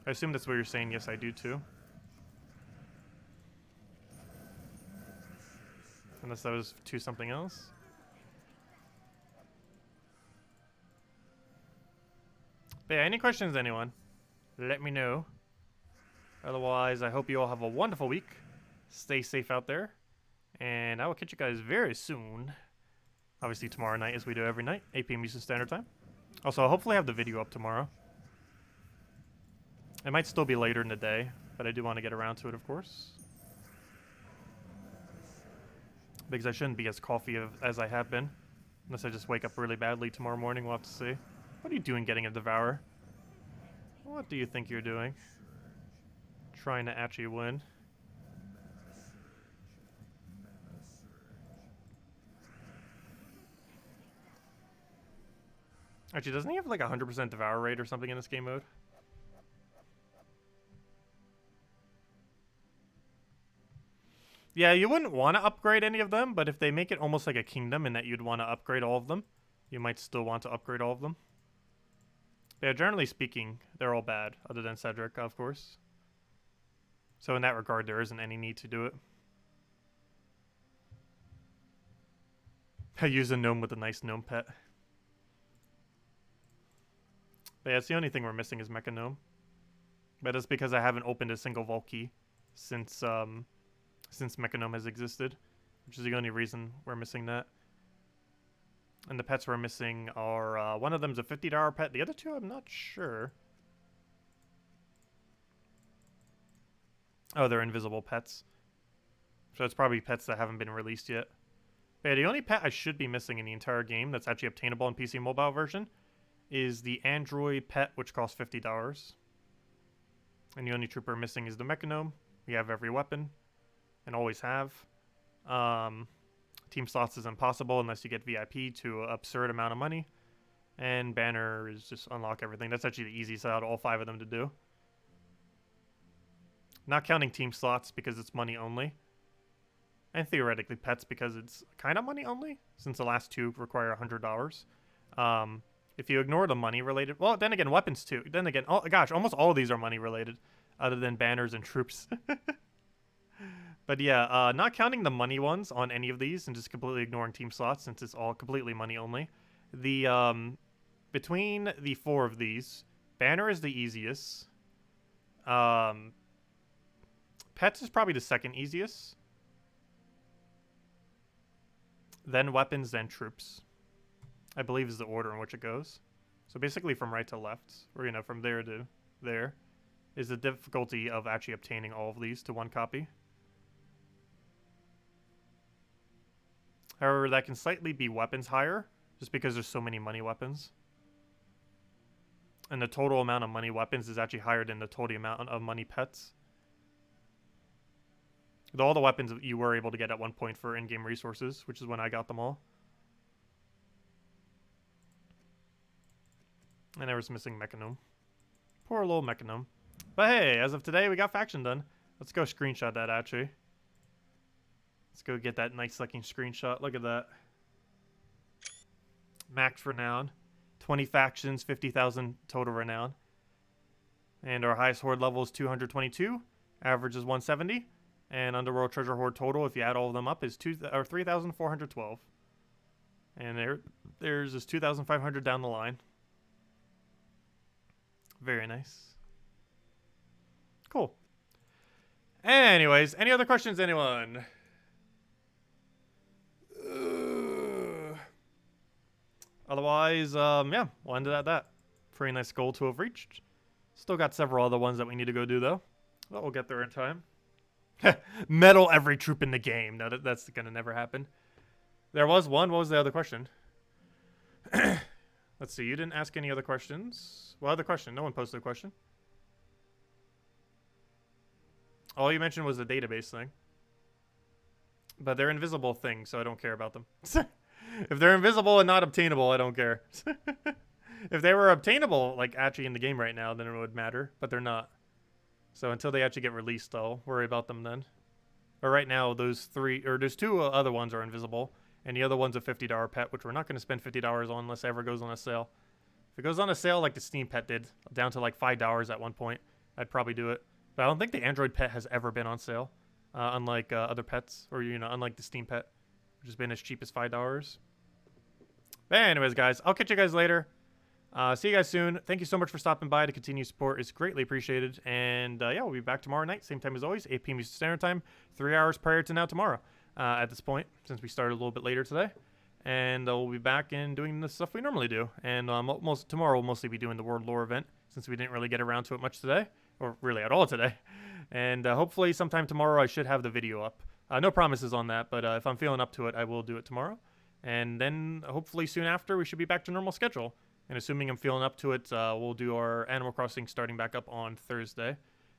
I assume that's what you're saying. Yes, I do too. Unless that was to something else. But yeah, any questions, anyone? Let me know. Otherwise, I hope you all have a wonderful week. Stay safe out there. And I will catch you guys very soon. Obviously tomorrow night, as we do every night, 8 p.m. Eastern Standard Time. Also, I'll hopefully have the video up tomorrow. It might still be later in the day, but I do want to get around to it, of course. Because I shouldn't be as coffee as I have been. Unless I just wake up really badly tomorrow morning, we'll have to see. What are you doing getting a Devourer? What do you think you're doing? Trying to actually win. Actually, doesn't he have like 100% Devour rate or something in this game mode? Yeah, you wouldn't want to upgrade any of them, but if they make it almost like a kingdom in that you'd want to upgrade all of them, you might still want to upgrade all of them. But yeah, generally speaking, they're all bad, other than Cedric, of course. So in that regard, there isn't any need to do it. I use a gnome with a nice gnome pet. But yeah, it's the only thing we're missing is Mecha Gnome. But that's because I haven't opened a single vault key since Mecha Gnome has existed, which is the only reason we're missing that. And the pets we're missing are, one of them's a $50 pet, the other two I'm not sure. Oh, they're invisible pets. So it's probably pets that haven't been released yet. But yeah, the only pet I should be missing in the entire game that's actually obtainable in PC mobile version is the Android pet, which costs $50. And the only trooper missing is the Mecha Gnome. We have every weapon, and always have. Team slots is impossible unless you get VIP to an absurd amount of money. And banner is just unlock everything. That's actually the easiest out of all 5 of them to do. Not counting team slots because it's money only. And theoretically pets because it's kind of money only, since the last 2 require $100. If you ignore the money related, well, then again, weapons too. Then again, oh gosh, almost all of these are money related, other than banners and troops. But yeah, not counting the money ones on any of these and just completely ignoring team slots since it's all completely money only. The between the 4 of these, banner is the easiest. Pets is probably the second easiest. Then weapons, then troops, I believe is the order in which it goes. So basically from right to left, or, you know, from there to there, is the difficulty of actually obtaining all of these to 1 copy. However, that can slightly be weapons higher, just because there's so many money weapons. And the total amount of money weapons is actually higher than the total amount of money pets. With all the weapons you were able to get at one point for in-game resources, which is when I got them all. And I was missing Mecha Gnome. Poor little Mecha Gnome. But hey, as of today, we got faction done. Let's go screenshot that, actually. Let's go get that nice looking screenshot. Look at that. Max Renown. 20 factions, 50,000 total Renown. And our highest horde level is 222. Average is 170. And Underworld Treasure Hoard total, if you add all of them up, is 3,412. And there's this 2,500 down the line. Very nice. Cool. Anyways, any other questions, anyone? Otherwise, yeah, we'll end it at that. Pretty nice goal to have reached. Still got several other ones that we need to go do, though. But we'll get there in time. Medal every troop in the game. No, that's gonna never happen. There was one. What was the other question? Let's see. You didn't ask any other questions. What other question? No one posted a question. All you mentioned was the database thing. But they're invisible things, so I don't care about them. If they're invisible and not obtainable, I don't care. If they were obtainable, like, actually in the game right now, then it would matter. But they're not. So until they actually get released, I'll worry about them then. But right now, those three, or there's two other ones are invisible. And the other one's a $50 pet, which we're not going to spend $50 on unless it ever goes on a sale. If it goes on a sale like the Steam pet did, down to like $5 at one point, I'd probably do it. But I don't think the Android pet has ever been on sale. Unlike other pets, or, you know, unlike the Steam pet, which has been as cheap as $5. But anyways, guys, I'll catch you guys later. See you guys soon. Thank you so much for stopping by. To continue support is greatly appreciated. And yeah, we'll be back tomorrow night, same time as always, 8 p.m. Eastern Standard Time, 3 hours prior to now tomorrow. At this point, since we started a little bit later today. And we'll be back and doing the stuff we normally do. And tomorrow we'll mostly be doing the World Lore event, since we didn't really get around to it much today, or really at all today. And hopefully sometime tomorrow I should have the video up. No promises on that, but if I'm feeling up to it, I will do it tomorrow. And then hopefully soon after, we should be back to normal schedule. And assuming I'm feeling up to it, we'll do our Animal Crossing starting back up on Thursday.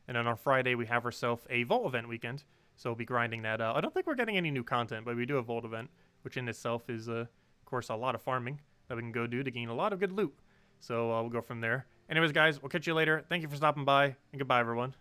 And then on Friday, we have ourselves a Vault event weekend. So we'll be grinding that out. I don't think we're getting any new content, but we do a Vault event, which in itself is, of course, a lot of farming that we can go do to gain a lot of good loot. So we'll go from there. Anyways, guys, we'll catch you later. Thank you for stopping by, and goodbye, everyone.